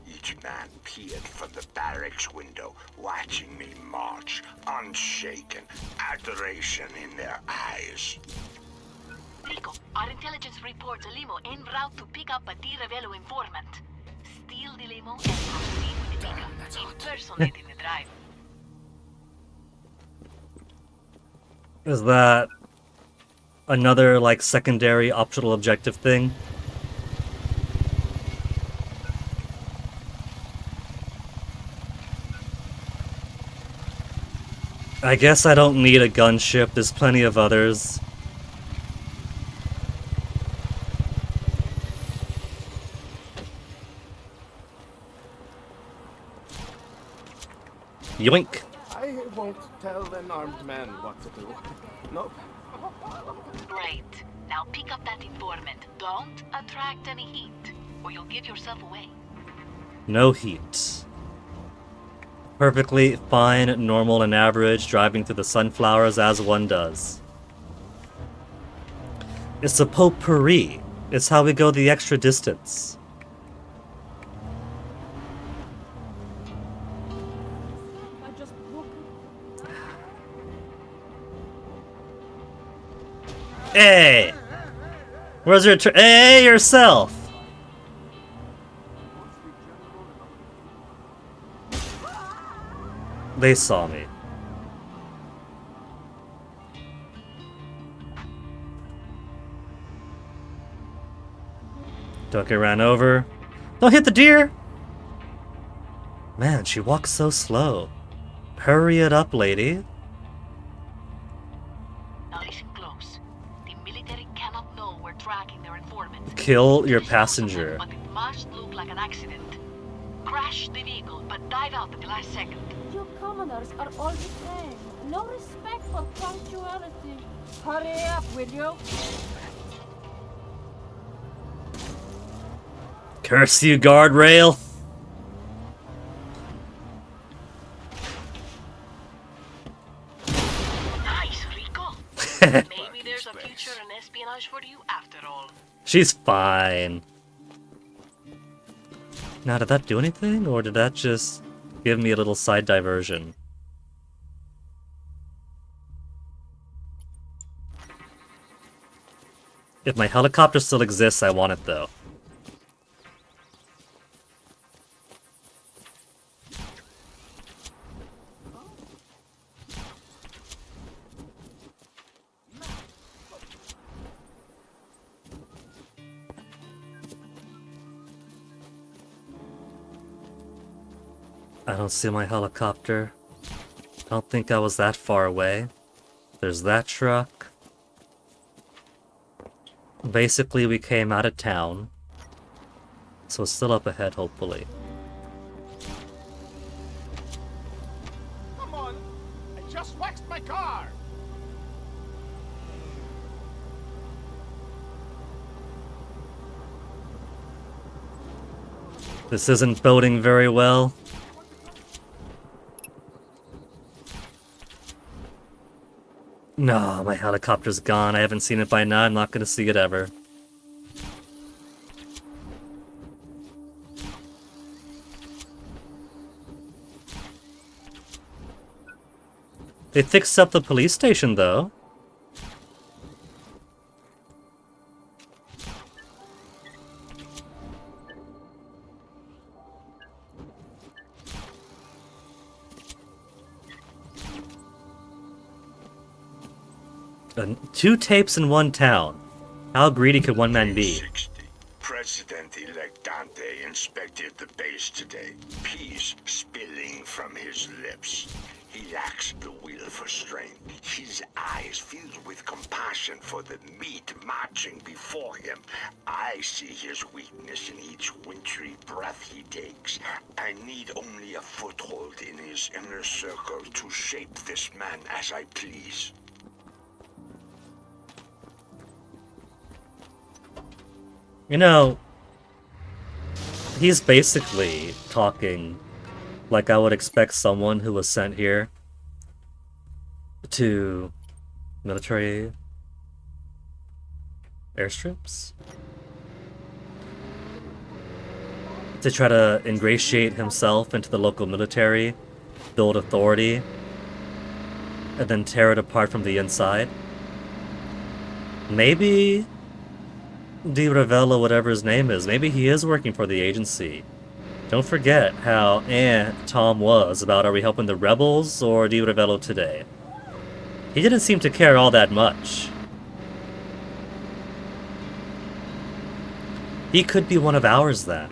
Each man peered from the barracks window, watching me march, unshaken, adoration in their eyes. Rico, our intelligence reports a limo en route to pick up a Di Ravello informant. Steal the limo and proceed with the pickup. Impersonating the driver. Is that another, like, secondary optional objective thing? I guess I don't need a gunship. There's plenty of others. Yoink! I won't tell an armed man what to do. Nope. Great. Now pick up that informant. Don't attract any heat, or you'll give yourself away. No heat. Perfectly fine, normal, and average, driving through the sunflowers as one does. It's a potpourri. It's how we go the extra distance. Hey! Where's your hey, yourself! They saw me. Don't get ran over. Don't hit the deer! Man, she walks so slow. Hurry it up, lady. Now listen close. The military cannot know we're tracking their informants. Kill your passenger. But it must look like an accident. Crash crash the vehicle, but dive out at the last second. You commoners are all the same. No respect for punctuality. Hurry up, will you? Curse you, guardrail! Nice, Rico. Maybe there's a future in espionage for you after all. She's fine. Now, did that do anything, or did that just give me a little side diversion? If my helicopter still exists, I want it, though. I don't see my helicopter. I don't think I was that far away. There's that truck. Basically, we came out of town. So it's still up ahead, hopefully. Come on! I just waxed my car! This isn't boding very well. No, my helicopter's gone. I haven't seen it by now. I'm not gonna see it ever. They fixed up the police station, though. Two tapes in one town. How greedy could one man be? President-elect Dante inspected the base today. Peace spilling from his lips. He lacks the will for strength. His eyes filled with compassion for the meat marching before him. I see his weakness in each wintry breath he takes. I need only a foothold in his inner circle to shape this man as I please. You know, he's basically talking like I would expect someone who was sent here to military airstrips to try to ingratiate himself into the local military, build authority, and then tear it apart from the inside. Maybe Di Ravello, whatever his name is, maybe he is working for the agency. Don't forget how Tom was about, are we helping the rebels or Di Ravello today? He didn't seem to care all that much. He could be one of ours then.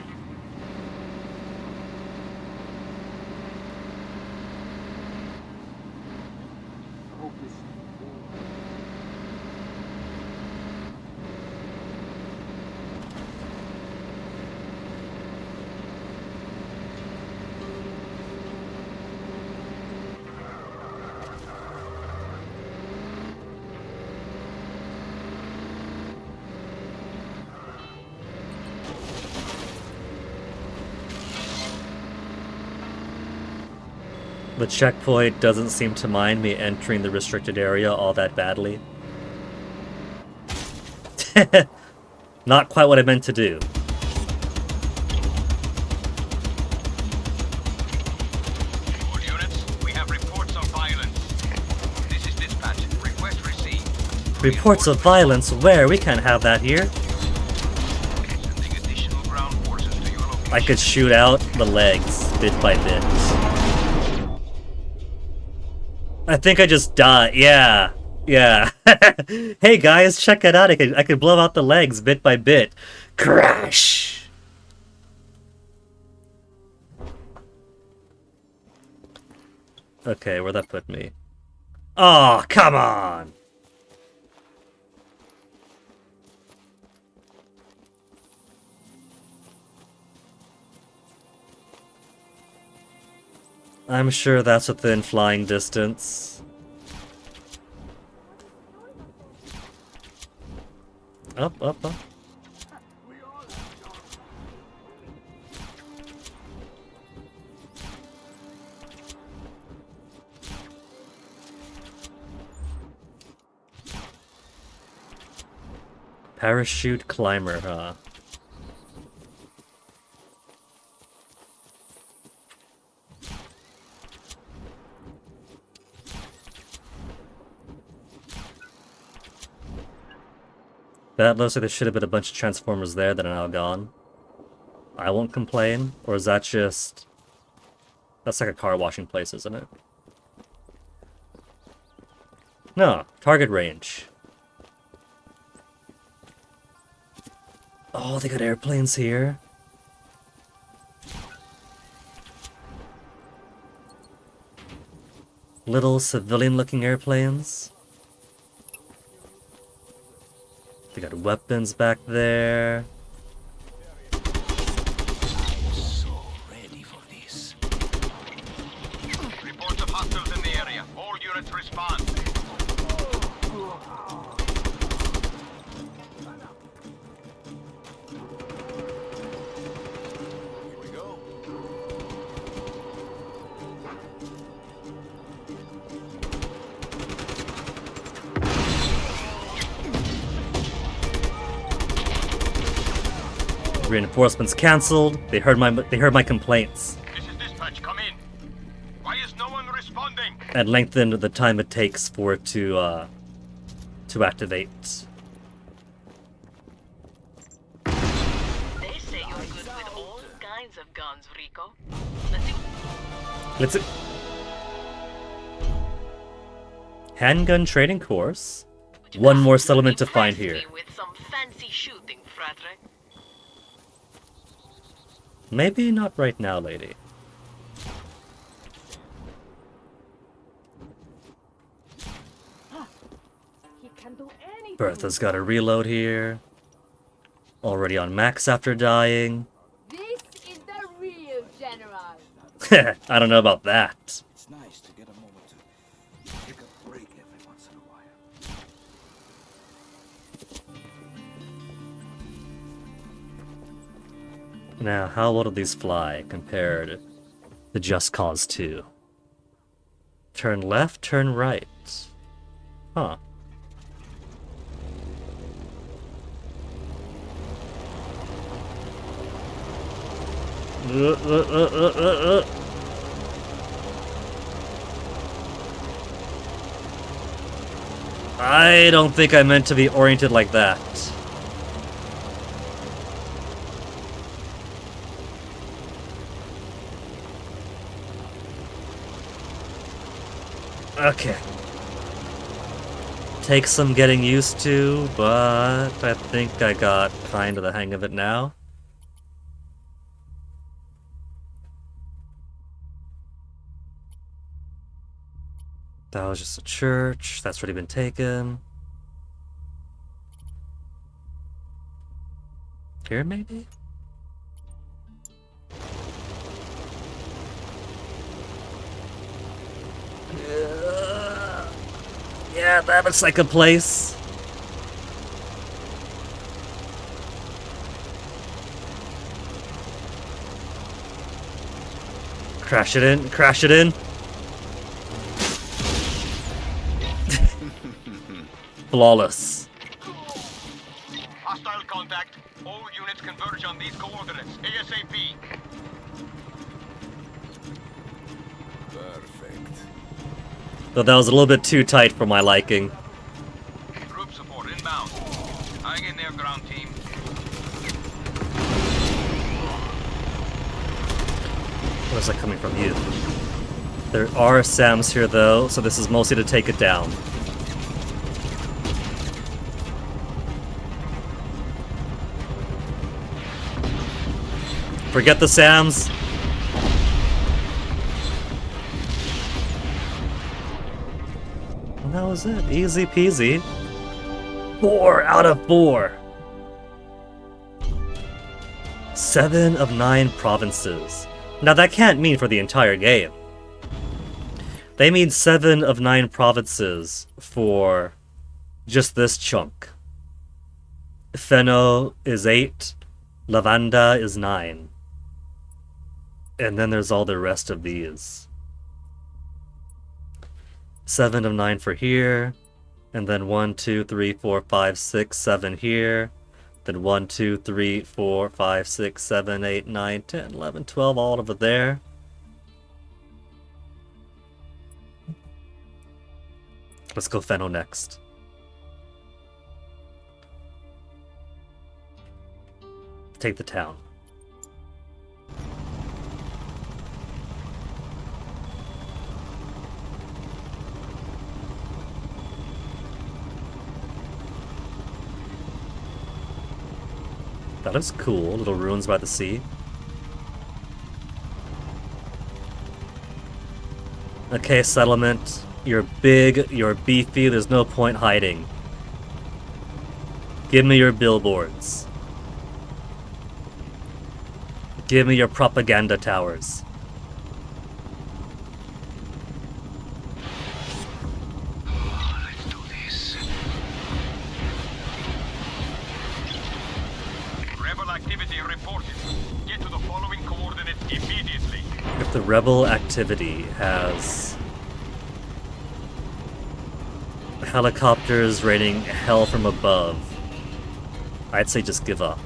The checkpoint doesn't seem to mind me entering the restricted area all that badly. Not quite what I meant to do. All units, we have reports of violence. This is dispatch. Request received. Reports of violence? Where? We can't have that here. Sending additional ground forces to your location. I could shoot out the legs, bit by bit. I think I just died. Yeah. Yeah. Hey guys, check it out. I could blow out the legs bit by bit. Crash! Okay, where'd that put me? Oh, come on! I'm sure that's within flying distance. Up, up, up. Parachute climber, huh? That looks like there should have been a bunch of Transformers there that are now gone. I won't complain, or is that just... That's like a car washing place, isn't it? No, target range. Oh, they got airplanes here. Little civilian-looking airplanes. They got weapons back there. So ready for this. Reports of hostiles in the area. All units respond. Here we go. Reinforcements cancelled. They heard my complaints This is dispatch. Come in. Why is no one responding? and lengthened the time it takes for it to activate. They say you're good with all kinds of guns, Rico. Let's see. Let's. Handgun training course. One more settlement to find here. Impress me with some fancy shooting, Fratre. Maybe not right now, lady. He can do anything. Bertha's got a reload here. Already on max after dying. This is the real general. I don't know about that. It's nice to get a moment to take a break every once in a while. Now, how well do these fly compared to Just Cause 2? Turn left, turn right. Huh. I don't think I meant to be oriented like that. Okay. Take some getting used to, but I think I got kind of the hang of it now. That was just a church. That's already been taken. Here, maybe? Yeah, that looks like a place. Crash it in, crash it in. Flawless. Hostile contact. All units converge on these coordinates. ASAP. Perfect. Though that was a little bit too tight for my liking. Troop support inbound. Hang in there, ground team. Where's that coming from you? There are SAMs here though, so this is mostly to take it down. Forget the SAMs. And that was it. Easy peasy. 4 out of 4. 7 of 9 provinces. Now that can't mean for the entire game. They mean 7 of 9 provinces for just this chunk. Feno is 8, Lavanda is 9. And then there's all the rest of these. 7 of 9 for here, and then 1, 2, 3, 4, 5, 6, 7 here. Then 1, 2, 3, 4, 5, 6, 7, 8, 9, 10, 11, 12, all over there. Let's go Feno next. Take the town. That is cool. Little ruins by the sea. Okay, settlement. You're big, you're beefy, there's no point hiding. Give me your billboards. Give me your propaganda towers. Let's do this. Rebel activity reported. Get to the following coordinates immediately. If the rebel activity has helicopters raining hell from above, I'd say just give up.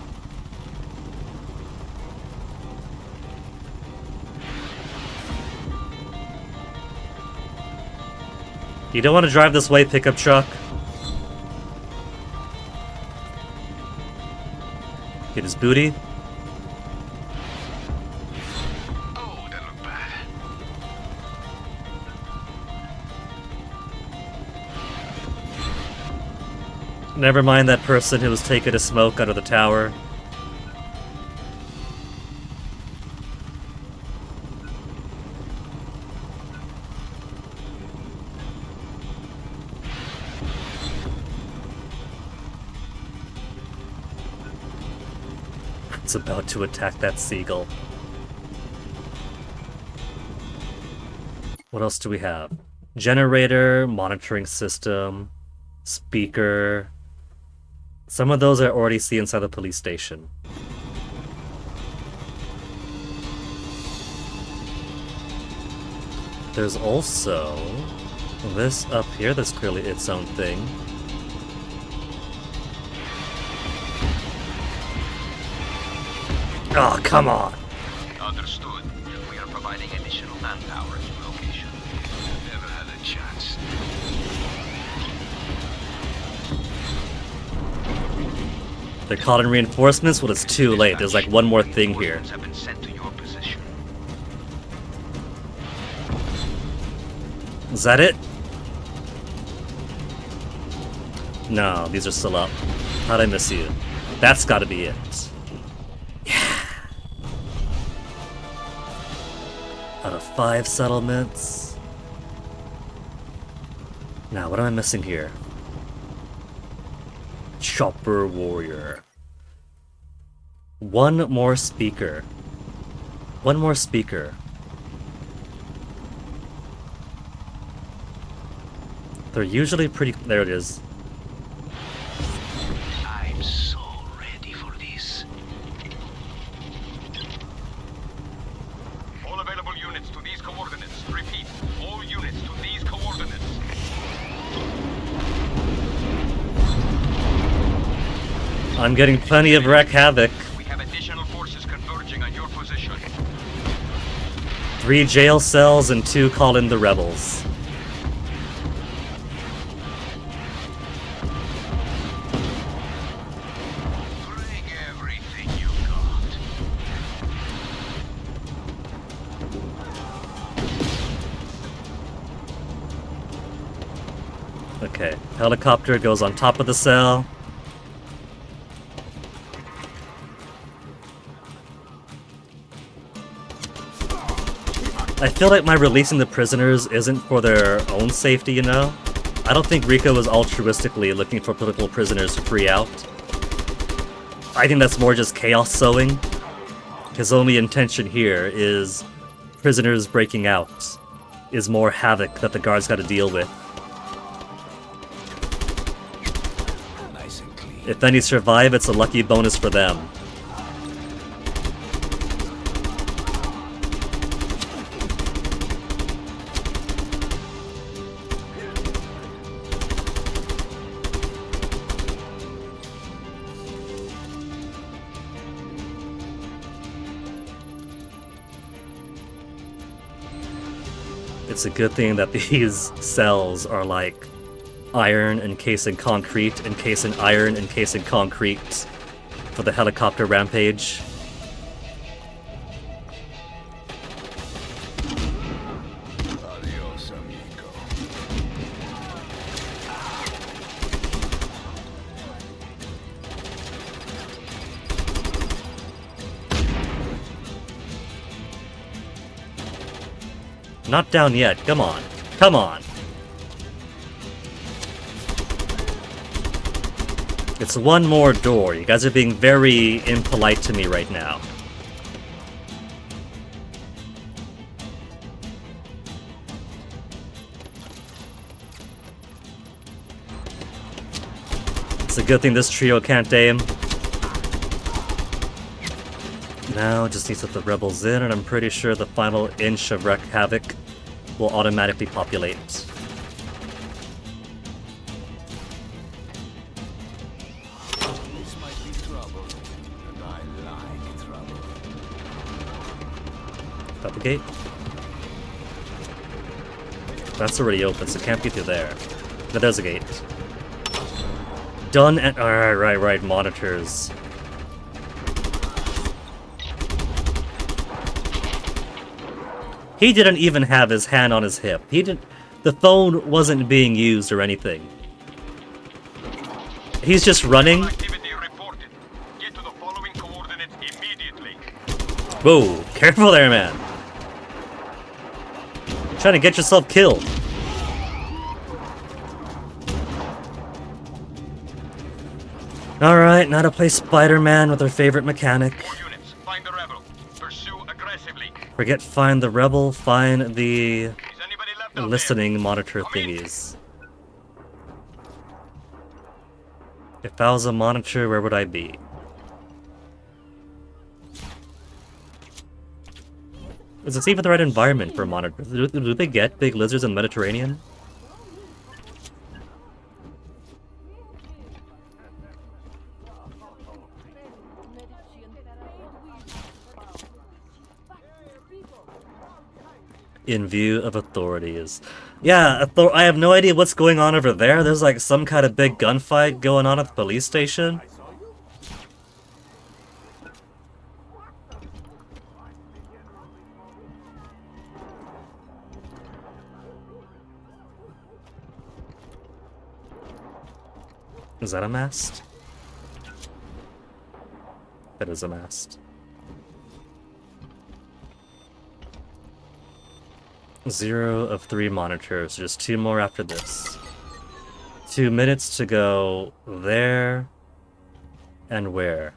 You don't want to drive this way, pickup truck? Get his booty. Oh, that looked bad. Never mind that person who was taking a smoke out of the tower. It's about to attack that seagull. What else do we have? Generator, monitoring system, speaker. Some of those I already see inside the police station. There's also this up here that's clearly its own thing. Oh, come on! Understood. We are providing additional manpower at your location. Never had a chance. They're called in reinforcements? Well, it's too late. There's like one more thing here. Have been sent to your position. Is that it? No, these are still up. How'd I miss you? That's gotta be it. Out of 5 settlements. Now, what am I missing here? Chopper warrior. One more speaker. One more speaker. They're usually pretty... There it is. I'm so ready for this. All available units to these coordinates. Repeat, all units to these coordinates. I'm getting plenty of wreck havoc. We have additional forces converging on your position. 3 jail cells and 2 call in the rebels. Bring everything you got. Okay, helicopter goes on top of the cell. I feel like my releasing the prisoners isn't for their own safety, you know? I don't think Rico was altruistically looking for political prisoners to free out. I think that's more just chaos sowing. His only intention here is prisoners breaking out is more havoc that the guards gotta deal with. Nice and clean. If any survive, it's a lucky bonus for them. It's a good thing that these cells are like iron encased in concrete, encased in iron, encased in concrete for the helicopter rampage. Adios, amigo. Not down yet. Come on. Come on. It's one more door. You guys are being very impolite to me right now. It's a good thing this trio can't aim. Now just needs to put the rebels in, and I'm pretty sure the final inch of Wreck Havoc will automatically populate. This might be trouble, and I like trouble. Got the gate? That's already open, so it can't be through there. No, there's a gate. Done and... Alright, right, monitors. He didn't even have his hand on his hip. He didn't... The phone wasn't being used or anything. He's just running. Activity reported. Get to the following coordinates immediately. Whoa, careful there, man. Trying to get yourself killed. Alright, now to play Spider-Man with our favorite mechanic. All units, find the rebel. Pursue aggressively. Forget find the rebel, find the Is anybody left out listening monitor thingies. If I was a monitor, where would I be? Is this even the right environment for a monitor? Do they get big lizards in the Mediterranean? In view of authorities. Yeah, I have no idea what's going on over there. There's like some kind of big gunfight going on at the police station. Is that a mast? That is a mast. 0 of 3 monitors. Just 2 more after this. 2 minutes to go there and where?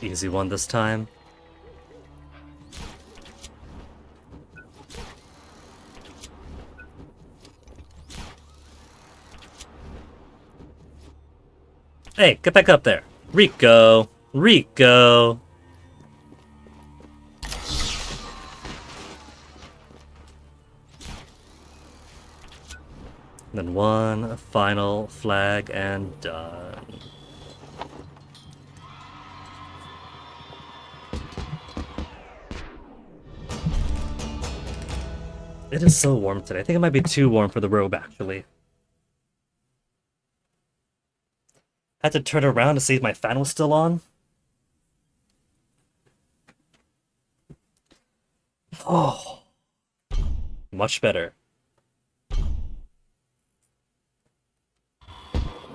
Easy one this time. Hey, get back up there. Rico! Rico! Then one final flag and done. It is so warm today. I think it might be too warm for the robe, actually. Had to turn around to see if my fan was still on. Oh. Much better.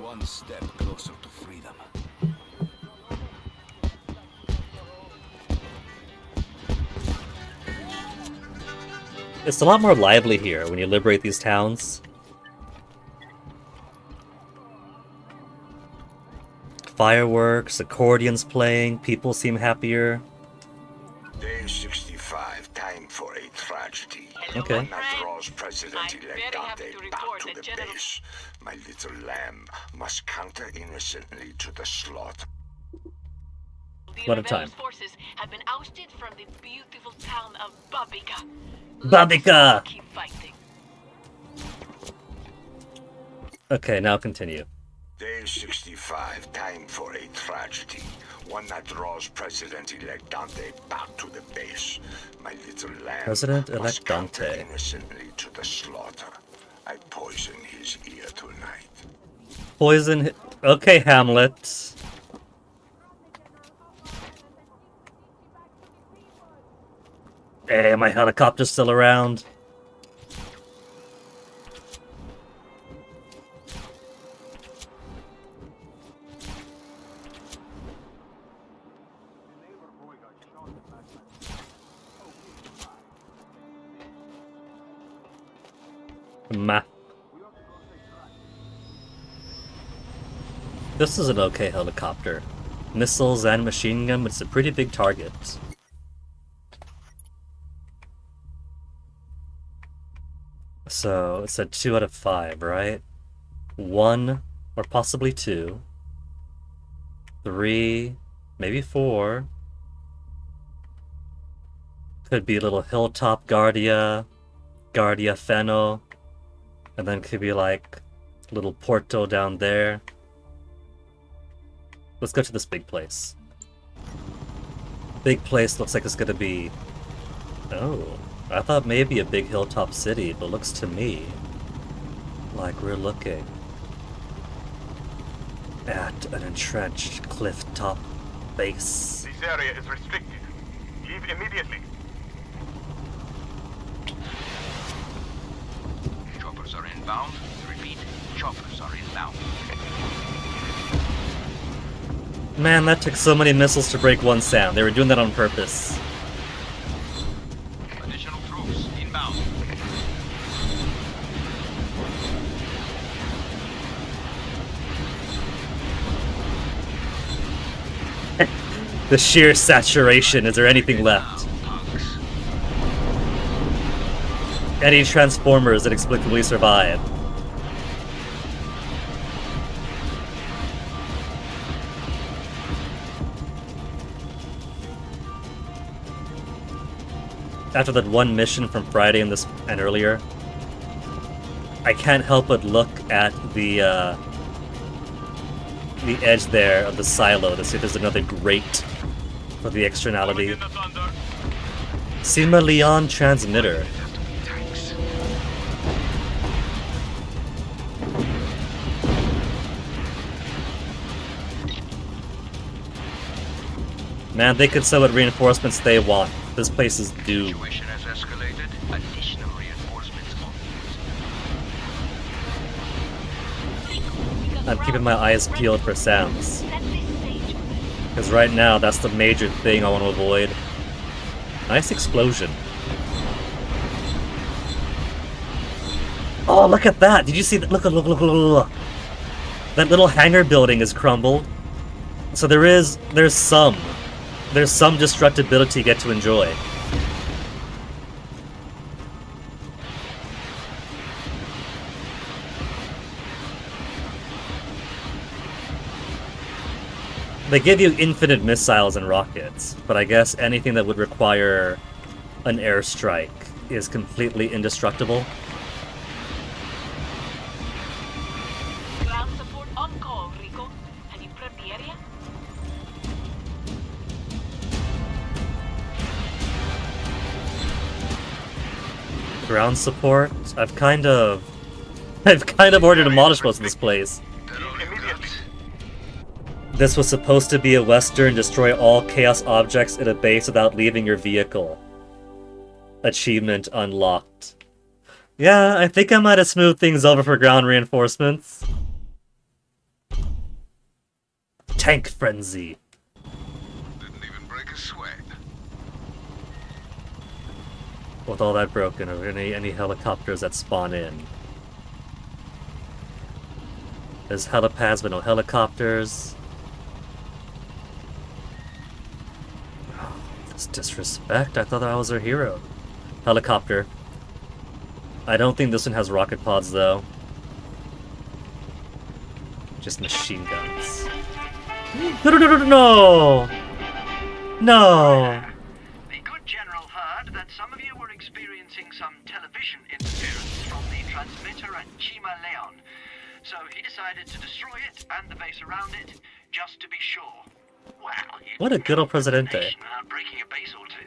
One step closer to freedom. It's a lot more lively here when you liberate these towns. Fireworks, accordions playing, people seem happier. Day 65, time for a tragedy. Okay. One that draws President-elect Dante back to the General... base. My little lamb must counter innocently to the slaughter. What a time. Forces have been ousted from the beautiful town of Babica. Babica! Keep fighting. Okay, now continue. Day 65, time for a tragedy. One that draws President-elect Dante back to the base. My little lamb President-elect must counter Dante. innocently to the slaughter. I poison his ear tonight. Poison. Okay, Hamlet. Hey, my helicopter's still around. Ma. This is an okay helicopter. Missiles and machine gun, but it's a pretty big target. So, it's a 2 out of 5, right? 1, or possibly 2. 3, maybe 4. Could be a little hilltop Guardia Feno. And then could be like little Porto down there. Let's go to this big place. Big place looks like it's gonna be... Oh, I thought maybe a big hilltop city, but looks to me like we're looking at an entrenched cliff-top base. This area is restricted. Leave immediately. Choppers are inbound. Repeat, choppers are inbound. Man, that took so many missiles to break one sound. They were doing that on purpose. Additional troops inbound. The sheer saturation. Is there anything left? Any Transformers that inexplicably survive? After that one mission from Friday and earlier, I can't help but look at the edge there of the silo to see if there's another grate for the externality. Sima Leon transmitter. Man, they could sell what reinforcements they want. This place is doomed. Situation has escalated. Additional reinforcements on. I'm keeping my eyes peeled for sounds. Because right now, that's the major thing I want to avoid. Nice explosion. Oh, look at that! Did you see that? Look. That little hangar building is crumbled. So there's some destructibility you get to enjoy. They give you infinite missiles and rockets, but I guess anything that would require an airstrike is completely indestructible. Ground support on call, Rico. Have you prepped the area? Ground support? I've kind of ordered to demolish most of this place. This was supposed to be a Western destroy all chaos objects in a base without leaving your vehicle. Achievement unlocked. Yeah, I think I might have smoothed things over for ground reinforcements. Tank frenzy. Didn't even break a sweat. With all that broken, are there any helicopters that spawn in? There's helipads but no helicopters. This disrespect. I thought I was our hero. Helicopter. I don't think this one has rocket pods though. Just machine guns. No! No! The good general heard that some of you were experiencing some television interference from the transmitter at Chima Leon. So he decided to destroy it and the base around it, just to be sure. Well, What a good old Presidente. without breaking a base or two.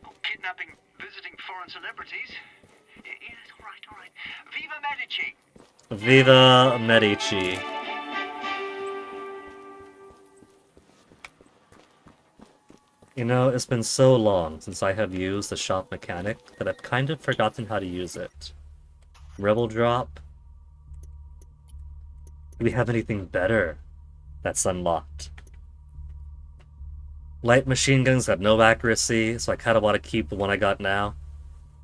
Or kidnapping visiting foreign celebrities. Yes, all right. Viva Medici! Viva Medici. You know, it's been so long since I have used the shop mechanic that I've kind of forgotten how to use it. Rebel drop. Do we have anything better that's unlocked? Light machine guns have no accuracy, so I kind of want to keep the one I got now.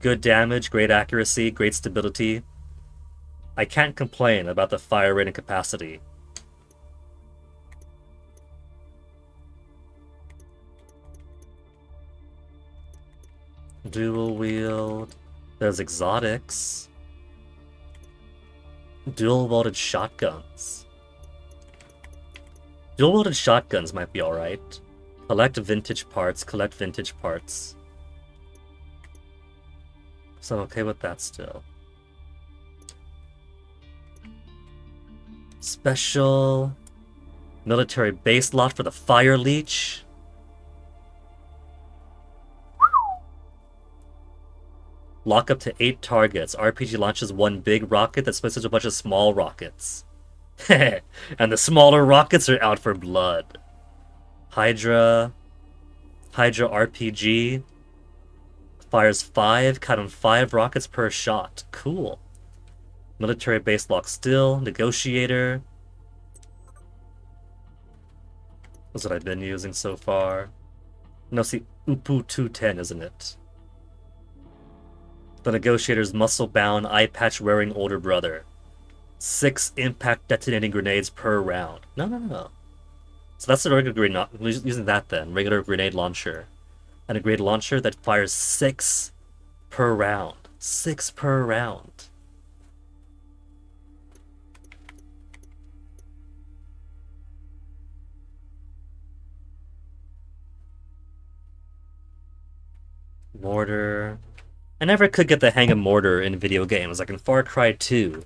Good damage, great accuracy, great stability. I can't complain about the fire rate and capacity. Dual wield. There's exotics. Dual wielded shotguns. Dual wielded shotguns might be alright. Collect vintage parts, collect vintage parts. So I'm okay with that still. Special military base lot for the fire leech. Lock up to 8 targets. RPG launches one big rocket that splits into a bunch of small rockets. And the smaller rockets are out for blood. Hydra RPG. Fires 5, count on 5 rockets per shot. Cool. Military base lock still. Negotiator. That's what I've been using so far. No, see, Upu 210, isn't it? The Negotiator's muscle-bound, eye-patch-wearing older brother. 6 impact detonating grenades per round. No. So that's the regular grenade, using that then. Regular grenade launcher. And a grenade launcher that fires 6 per round. 6 per round. Mortar. I never could get the hang of mortar in video games. Like in Far Cry 2,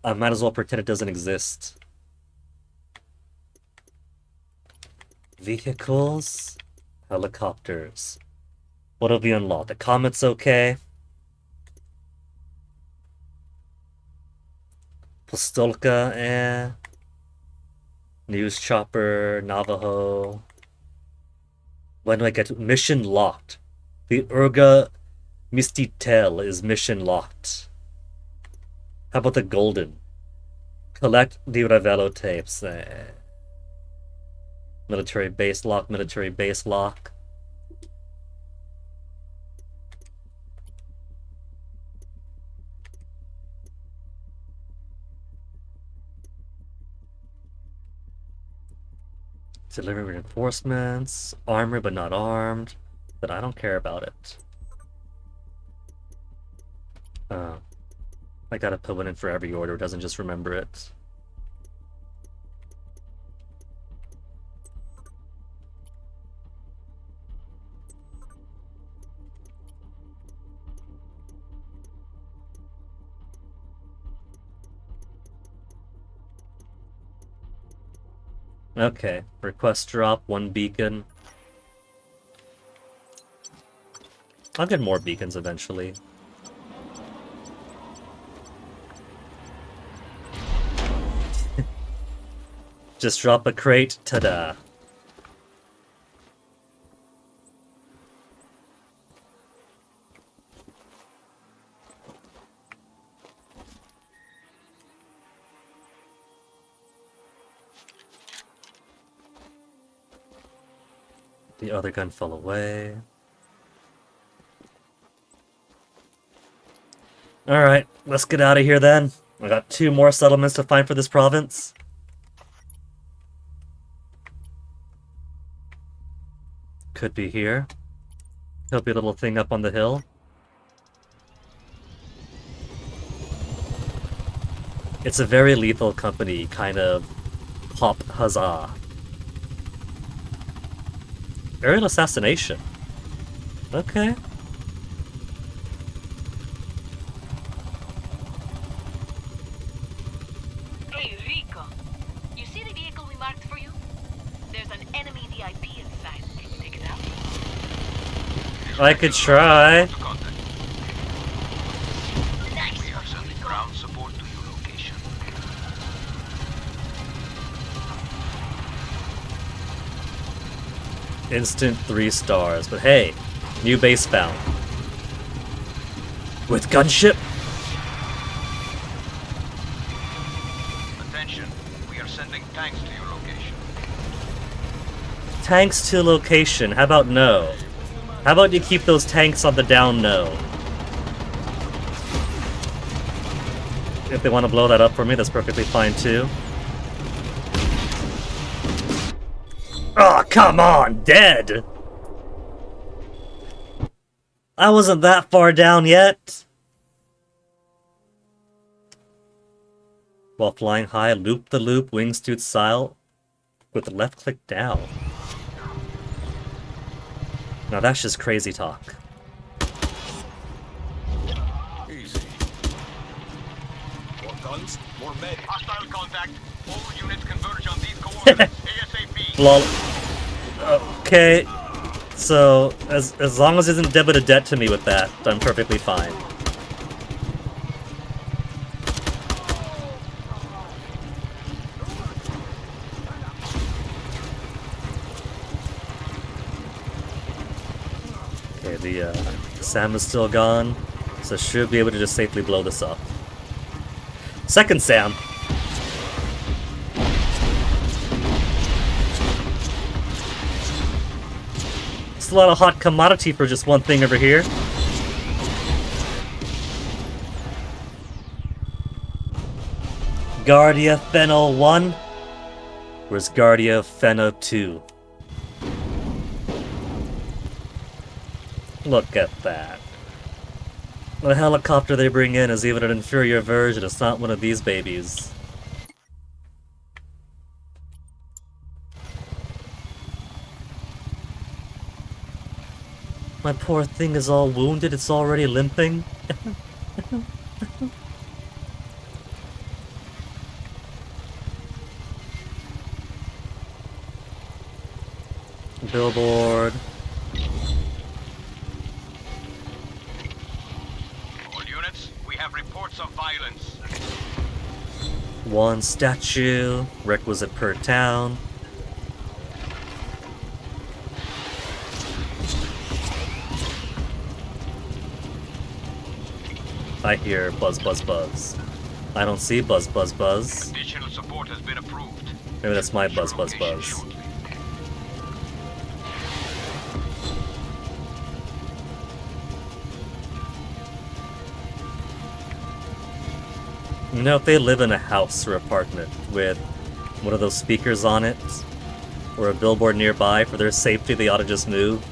I might as well pretend it doesn't exist. Vehicles, helicopters. What have we unlocked? The Comet's okay. Pistolka, eh. News Chopper, Navajo. When do I get to mission locked? The Urga Mistitel is mission locked. How about the golden? Collect the Ravello tapes. Military base lock, military base lock. Deliver reinforcements. Armor but not armed. But I don't care about it. Oh. I gotta put one in for every order, it doesn't just remember it. Okay, request drop, 1 beacon. I'll get more beacons eventually. Just drop a crate, ta-da. The other gun fell away. Alright, let's get out of here then. I got 2 more settlements to find for this province. Could be here. Could be a little thing up on the hill. It's a very lethal company, kind of pop huzzah. Aerial assassination. Okay. Hey, Rico. You see the vehicle we marked for you? There's an enemy VIP inside. Can you take it out? I could try. We are sending ground support to your location. Instant 3 stars, but hey, new base found. With gunship? Attention, we are sending tanks to your location. Tanks to location, how about no? How about you keep those tanks on the down no? If they want to blow that up for me, that's perfectly fine too. Oh, come on, dead! I wasn't that far down yet. While flying high, loop the loop, wingsuit style, with the left click down. Now that's just crazy talk. Easy. More guns, more med. Hostile contact. All units converge on these coordinates. ASAP. Lol. Okay. So, as long as it isn't debit a debt to me with that, I'm perfectly fine. Okay, the SAM is still gone, so should be able to just safely blow this up. Second SAM! A lot of hot commodity for just one thing over here. Guardia Fennel 1. Where's Guardia Fennel 2? Look at that. The helicopter they bring in is even an inferior version. It's not one of these babies. My poor thing is all wounded, it's already limping. Billboard. All units, we have reports of violence. 1 statue, requisite per town. I hear buzz buzz buzz. I don't see buzz buzz buzz. Additional support has been approved. Maybe that's my buzz buzz buzz. You know, if they live in a house or apartment with one of those speakers on it, or a billboard nearby, for their safety they ought to just move.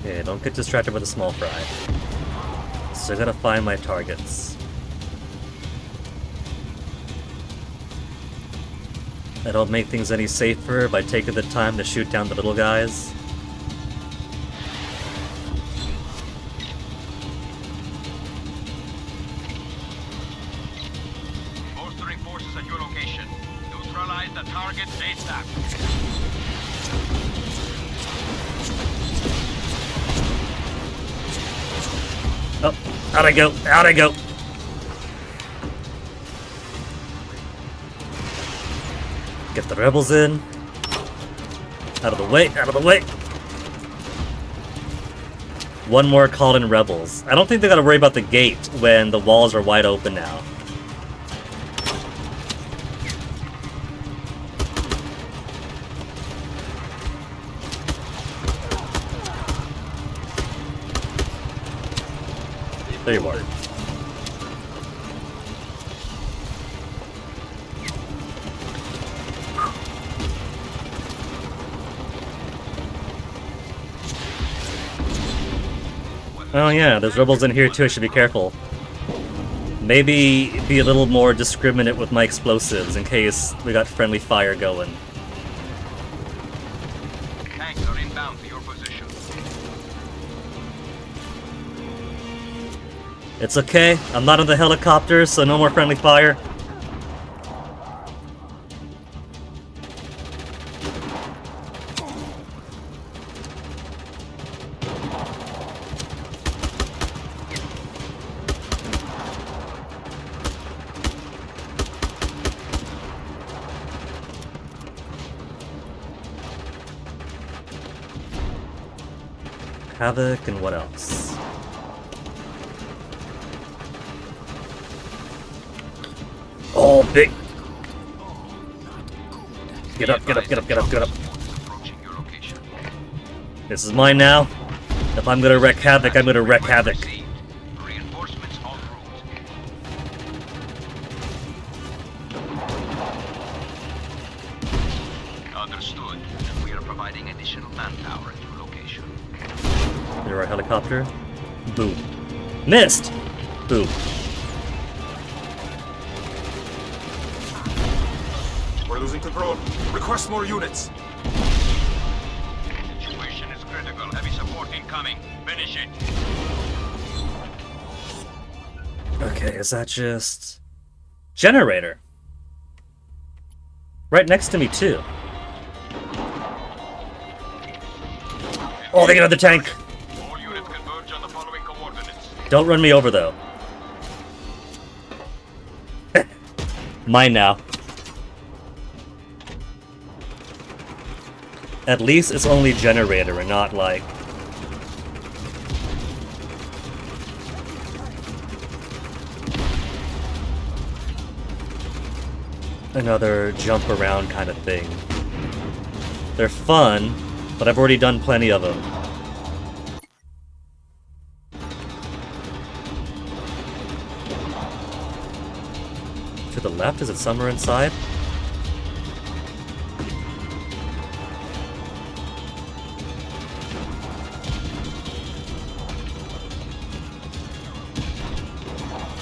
Okay, don't get distracted by the small fry. So I gotta find my targets. I don't make things any safer by taking the time to shoot down the little guys. Bolstering forces at your location. Neutralize the target ASAP. Oh, out I go, out I go. Get the rebels in. Out of the way, out of the way. One more called in rebels. I don't think they gotta worry about the gate when the walls are wide open now. There you are. Oh yeah, there's rebels in here too, I should be careful. Maybe be a little more discriminate with my explosives in case we got friendly fire going. Tanks are inbound to your position. It's okay, I'm not on the helicopter, so no more friendly fire. Havoc, and what else? Oh, big! Get up, get up, get up, get up, get up. This is mine now. If I'm gonna wreak havoc, I'm gonna wreak havoc. Reinforcements en route. Understood. We are providing additional manpower at your location. There, our helicopter. Boom. Missed! Boom. We're losing control. Request more units. Situation is critical. Heavy support incoming. Finish it. Okay, is that just... generator? Right next to me, too. Oh, they got another tank! All units converge on the following coordinates. Don't run me over, though. Mine now. At least it's only generator and not like... another jump around kind of thing. They're fun, but I've already done plenty of them. To the left? Is it somewhere inside?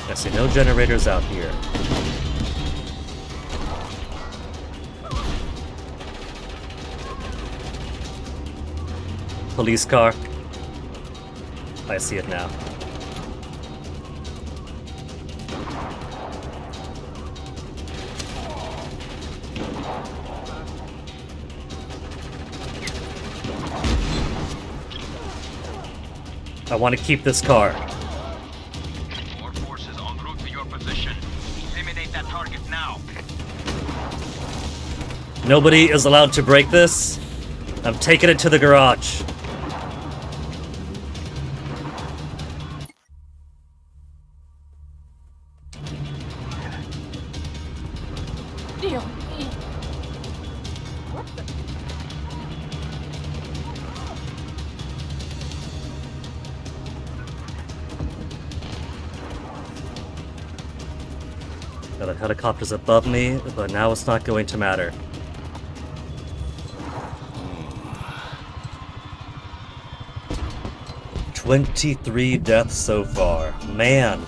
I see no generators out here. Police car. I see it now. I want to keep this car. More forces en route to your position. Eliminate that target now. Nobody is allowed to break this. I'm taking it to the garage. Dio mio. Now the helicopter's above me, but now it's not going to matter. "23 deaths so far. Man.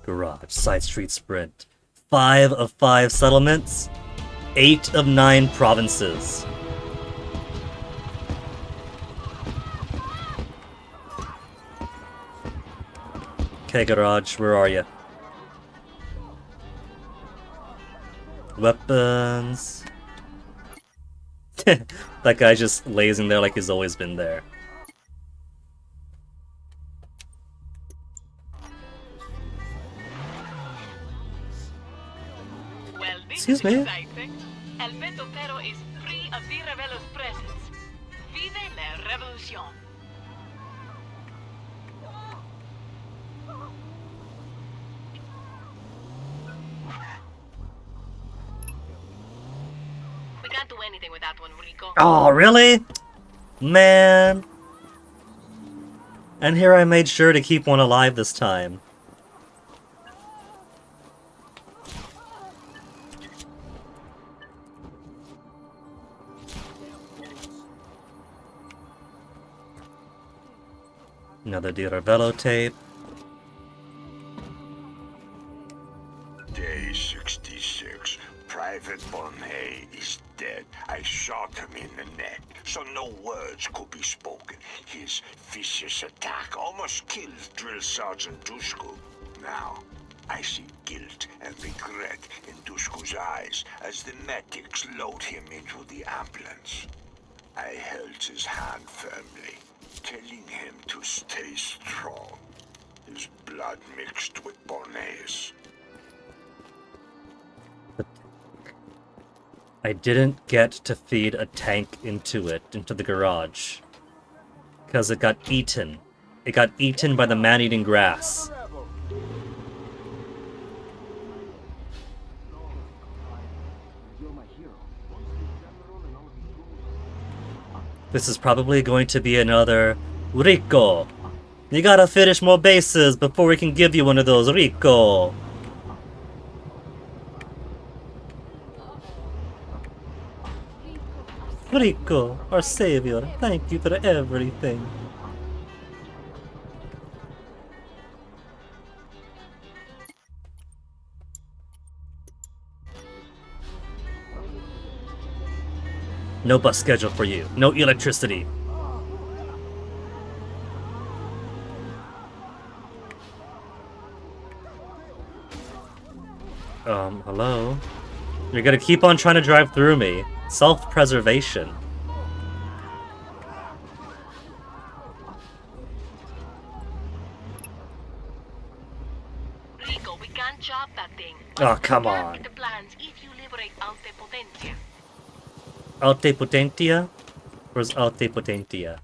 Garage, side street sprint. 5 of 5 settlements. 8 of 9 provinces. Okay, garage, where are you? Weapons. That guy's just lazing there like he's always been there. Well, this Excuse is me? exciting. El Vento Pero is free of the Revelo's presence. Vive la revolution. We can't do anything with that one, Rico. Oh, really? Man. And here I made sure to keep one alive this time. Another Di Ravello tape. Day 66. Private Bonnet is dead. I shot him in the neck, so no words could be spoken. His vicious attack almost killed Drill Sergeant Dushku. Now, I see guilt and regret in Dushku's eyes as the medics load him into the ambulance. I held his hand firmly, telling him to stay strong. His blood mixed with Bonnet's. I didn't get to feed a tank into the garage. Because it got eaten. It got eaten by the man-eating grass. This is probably going to be another Rico. You gotta finish more bases before we can give you one of those, Rico. Rico, our savior, thank you for everything. No bus schedule for you. No electricity. Hello? You're gonna keep on trying to drive through me. Self-preservation. Rico, we can't chop that thing. Oh, come on. The plans if you liberate Alte Potentia. Alte Potentia? Where's Alte Potentia?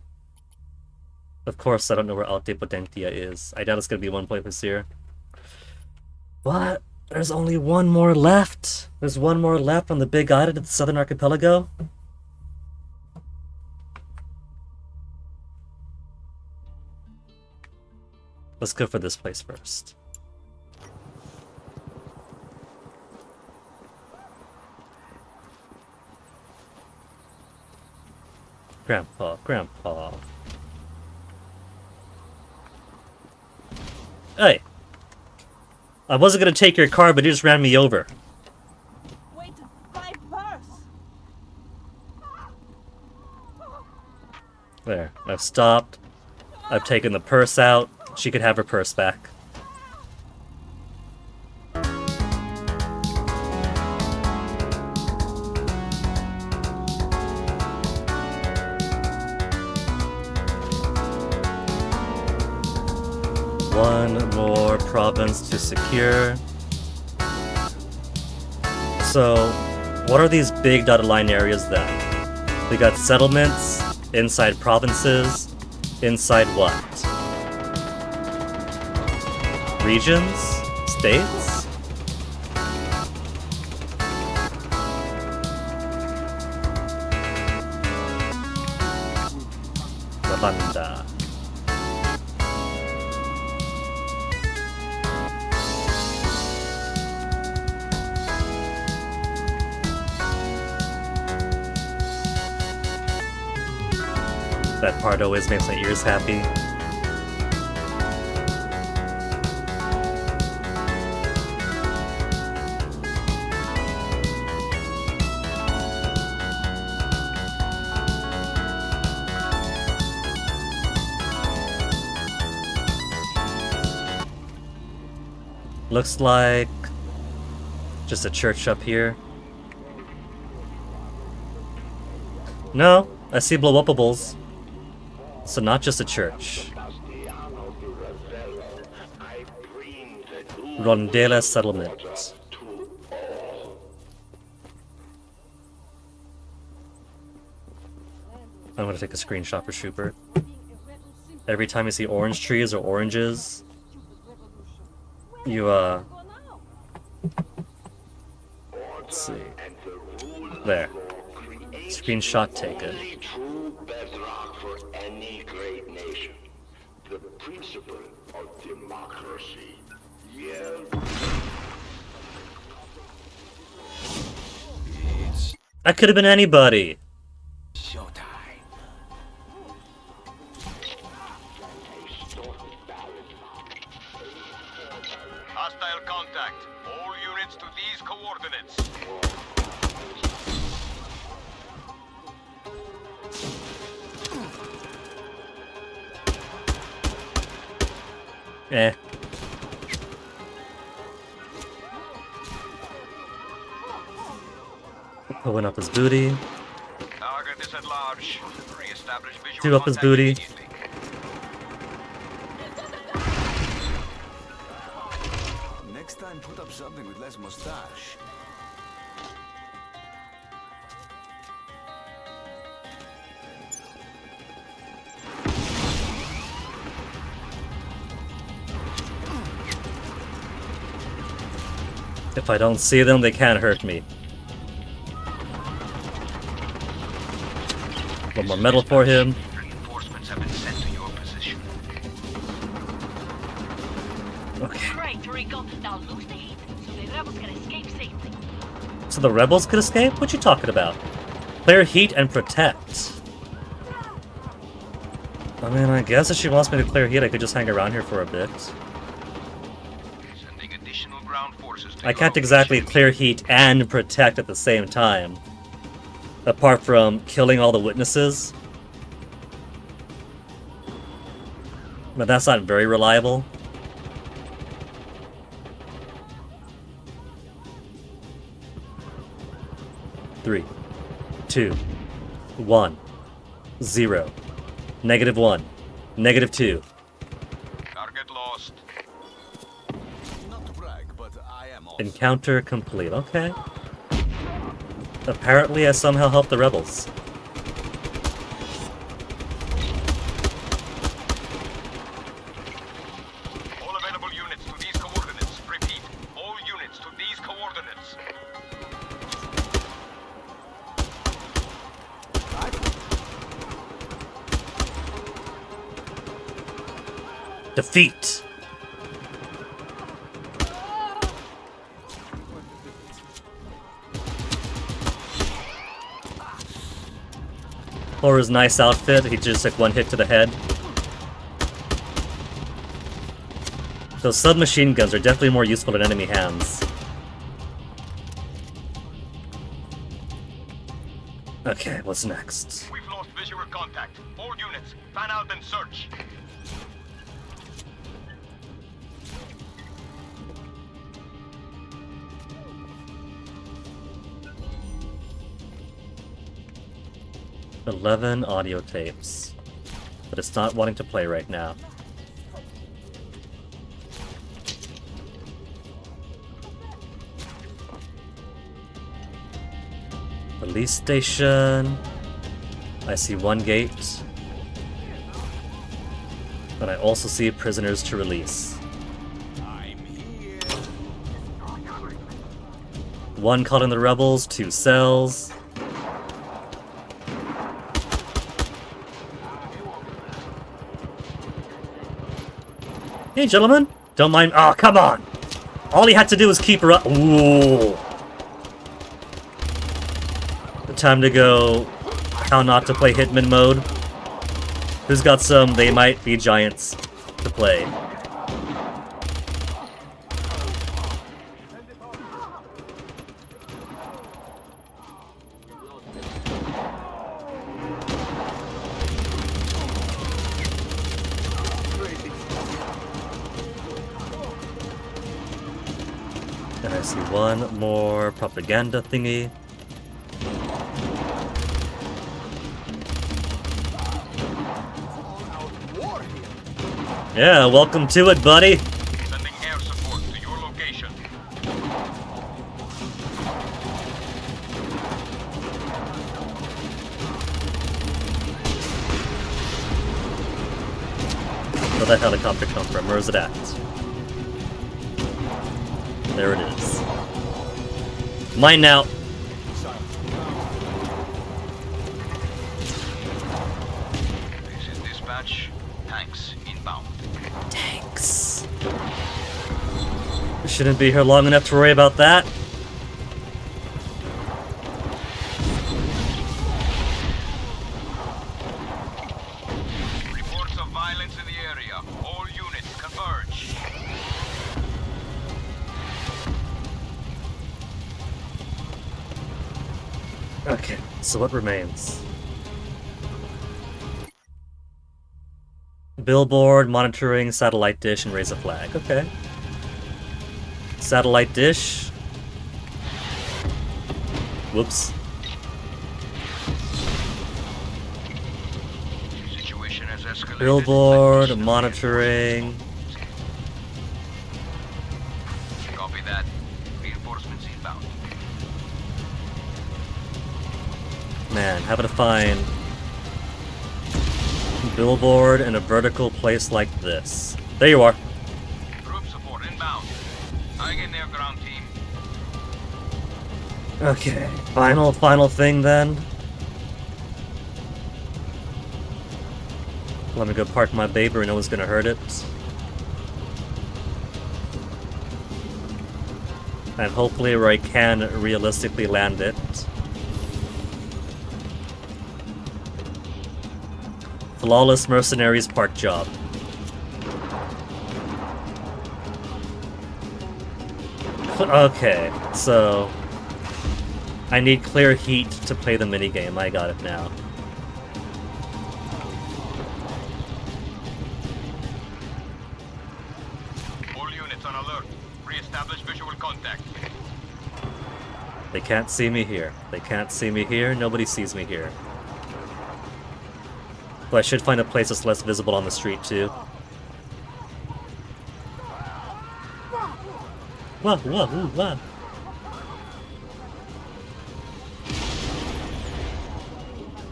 Of course, I don't know where Alte Potentia is. I doubt it's gonna be one point this year. What? There's only one more left. There's one more left on the big island of the Southern Archipelago. Let's go for this place first. Grandpa. Hey! I wasn't gonna take your car, but you just ran me over. Wait, my purse! There, I've stopped. I've taken the purse out. She could have her purse back. One more province to secure. So, what are these big dotted line areas then? We got settlements, inside provinces, inside what? Regions? States? La banda. That part always makes my ears happy. Looks like just a church up here. No, I see blow-upables. So not just a church. Rondela settlement. I'm gonna take a screenshot for Schubert. Every time you see orange trees or oranges, you let's see. There. Screenshot taken. Only true bedrock for any great nation. The principle of democracy. Yeah. That could have been anybody. Hostile contact. All units to these coordinates. Eh. Pulling up his booty. Target is at large. Re-establish visual Do up his contact booty. immediately. Next time, put up something with less mustache. If I don't see them, they can't hurt me. One more medal for him. Reinforcements have been sent to your position. Okay. Right, Rico. Now lose the heat so the rebels can escape safely. So the rebels could escape? What you talking about? Clear heat and protect. I mean, I guess if she wants me to clear heat, I could just hang around here for a bit. Sending additional ground forces to I your can't exactly location. clear heat and protect at the same time. Apart from killing all the witnesses. But that's not very reliable. Three, 2, 1, 0, -1, -2. Target lost. Not to brag, but I am off. Encounter complete. Okay. Apparently I somehow helped the rebels. All available units to these coordinates. Repeat. All units to these coordinates. Defeat! For his nice outfit, he just took one hit to the head. Those submachine guns are definitely more useful in enemy hands. Okay, what's next? We've lost visual contact. All units, fan out and search. "11 audio tapes. But it's not wanting to play right now. Police station. I see one gate. But I also see prisoners to release. One caught in the rebels, 2 cells. Hey, gentlemen. Don't mind. Oh, come on. All he had to do was keep her up. Ooh. Time to go. How not to play Hitman mode. Who's got some They Might Be Giants to play? And I see one more propaganda thingy. Yeah, welcome to it, buddy. Sending air support to your location. Where'd that helicopter come from? Where is it at? There it is. Mine now. much. Tanks inbound. Tanks. We shouldn't be here long enough to worry about that. Reports of violence in the area. All units converge. Okay, so what remains? Billboard, monitoring, satellite dish, and raise a flag. Okay. Satellite dish. Whoops. Situation has escalated. Billboard, monitoring. Copy that. Reinforcements inbound. Man, having to find billboard in a vertical place like this. There you are. Group support inbound. Hang in there, ground team. Okay, final thing then. Let me go park my baby where no one's gonna hurt it. And hopefully where I can realistically land it. Flawless Mercenaries park job. Okay, so I need clear heat to play the minigame. I got it now. All units on alert. Re-establish visual contact. They can't see me here. They can't see me here. Nobody sees me here. But I should find a place that's less visible on the street too. Whoa, whoa, whoa, whoa.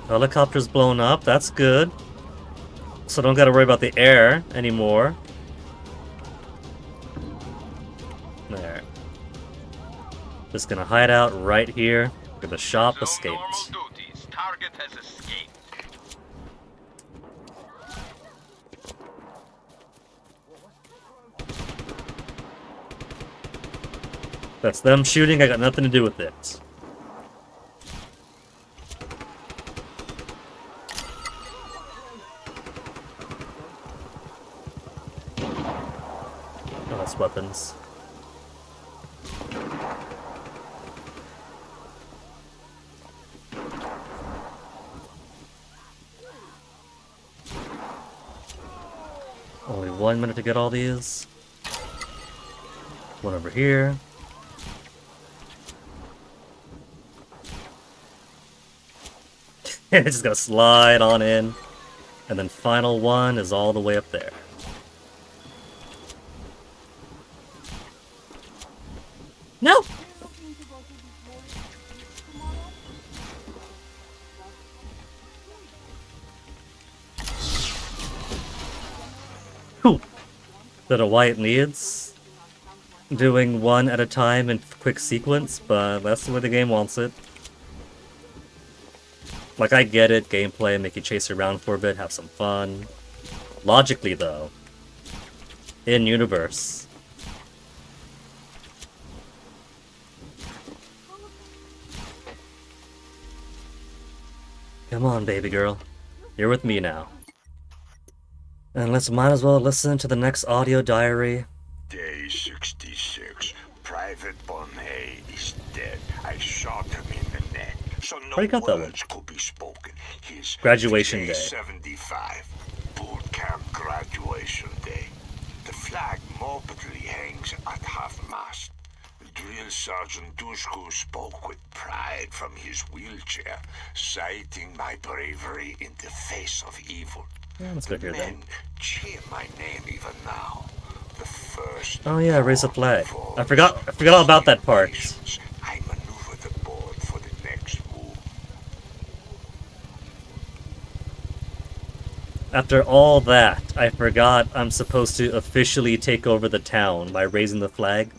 Helicopter's blown up, that's good. So don't gotta worry about the air anymore. There. Just gonna hide out right here where the shop escaped. Normal duties. Target has escaped. That's them shooting, I got nothing to do with it. Oh, that's weapons. Only 1 minute to get all these. One over here. It's just gonna slide on in. And then final one is all the way up there. No! Whew. That a Wyatt needs. Doing one at a time in quick sequence, but that's the way the game wants it. Like, I get it, gameplay, make you chase around for a bit, have some fun. Logically, though, in-universe. Come on, baby girl. You're with me now. And let's might as well listen to the next audio diary. Day 66. Private Bonnet is dead. I shot him in the neck, so no Where you got that one? words could be spoken. His Graduation day. 75. Boot camp graduation day. The flag morbidly hangs at half-mast. Drill Sergeant Dushku spoke with pride from his wheelchair, citing my bravery in the face of evil. Yeah, let's go here then. Men cheer my name even now. The first. Oh yeah, raise a flag. I forgot all about that part. I maneuver the board for the next move. After all that, I forgot I'm supposed to officially take over the town by raising the flag.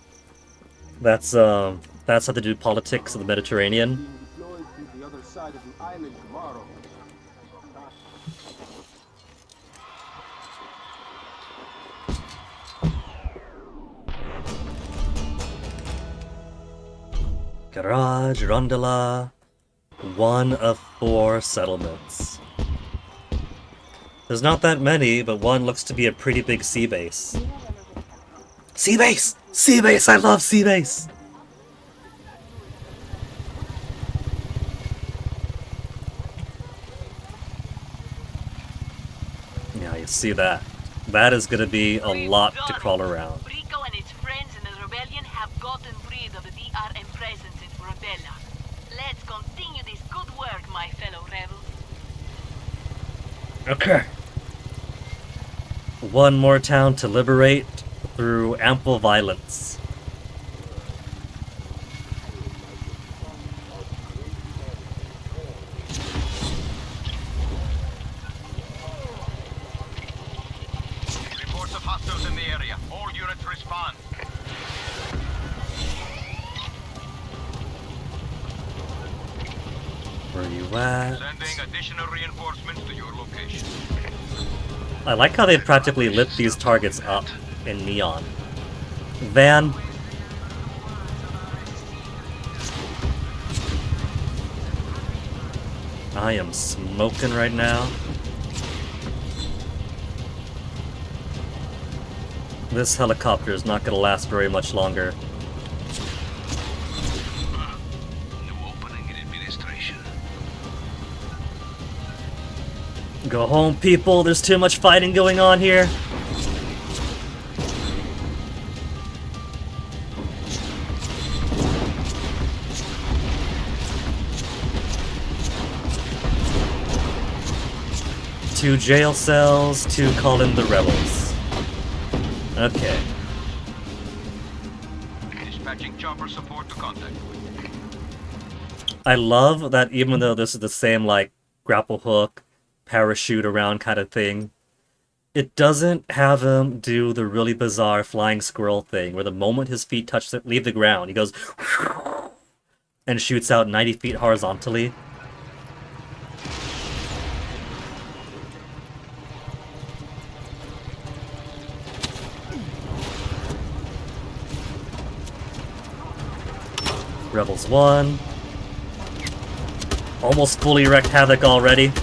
That's how they do politics of the Mediterranean. Being deployed to the other side of the island tomorrow. Garage, Rondola. One of 4 settlements. There's not that many, but one looks to be a pretty big sea base. Sea base! Sea base! I love sea base! Yeah, you see that. That is gonna be a lot to crawl around. Rico and his friends in the rebellion have gotten rid of the DRM presence in Rebella. Let's continue this good work, my fellow rebels. Okay. One more town to liberate through ample violence. Reports of hostiles in the area. All units respond. Where are you at? Sending additional reinforcements to your location. I like how they practically lit these targets up in neon. Van. I am smoking right now. This helicopter is not going to last very much longer. No opening in administration. Go home, people. There's too much fighting going on here. Two jail cells, to call in the rebels. Okay. Dispatching chopper support to contact. I love that even though this is the same, like, grapple hook, parachute around kind of thing, it doesn't have him do the really bizarre flying squirrel thing, where the moment his feet leave the ground, he goes and shoots out 90 feet horizontally. Rebels 1. Almost fully wrecked Havoc already.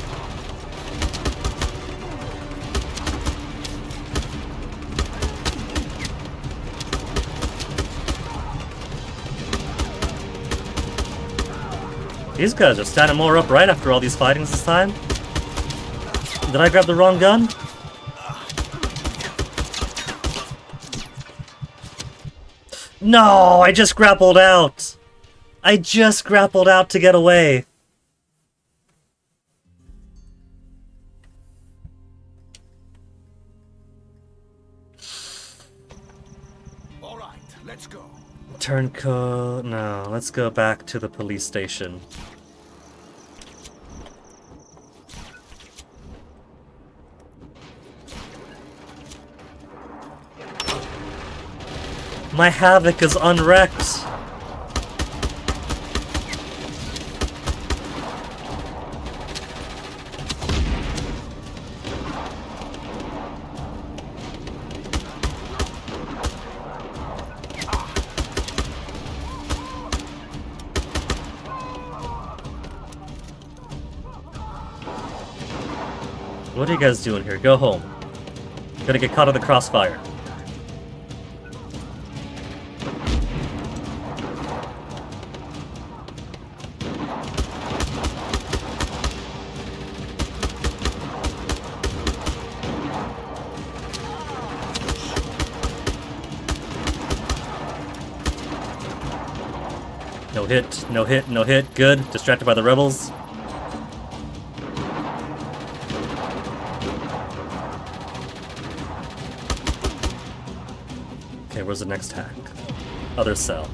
These guys are standing more upright after all these fightings this time. Did I grab the wrong gun? No, I just grappled out. I just grappled out to get away. All right, let's go. Turncoat. No, let's go back to the police station. My Havoc is unwrecked. What are you guys doing here? Go home. Gonna get caught in the crossfire. No hit, no hit, no hit. Good. Distracted by the rebels. Okay, where's the next hack? Other cell.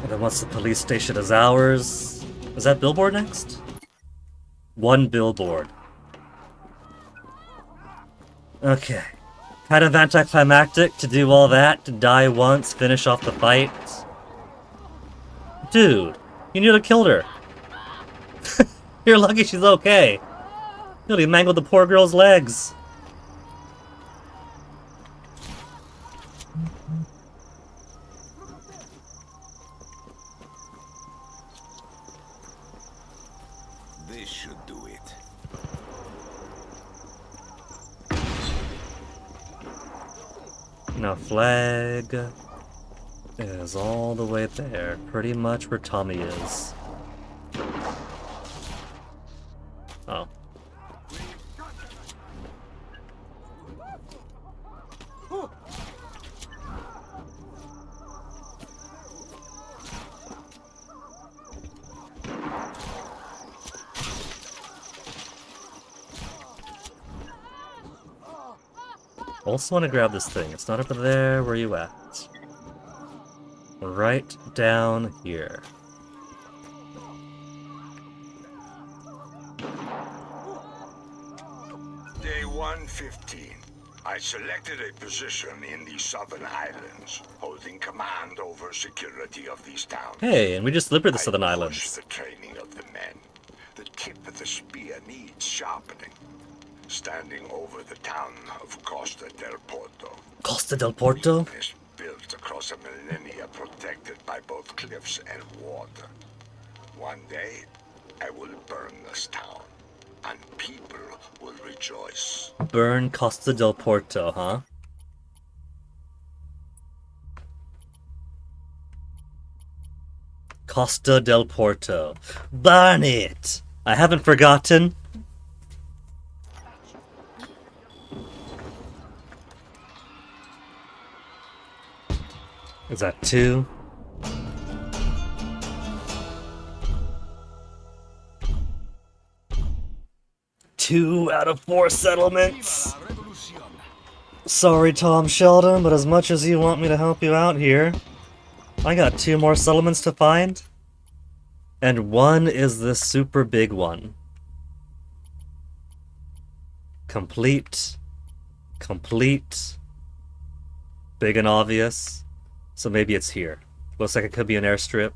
And then once the police station is ours... Is that billboard next? One billboard. Okay. Kind of anticlimactic to do all that, to die once, finish off the fight. Dude, you nearly killed her. You're lucky she's okay. Nearly mangled the poor girl's legs. This should do it. Now flag is all the way there, pretty much where Tommy is. Oh. Also want to grab this thing. It's not over there. Where you at? Right down here. Day 115. I selected a position in the Southern Islands, holding command over security of these towns. Hey, and we just liberated the Southern I Islands. push the training of the men. The tip of the spear needs sharpening. Standing over the town of Costa del Porto. Costa del Porto? Weakness built across a millennia, protected by both cliffs and water. One day, I will burn this town, and people will rejoice. Burn Costa del Porto, huh? Costa del Porto. Burn it! I haven't forgotten. Is that 2? Two out of 4 settlements. Sorry, Tom Sheldon, but as much as you want me to help you out here, I got 2 more settlements to find. And one is this super big one. Complete. Big and obvious. So maybe it's here. Looks like it could be an airstrip.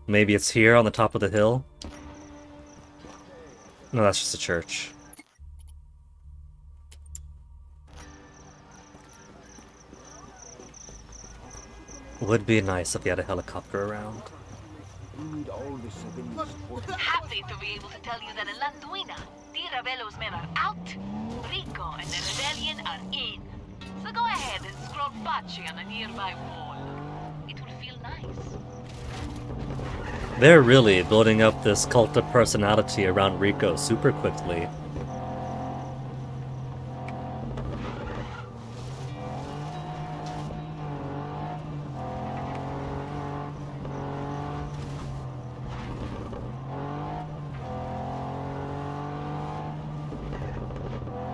Maybe it's here on the top of the hill. No, that's just a church. Would be nice if you had a helicopter around. Happy to be able to tell you that in Landuina, Tiravello's men are out, Rico and the rebellion are in. So go ahead and scroll Pachi on a nearby wall. It will feel nice. They're really building up this cult of personality around Rico super quickly.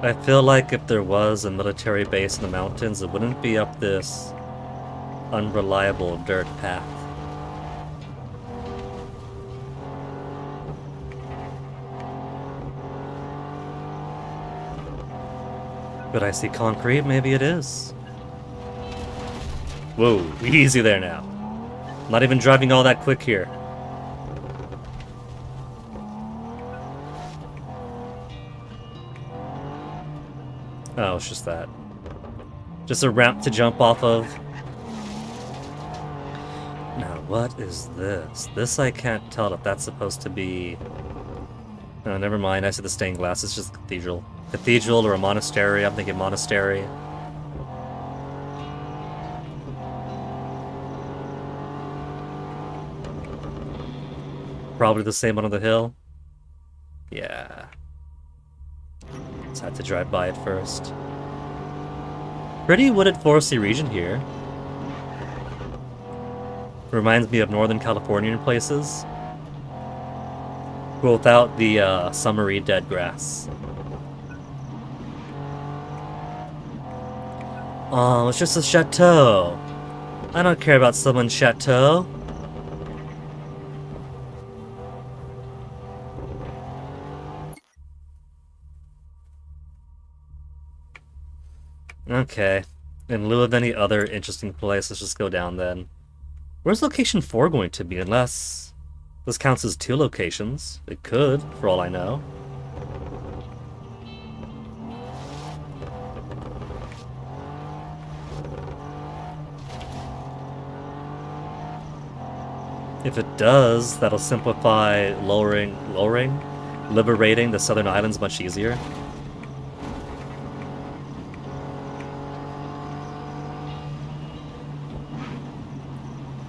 I feel like if there was a military base in the mountains, it wouldn't be up this unreliable dirt path. But I see concrete, maybe it is. Whoa, easy there now. Not even driving all that quick here. Oh, it's just that. Just a ramp to jump off of. Now, what is this? This I can't tell if that's supposed to be... Oh, never mind, I see the stained glass, it's just a cathedral. Cathedral or a monastery, I'm thinking monastery. Probably the same one on the hill. Yeah. Just had to drive by it first. Pretty wooded foresty region here. Reminds me of Northern California in places. But without the summery dead grass. Oh, it's just a chateau. I don't care about someone's chateau. Okay. In lieu of any other interesting place, let's just go down then. Where's location 4 going to be? Unless this counts as 2 locations. It could, for all I know. If it does, that'll simplify liberating the southern islands much easier.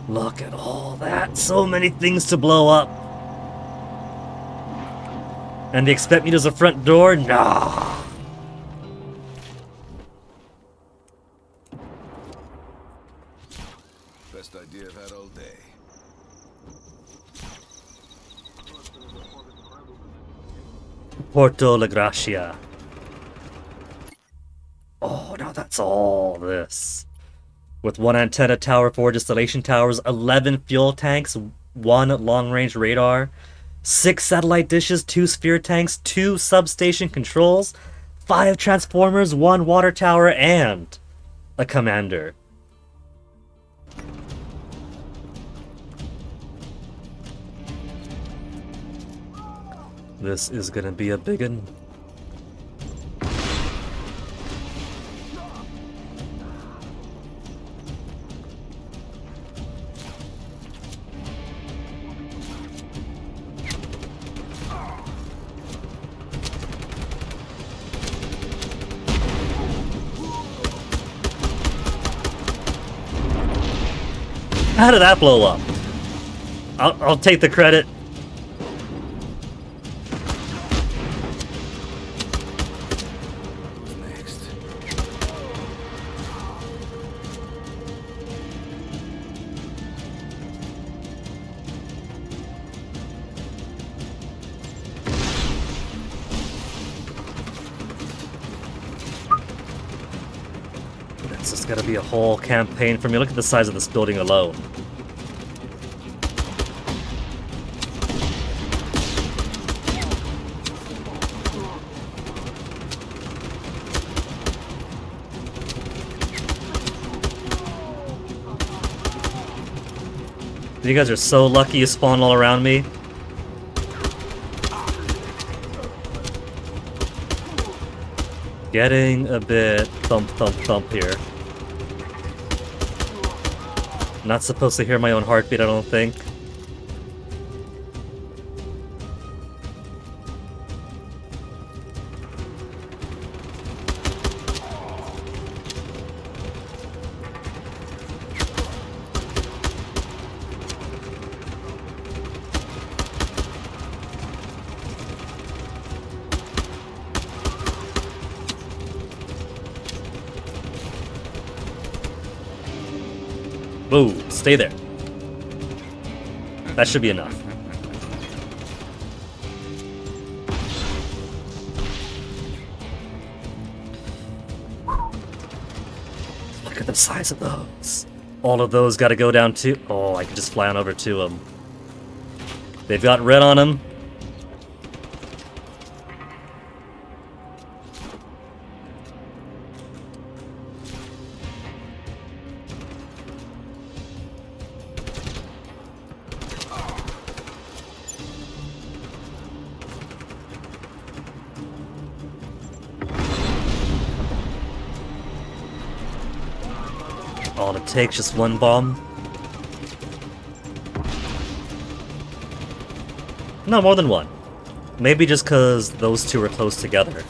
Look at all that. So many things to blow up. And they expect me to use the front door? Nah. Best idea I've had all day. Porto La Gracia. Oh, now that's all this. With 1 antenna tower, 4 distillation towers, 11 fuel tanks, 1 long-range radar, 6 satellite dishes, 2 sphere tanks, 2 substation controls, 5 transformers, 1 water tower, and a commander. This is gonna be a big one. How did that blow up? I'll take the credit. Who's next? This is gonna be a whole campaign for me. Look at the size of this building alone. You guys are so lucky you spawn all around me. Getting a bit thump thump thump here. Not supposed to hear my own heartbeat, I don't think. Whoa, stay there. That should be enough. Look at the size of those. All of those gotta go down too. Oh, I can just fly on over to them. They've got red on them. All it takes, just one bomb. No, more than one. Maybe just because those two are close together.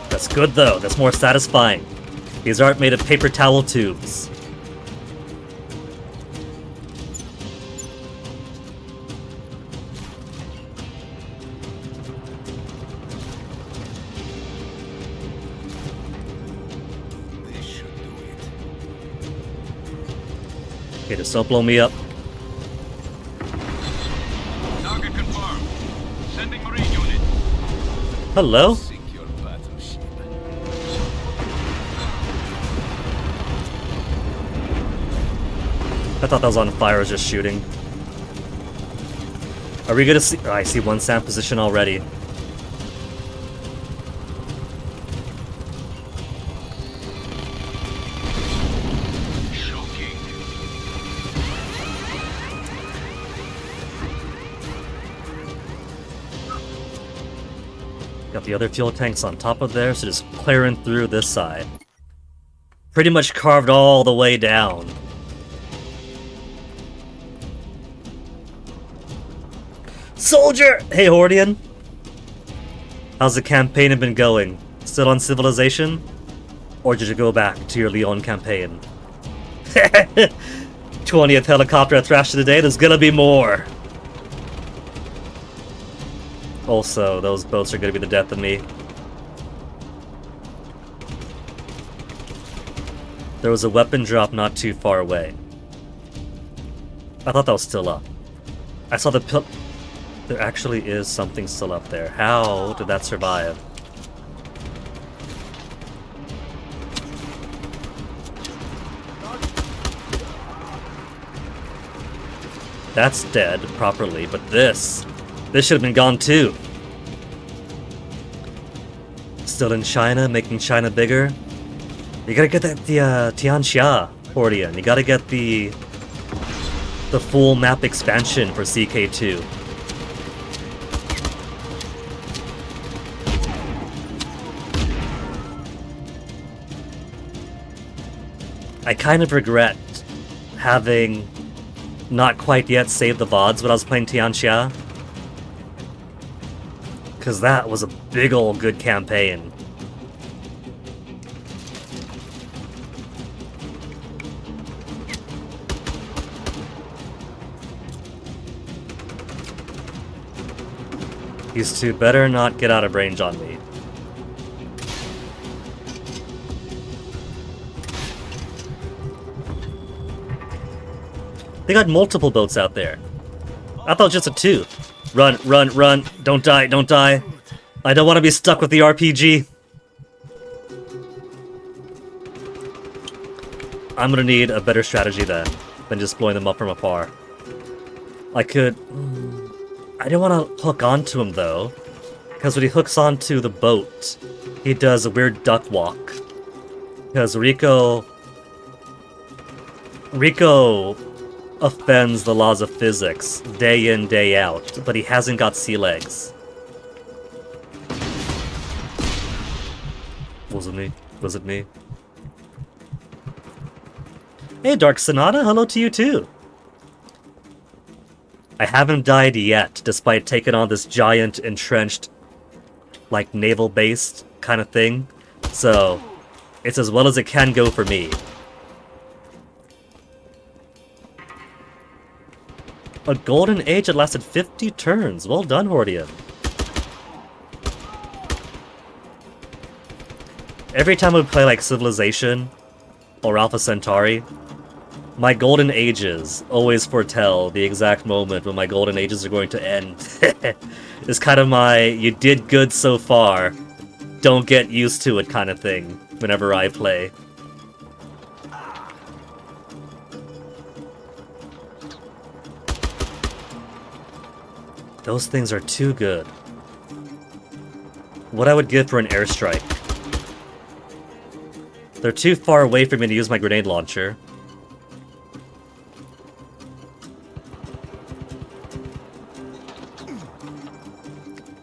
That's good though, that's more satisfying. These aren't made of paper towel tubes. Okay, just don't blow me up. Target confirmed. Sending Marine unit. Hello? Sink your battleship. I thought that was on fire, I was just shooting. Are we gonna see? Oh, I see one SAM position already. Got the other fuel tanks on top of there, so just clearing through this side. Pretty much carved all the way down. soldier! Hey, Hordian. How's the campaign been going? Still on Civilization? Or did you go back to your Leon campaign? 20th helicopter I thrashed today, there's gonna be more! Also, those boats are gonna be the death of me. There was a weapon drop not too far away. I thought that was still up. I saw the there actually is something still up there. How did that survive? That's dead properly, but this should have been gone too. Still in China, making China bigger. You gotta get the Tianxia, Hordian. You gotta get the full map expansion for CK2. I kind of regret having not quite yet saved the VODs when I was playing Tianxia. Because that was a big ol' good campaign. These two better not get out of range on me. They got multiple boats out there. I thought just a two. Run, run, run. Don't die, don't die. I don't want to be stuck with the RPG. I'm gonna need a better strategy then than just blowing them up from afar. I could... I don't want to hook onto him though, because when he hooks onto the boat, he does a weird duck walk. Because Rico offends the laws of physics day in, day out, but he hasn't got sea legs. Was it me? Was it me? Hey, Dark Sonata, hello to you too. I haven't died yet, despite taking on this giant, entrenched, like, naval-based kind of thing. So, it's as well as it can go for me. A golden age that lasted 50 turns. Well done, Hordian. Every time we play, like, Civilization or Alpha Centauri, my golden ages always foretell the exact moment when my golden ages are going to end. It's kind of my, you did good so far, don't get used to it kind of thing whenever I play. Those things are too good. What I would give for an airstrike. They're too far away for me to use my grenade launcher.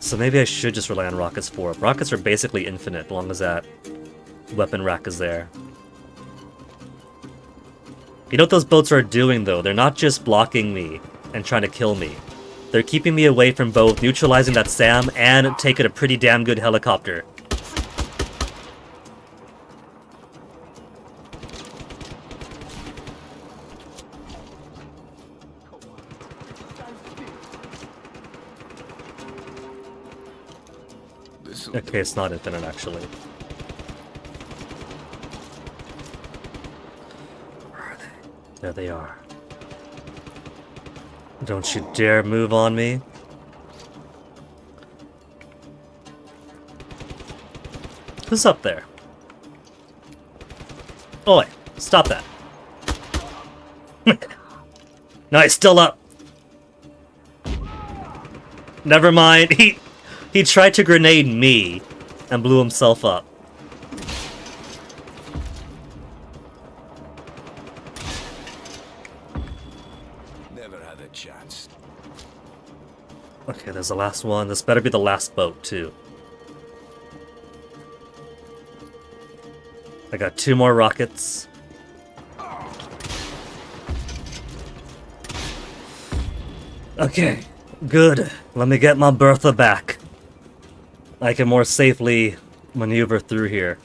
So maybe I should just rely on rockets for it. Rockets are basically infinite, as long as that weapon rack is there. You know what those boats are doing, though? They're not just blocking me and trying to kill me. They're keeping me away from both neutralizing that SAM and taking a pretty damn good helicopter. Okay, it's not infinite, actually. Where are they? There they are. Don't you dare move on me. Who's up there? Oi, stop that. No, he's still up. Never mind. He tried to grenade me and blew himself up. Never had a chance. Okay, there's the last one. This better be the last boat, too. I got 2 more rockets. Okay. Good. Let me get my Bertha back. I can more safely maneuver through here.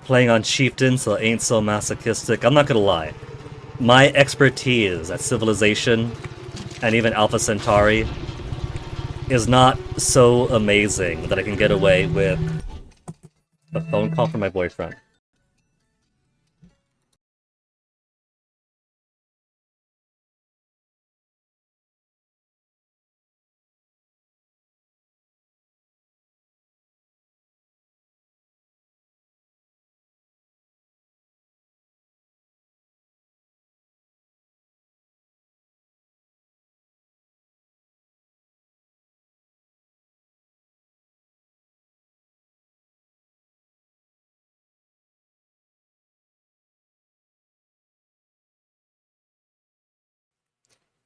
Playing on Chieftain, so it ain't so masochistic. I'm not gonna lie. My expertise at Civilization, and even Alpha Centauri, is not so amazing that I can get away with a phone call from my boyfriend.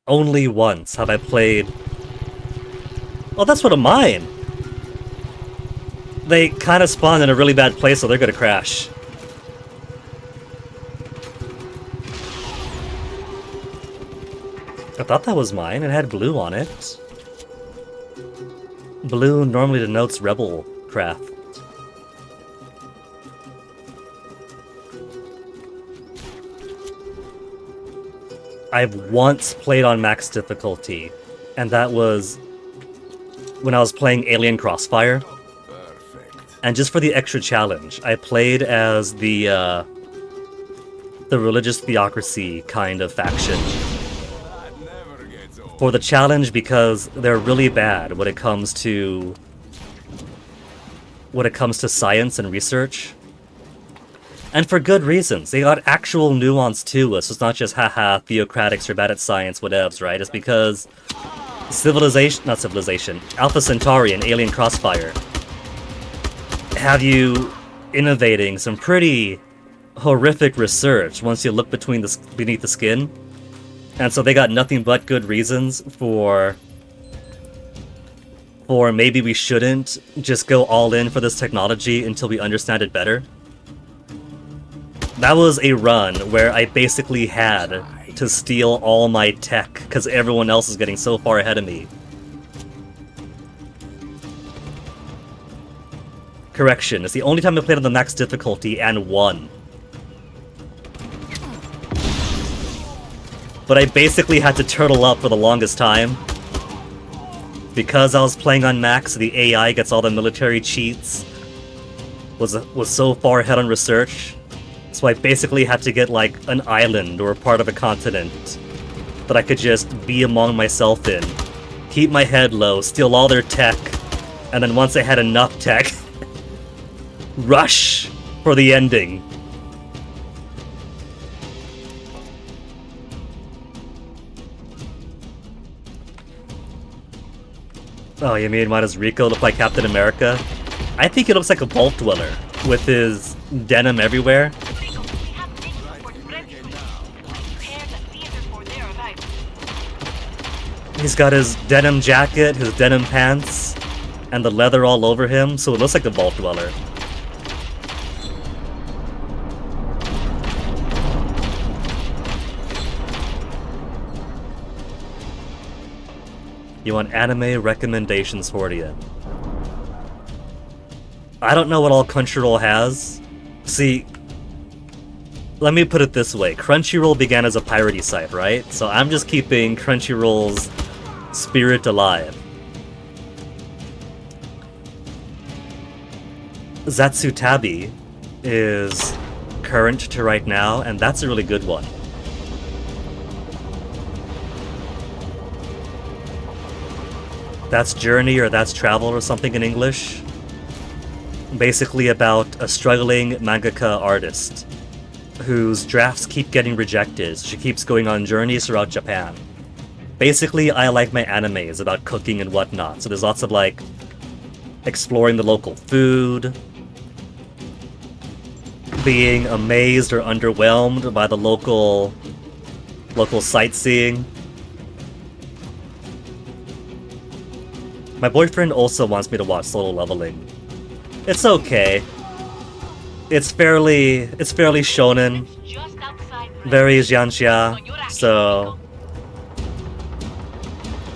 Only once have I played... Oh, that's one of mine! They kind of spawned in a really bad place, so they're gonna crash. I thought that was mine. It had blue on it. Blue normally denotes rebel craft. I've once played on max difficulty, and that was when I was playing Alien Crossfire. And just for the extra challenge, I played as the religious theocracy kind of faction. For the challenge, because they're really bad when it comes to science and research. And for good reasons. They got actual nuance to us. It's not just haha, theocratics are bad at science, whatevs, right? It's because Alpha Centauri and Alien Crossfire have you innovating some pretty horrific research once you look beneath the skin. And so they got nothing but good reasons for maybe we shouldn't just go all in for this technology until we understand it better. That was a run where I basically had to steal all my tech because everyone else is getting so far ahead of me. Correction, it's the only time I played on the max difficulty and won. But I basically had to turtle up for the longest time. Because I was playing on max, the AI gets all the military cheats. Was so far ahead on research. So I basically had to get like an island or a part of a continent that I could just be among myself in. Keep my head low, steal all their tech, and then once I had enough tech, rush for the ending. Oh, you mean mine is Rico to play Captain America? I think he looks like a vault dweller with his denim everywhere. He's got his denim jacket, his denim pants, and the leather all over him, so it looks like a vault dweller. You want anime recommendations for you? I don't know what all Crunchyroll has. See, let me put it this way. Crunchyroll began as a piratey site, right? So I'm just keeping Crunchyroll's spirit alive. Zatsutabi is current to right now, and that's a really good one. That's Journey or That's Travel or something in English. Basically about a struggling mangaka artist whose drafts keep getting rejected, so she keeps going on journeys throughout Japan. Basically, I like my animes about cooking and whatnot, so there's lots of like exploring the local food, being amazed or underwhelmed by the local sightseeing. My boyfriend also wants me to watch Solo Leveling. It's okay. It's fairly shonen, very Xianxia, so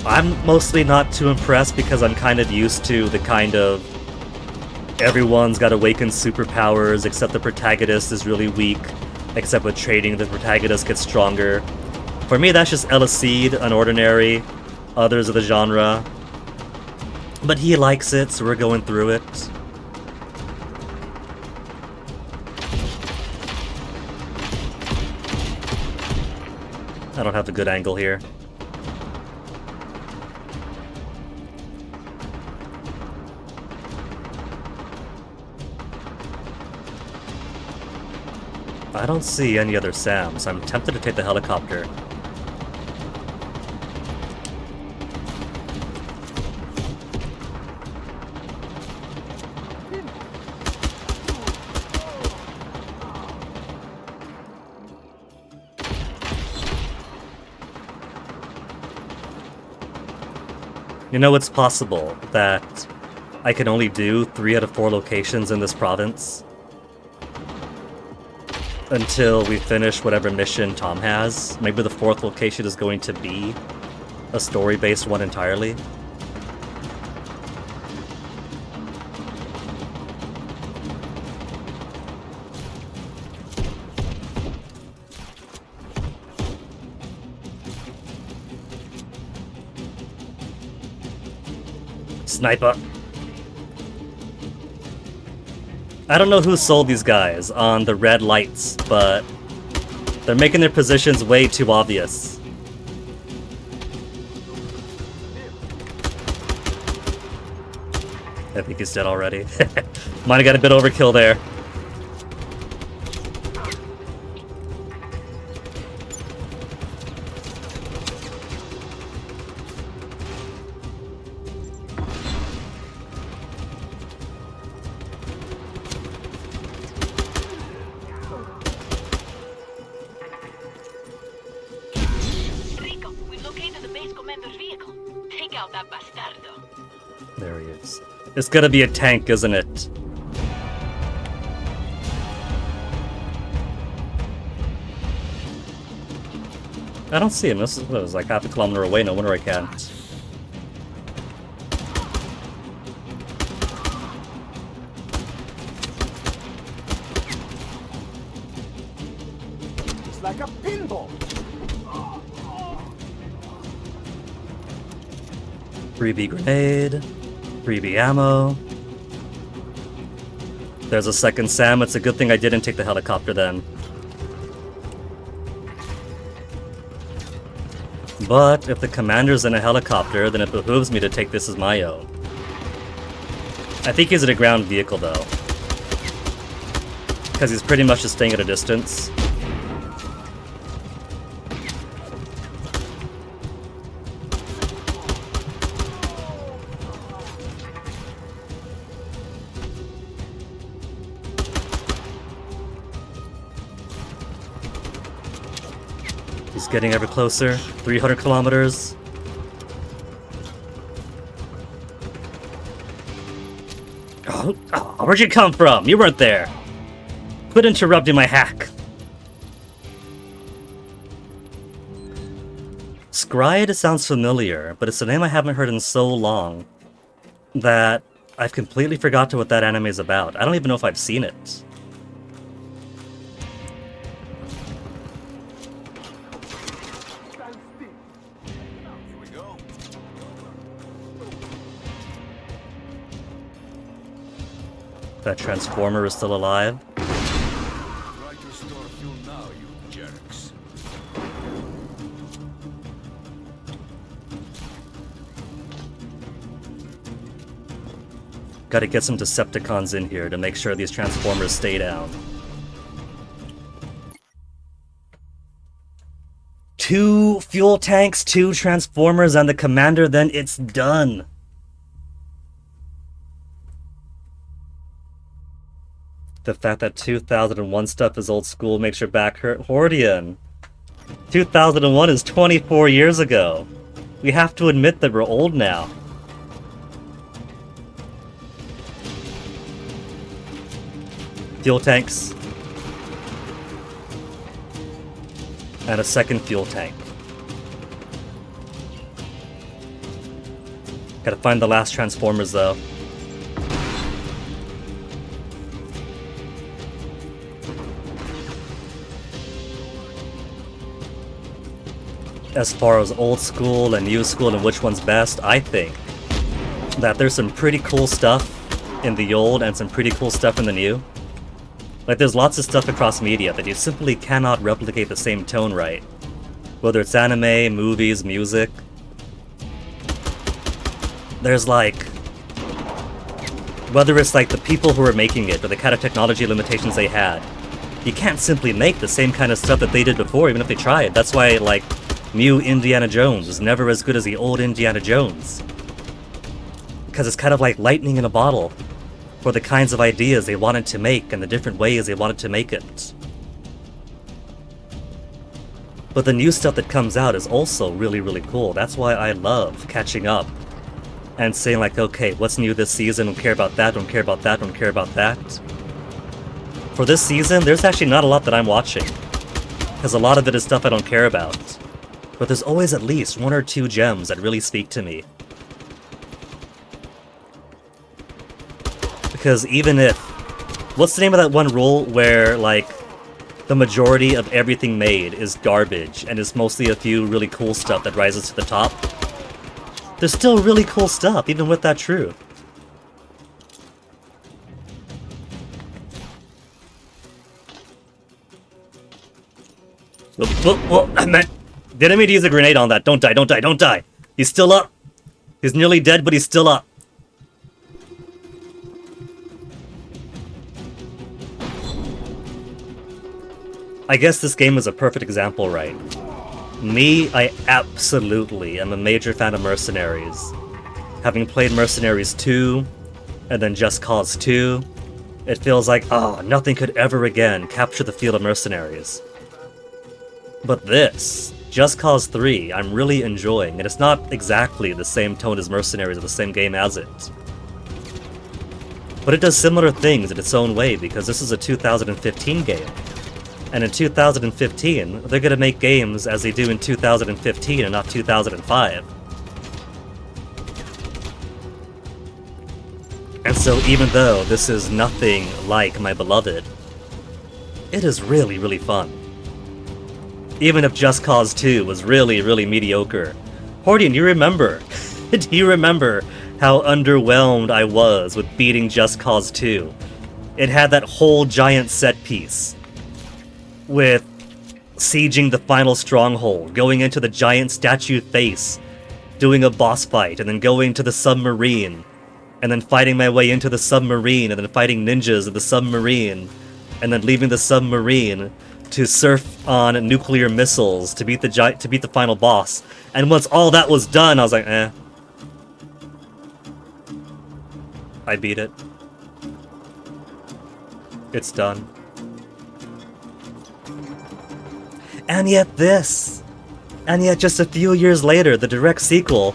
I'm mostly not too impressed because I'm kind of used to the kind of everyone's got awakened superpowers except the protagonist is really weak, except with trading the protagonist gets stronger. For me, that's just Elacide, Unordinary, others of the genre. But he likes it, so we're going through it. I don't have a good angle here. I don't see any other SAM, so I'm tempted to take the helicopter. You know, it's possible that I can only do 3 out of 4 locations in this province until we finish whatever mission Tom has. Maybe the 4th location is going to be a story-based one entirely. Sniper. I don't know who sold these guys on the red lights, but they're making their positions way too obvious. I think he's dead already. Might have got a bit overkill there. Rico, we've located the base commander's vehicle. Take out that bastardo. There he is. It's gonna be a tank, isn't it? I don't see him. This is, what, it was like half a kilometer away. No wonder I can't. It's like a pinball. 3B grenade. 3B ammo. There's a second SAM. It's a good thing I didn't take the helicopter then. But if the commander's in a helicopter, then it behooves me to take this as my own. I think he's in a ground vehicle though, because he's pretty much just staying at a distance. He's getting ever closer. 300 kilometers. Oh, where'd you come from? You weren't there. Quit interrupting my hack. Scryed sounds familiar, but it's a name I haven't heard in so long that I've completely forgotten what that anime is about. I don't even know if I've seen it. That transformer is still alive. Try to store fuel now, you jerks. Gotta get some Decepticons in here to make sure these transformers stay down. 2 fuel tanks, 2 transformers, and the commander, then it's done. The fact that 2001 stuff is old school makes your back hurt. Hordian. 2001 is 24 years ago. We have to admit that we're old now. Fuel tanks. And a second fuel tank. Gotta find the last Transformers, though. As far as old school and new school and which one's best, I think that there's some pretty cool stuff in the old and some pretty cool stuff in the new. Like, there's lots of stuff across media that you simply cannot replicate the same tone right. Whether it's anime, movies, music. There's like... Whether it's like the people who are making it or the kind of technology limitations they had, you can't simply make the same kind of stuff that they did before, even if they tried. That's why, like, new Indiana Jones is never as good as the old Indiana Jones. Because it's kind of like lightning in a bottle for the kinds of ideas they wanted to make and the different ways they wanted to make it. But the new stuff that comes out is also really, really cool. That's why I love catching up and saying like, okay, what's new this season? Don't care about that, don't care about that, don't care about that. For this season, there's actually not a lot that I'm watching, because a lot of it is stuff I don't care about. But there's always at least one or two gems that really speak to me. Because even if... What's the name of that one rule where, like, the majority of everything made is garbage, and it's mostly a few really cool stuff that rises to the top? There's still really cool stuff, even with that true. Whoa, I meant... Didn't mean to use a grenade on that. Don't die, don't die, don't die! He's still up! He's nearly dead, but he's still up. I guess this game is a perfect example, right? Me, I absolutely am a major fan of Mercenaries. Having played Mercenaries 2, and then Just Cause 2, it feels like, oh, nothing could ever again capture the feel of Mercenaries. But this, Just Cause 3, I'm really enjoying, and it's not exactly the same tone as Mercenaries or the same game as it. But it does similar things in its own way, because this is a 2015 game. And in 2015, they're gonna make games as they do in 2015 and not 2005. And so even though this is nothing like my beloved, it is really, really fun. Even if Just Cause 2 was really, really mediocre. Hordian, you remember? Do you remember how underwhelmed I was with beating Just Cause 2? It had that whole giant set piece with sieging the final stronghold, going into the giant statue face, doing a boss fight, and then going to the submarine, and then fighting my way into the submarine, and then fighting ninjas in the submarine, and then leaving the submarine to surf on nuclear missiles to beat the final boss. And once all that was done, I was like, eh. I beat it. It's done. And yet this! And yet just a few years later, the direct sequel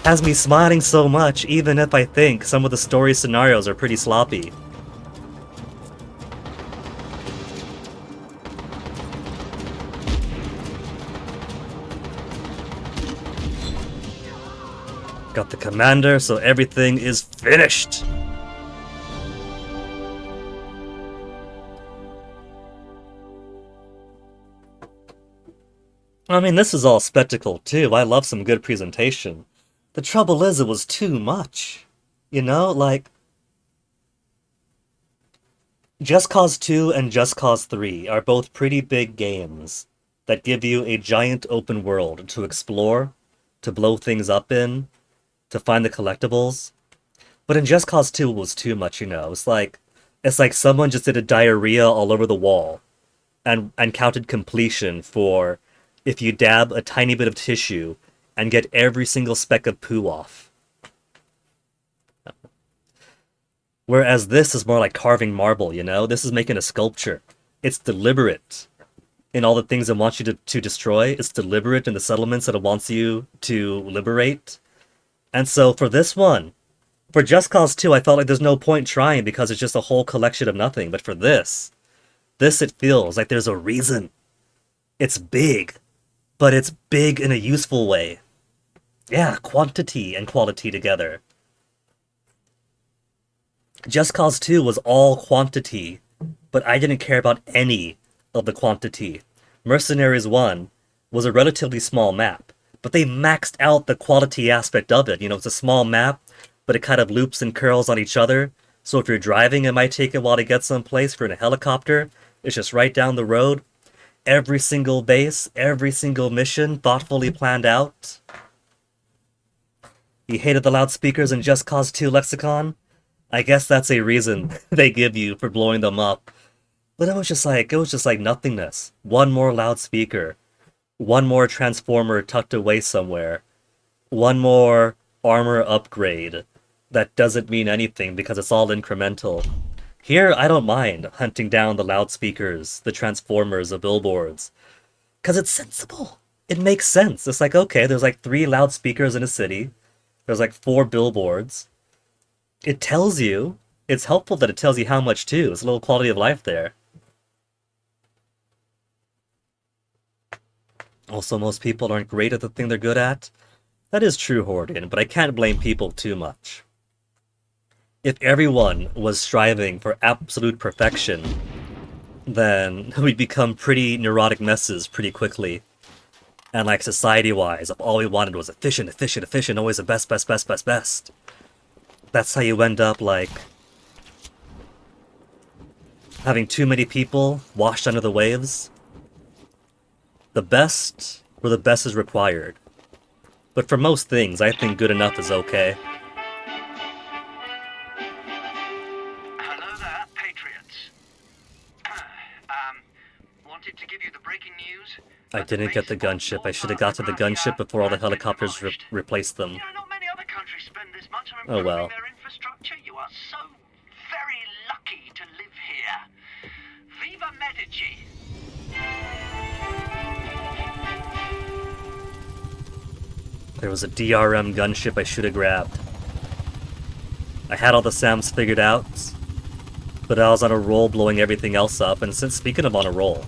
has me smiling so much, even if I think some of the story scenarios are pretty sloppy. Got the commander, so everything is finished! I mean, this is all spectacle, too. I love some good presentation. The trouble is, it was too much. You know, like... Just Cause 2 and Just Cause 3 are both pretty big games that give you a giant open world to explore, to blow things up in, to find the collectibles. But in Just Cause 2, it was too much, you know. It's like someone just did a diarrhea all over the wall and counted completion for... if you dab a tiny bit of tissue and get every single speck of poo off. Whereas this is more like carving marble, you know? This is making a sculpture. It's deliberate in all the things it wants you to destroy. It's deliberate in the settlements that it wants you to liberate. And so for this one, for Just Cause 2, I felt like there's no point trying because it's just a whole collection of nothing. But for this it feels like there's a reason. It's big. But it's big in a useful way. Yeah, quantity and quality together. Just Cause 2 was all quantity, but I didn't care about any of the quantity. Mercenaries 1 was a relatively small map, but they maxed out the quality aspect of it. You know, it's a small map, but it kind of loops and curls on each other. So if you're driving, it might take a while to get someplace. If you're in a helicopter, it's just right down the road. Every single base, every single mission, thoughtfully planned out. You hated the loudspeakers in Just Cause 2 Lexicon? I guess that's a reason they give you for blowing them up. But it was just like nothingness. One more loudspeaker. One more transformer tucked away somewhere. One more armor upgrade. That doesn't mean anything because it's all incremental. Here, I don't mind hunting down the loudspeakers, the transformers, the billboards. Because it's sensible. It makes sense. It's like, okay, there's like 3 loudspeakers in a city. There's like 4 billboards. It tells you. It's helpful that it tells you how much too. It's a little quality of life there. Also, most people aren't great at the thing they're good at. That is true, Hordian, but I can't blame people too much. If everyone was striving for absolute perfection, then we'd become pretty neurotic messes pretty quickly. And like society-wise, if all we wanted was efficient, efficient, efficient, always the best, best, best, best, best. That's how you end up, like, having too many people washed under the waves. The best, where the best is required. But for most things, I think good enough is okay. Hello there, Patriots. Wanted to give you the breaking news. I didn't get the gunship. I should have got to the gunship before all the helicopters replaced them. You know, not many other countries spend this much on Oh improving well. their infrastructure. You are so very lucky to live here. Viva Medici! There was a DRM gunship I should have grabbed. I had all the SAMs figured out, but I was on a roll blowing everything else up, and since speaking of on a roll,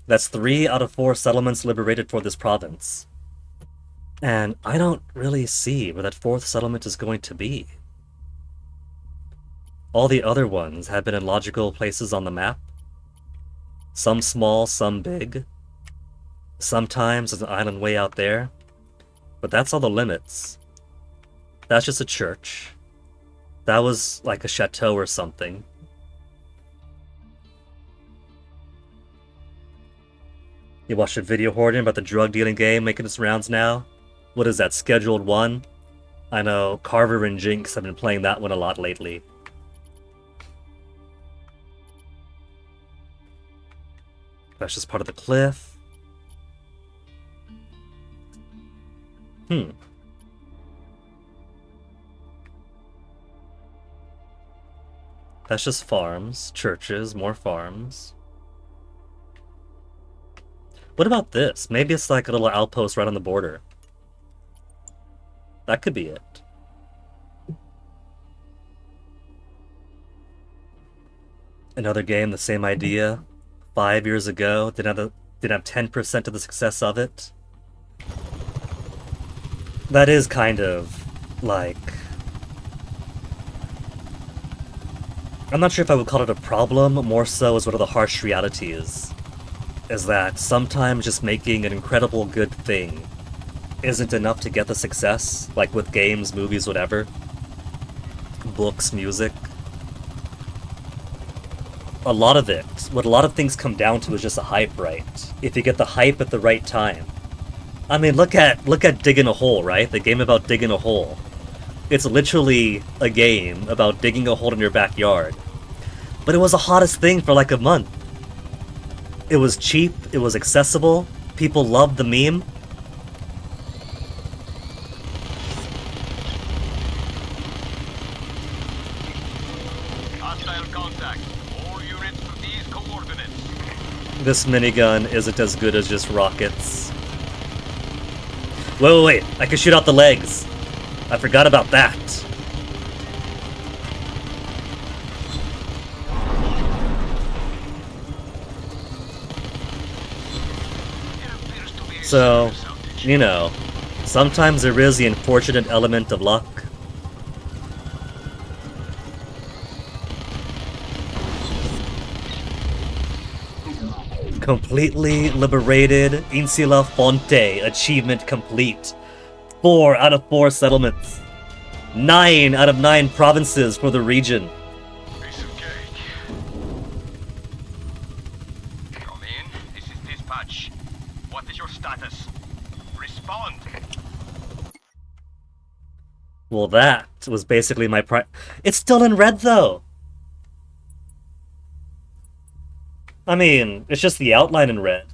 that's 3 out of 4 settlements liberated for this province. And I don't really see where that 4th settlement is going to be. All the other ones have been in logical places on the map. Some small, some big. Sometimes there's an island way out there. But that's all the limits. That's just a church. That was like a chateau or something. You watched a video, Horton, about the drug dealing game making its rounds now? What is that, Scheduled 1? I know Carver and Jinx have been playing that one a lot lately. That's just part of the cliff. That's just farms, churches, more farms. What about this? Maybe it's like a little outpost right on the border. That could be it. Another game, the same idea. 5 years ago, didn't have 10% of the success of it. That is kind of like... I'm not sure if I would call it a problem, more so as one of the harsh realities. Is that sometimes just making an incredible good thing isn't enough to get the success, like with games, movies, whatever. Books, music. A lot of it, what a lot of things come down to is just a hype, right? If you get the hype at the right time. I mean, look at Digging a Hole, right? The game about digging a hole. It's literally a game about digging a hole in your backyard. But it was the hottest thing for like a month. It was cheap, it was accessible, people loved the meme. Hostile contact. All units to these coordinates. This minigun isn't as good as just rockets. Wait, I can shoot out the legs. I forgot about that. So, you know, Sometimes there is the unfortunate element of luck. Completely liberated. Insula Fonte. Achievement complete. 4 out of 4 settlements. 9 out of 9 provinces for the region. Piece of cake. Come in. This is dispatch. What is your status? Respond. Well, that was basically my It's still in red, though! I mean, it's just the outline in red.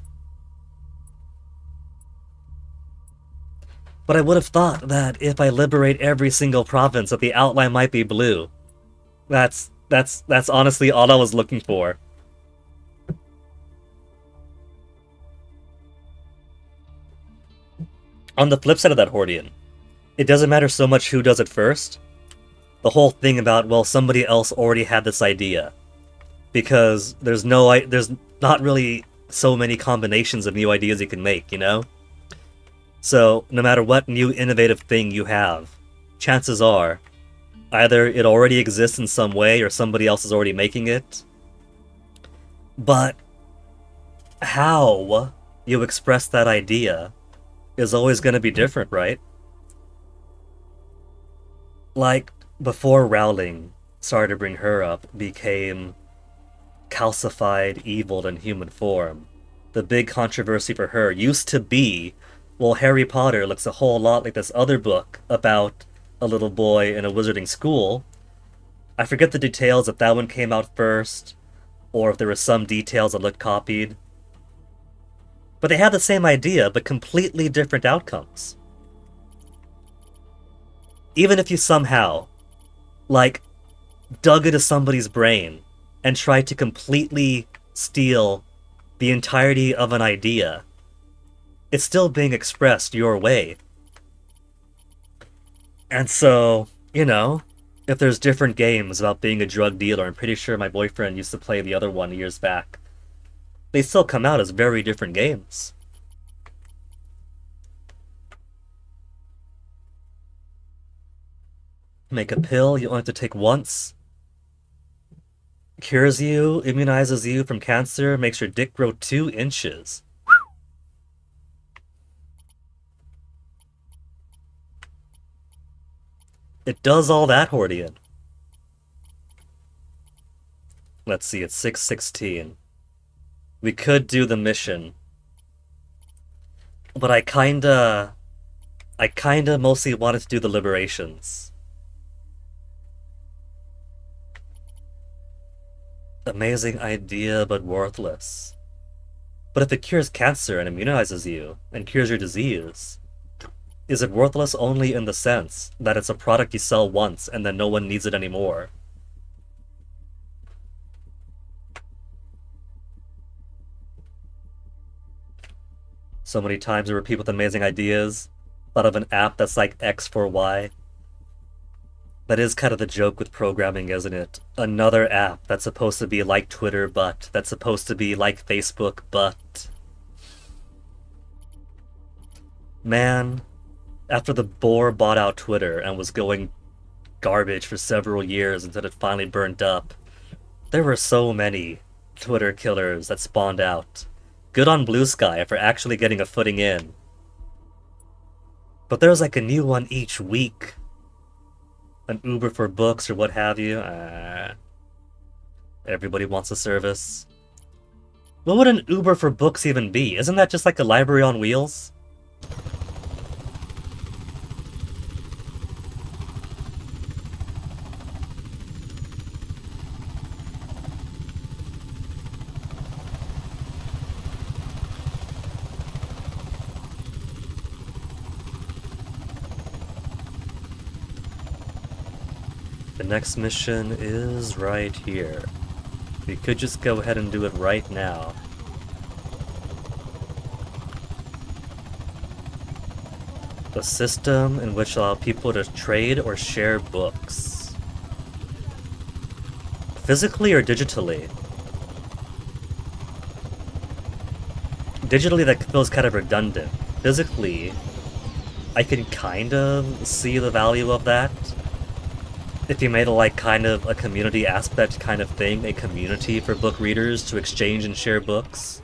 But I would have thought that if I liberate every single province that the outline might be blue. That's honestly all I was looking for. On the flip side of that, Hordian, it doesn't matter so much who does it first. The whole thing about, well, somebody else already had this idea. Because there's not really so many combinations of new ideas you can make, you know? So, no matter what new innovative thing you have, chances are, either it already exists in some way or somebody else is already making it. But how you express that idea is always going to be different, right? Like, before Rowling, sorry to bring her up, became calcified, evil in human form, the big controversy for her used to be, well, Harry Potter looks a whole lot like this other book about a little boy in a wizarding school. I forget the details if that one came out first, or if there were some details that looked copied. But they had the same idea, but completely different outcomes. Even if you somehow, like, dug into somebody's brain and tried to completely steal the entirety of an idea, it's still being expressed your way. And so, you know, if there's different games about being a drug dealer, I'm pretty sure my boyfriend used to play the other one years back, they still come out as very different games. Make a pill you only have to take once. Cures you, immunizes you from cancer, makes your dick grow 2 inches. It does all that, Hordian. Let's see, it's 6:16. We could do the mission. But I kinda mostly wanted to do the liberations. Amazing idea, but worthless. But if it cures cancer and immunizes you, and cures your disease, is it worthless only in the sense that it's a product you sell once and then no one needs it anymore? So many times there were people with amazing ideas, thought of an app that's like X for Y. That is kind of the joke with programming, isn't it? Another app that's supposed to be like Twitter, but that's supposed to be like Facebook, but... Man, after the boar bought out Twitter and was going garbage for several years until it finally burnt up, there were so many Twitter killers that spawned out. Good on Blue Sky for actually getting a footing in. But there's like a new one each week. An Uber for books or what have you. Everybody wants a service. What would an Uber for books even be? Isn't that just like a library on wheels? The next mission is right here. We could just go ahead and do it right now. A system in which allows people to trade or share books. Physically or digitally? Digitally, that feels kind of redundant. Physically, I can kind of see the value of that. If you made it like kind of a community aspect kind of thing, a community for book readers to exchange and share books.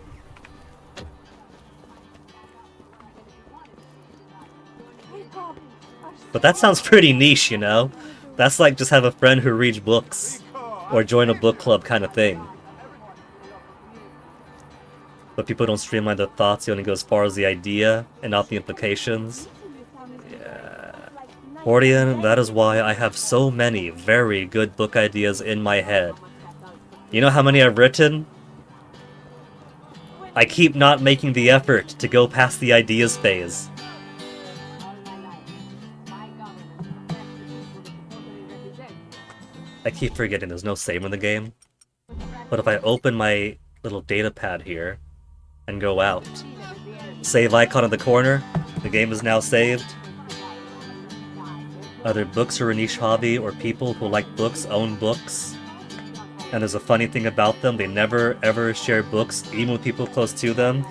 But that sounds pretty niche, you know? That's like just have a friend who reads books, or join a book club kind of thing. But people don't streamline their thoughts, they only go as far as the idea and not the implications. Yeah. Hordian, that is why I have so many very good book ideas in my head. You know how many I've written? I keep not making the effort to go past the ideas phase. I keep forgetting there's no save in the game. But if I open my little data pad here and go out, save icon in the corner, the game is now saved. Either books are a niche hobby, or people who like books own books. And there's a funny thing about them, they never ever share books, even with people close to them,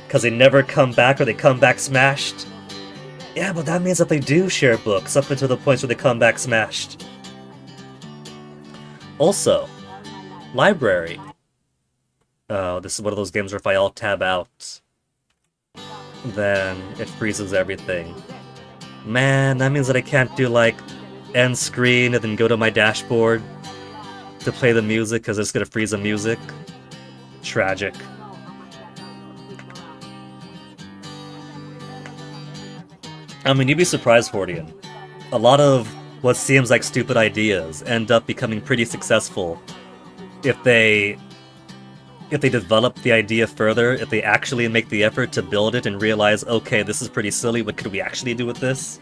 because they never come back or they come back smashed. Yeah, but that means that they do share books up until the point where they come back smashed. Also, library. Oh, this is one of those games where if I alt tab out, then it freezes everything. Man, that means that I can't do like end screen and then go to my dashboard to play the music because it's gonna freeze the music. Tragic. I mean, you'd be surprised, Hordian. A lot of what seems like stupid ideas end up becoming pretty successful if they develop the idea further, if they actually make the effort to build it and realize, okay, this is pretty silly, what could we actually do with this?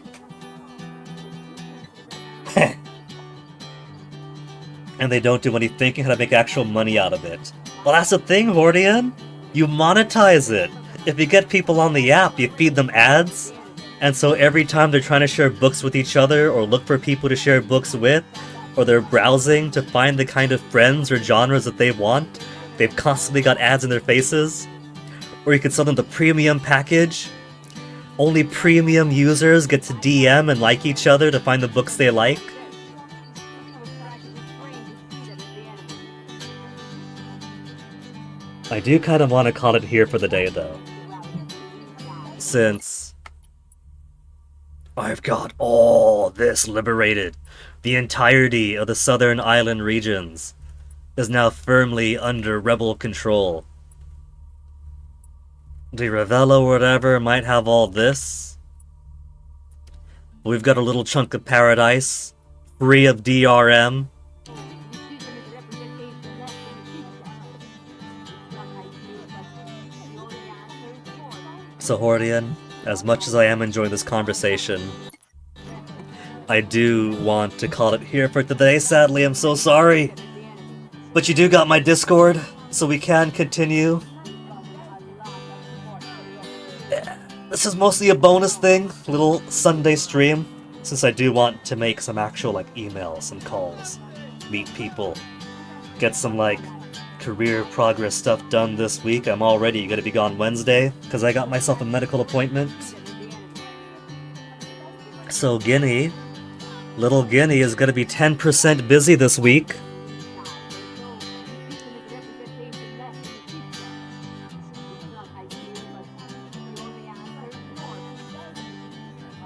And they don't do any thinking how to make actual money out of it. Well, that's the thing, Hordian. You monetize it. If you get people on the app, you feed them ads, and so every time they're trying to share books with each other, or look for people to share books with, or they're browsing to find the kind of friends or genres that they want, they've constantly got ads in their faces. Or you could sell them the premium package. Only premium users get to DM and like each other to find the books they like. I do kind of want to call it here for the day, though. Since I've got all this liberated, the entirety of the southern island regions is now firmly under rebel control. The Ravello or whatever might have all this. We've got a little chunk of paradise, free of DRM. So Hordian, as much as I am enjoying this conversation, I do want to call it here for today. Sadly, I'm so sorry. But you do got my Discord, so we can continue. This is mostly a bonus thing, little Sunday stream, since I do want to make some actual like emails and calls, meet people, get some like career progress stuff done this week. I'm already gonna be gone Wednesday because I got myself a medical appointment. So Guinea, little Guinea is gonna be 10% busy this week.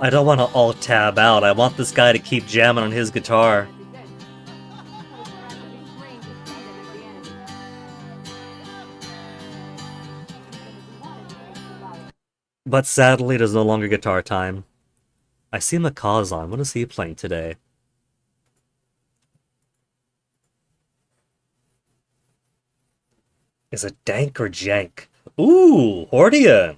I don't want to alt-tab out. I want this guy to keep jamming on his guitar. But sadly, there's no longer guitar time. I see Macaw's on. What is he playing today? Is it Dank or Jank? Ooh, Hordian!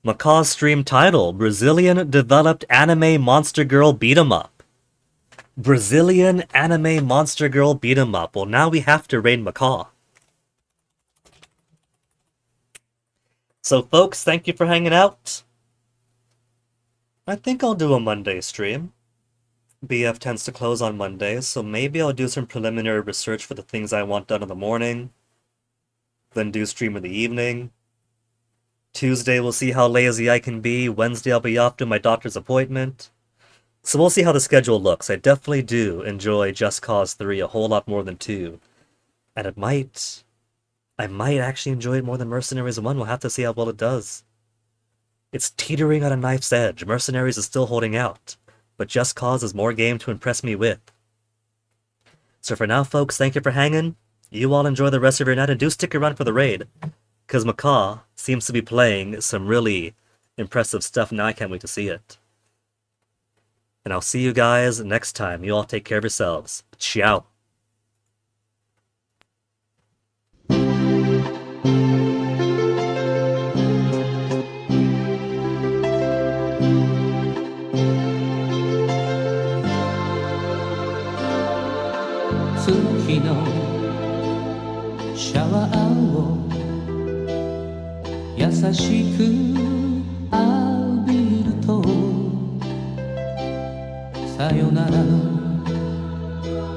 Macaw's stream title, Brazilian developed anime monster girl beat 'em up. Brazilian anime monster girl beat 'em up. Well, now we have to raid Macaw. So folks, thank you for hanging out. I think I'll do a Monday stream. BF tends to close on Mondays, so maybe I'll do some preliminary research for the things I want done in the morning. Then do stream in the evening. Tuesday, we'll see how lazy I can be. Wednesday, I'll be off to my doctor's appointment. So we'll see how the schedule looks. I definitely do enjoy Just Cause 3 a whole lot more than 2. And I might actually enjoy it more than Mercenaries 1. We'll have to see how well it does. It's teetering on a knife's edge. Mercenaries is still holding out. But Just Cause is more game to impress me with. So for now, folks, thank you for hanging. You all enjoy the rest of your night and do stick around for the raid. Because Macaw seems to be playing some really impressive stuff now. I can't wait to see it. And I'll see you guys next time. You all take care of yourselves. Ciao. Shower を優しく浴びるとさよならの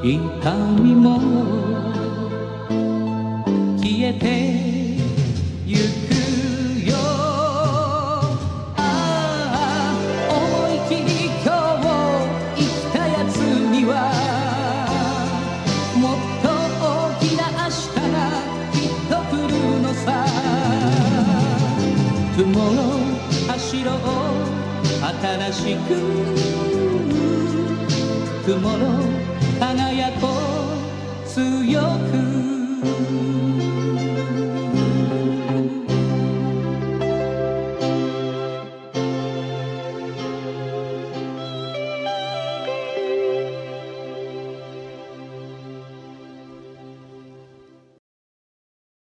痛みも消えてゆくよああ思い切り今日生きたやつにはもっと大きな明日がきっと来るのさTomorrow 走ろう新しく Tomorrow 輝こう強く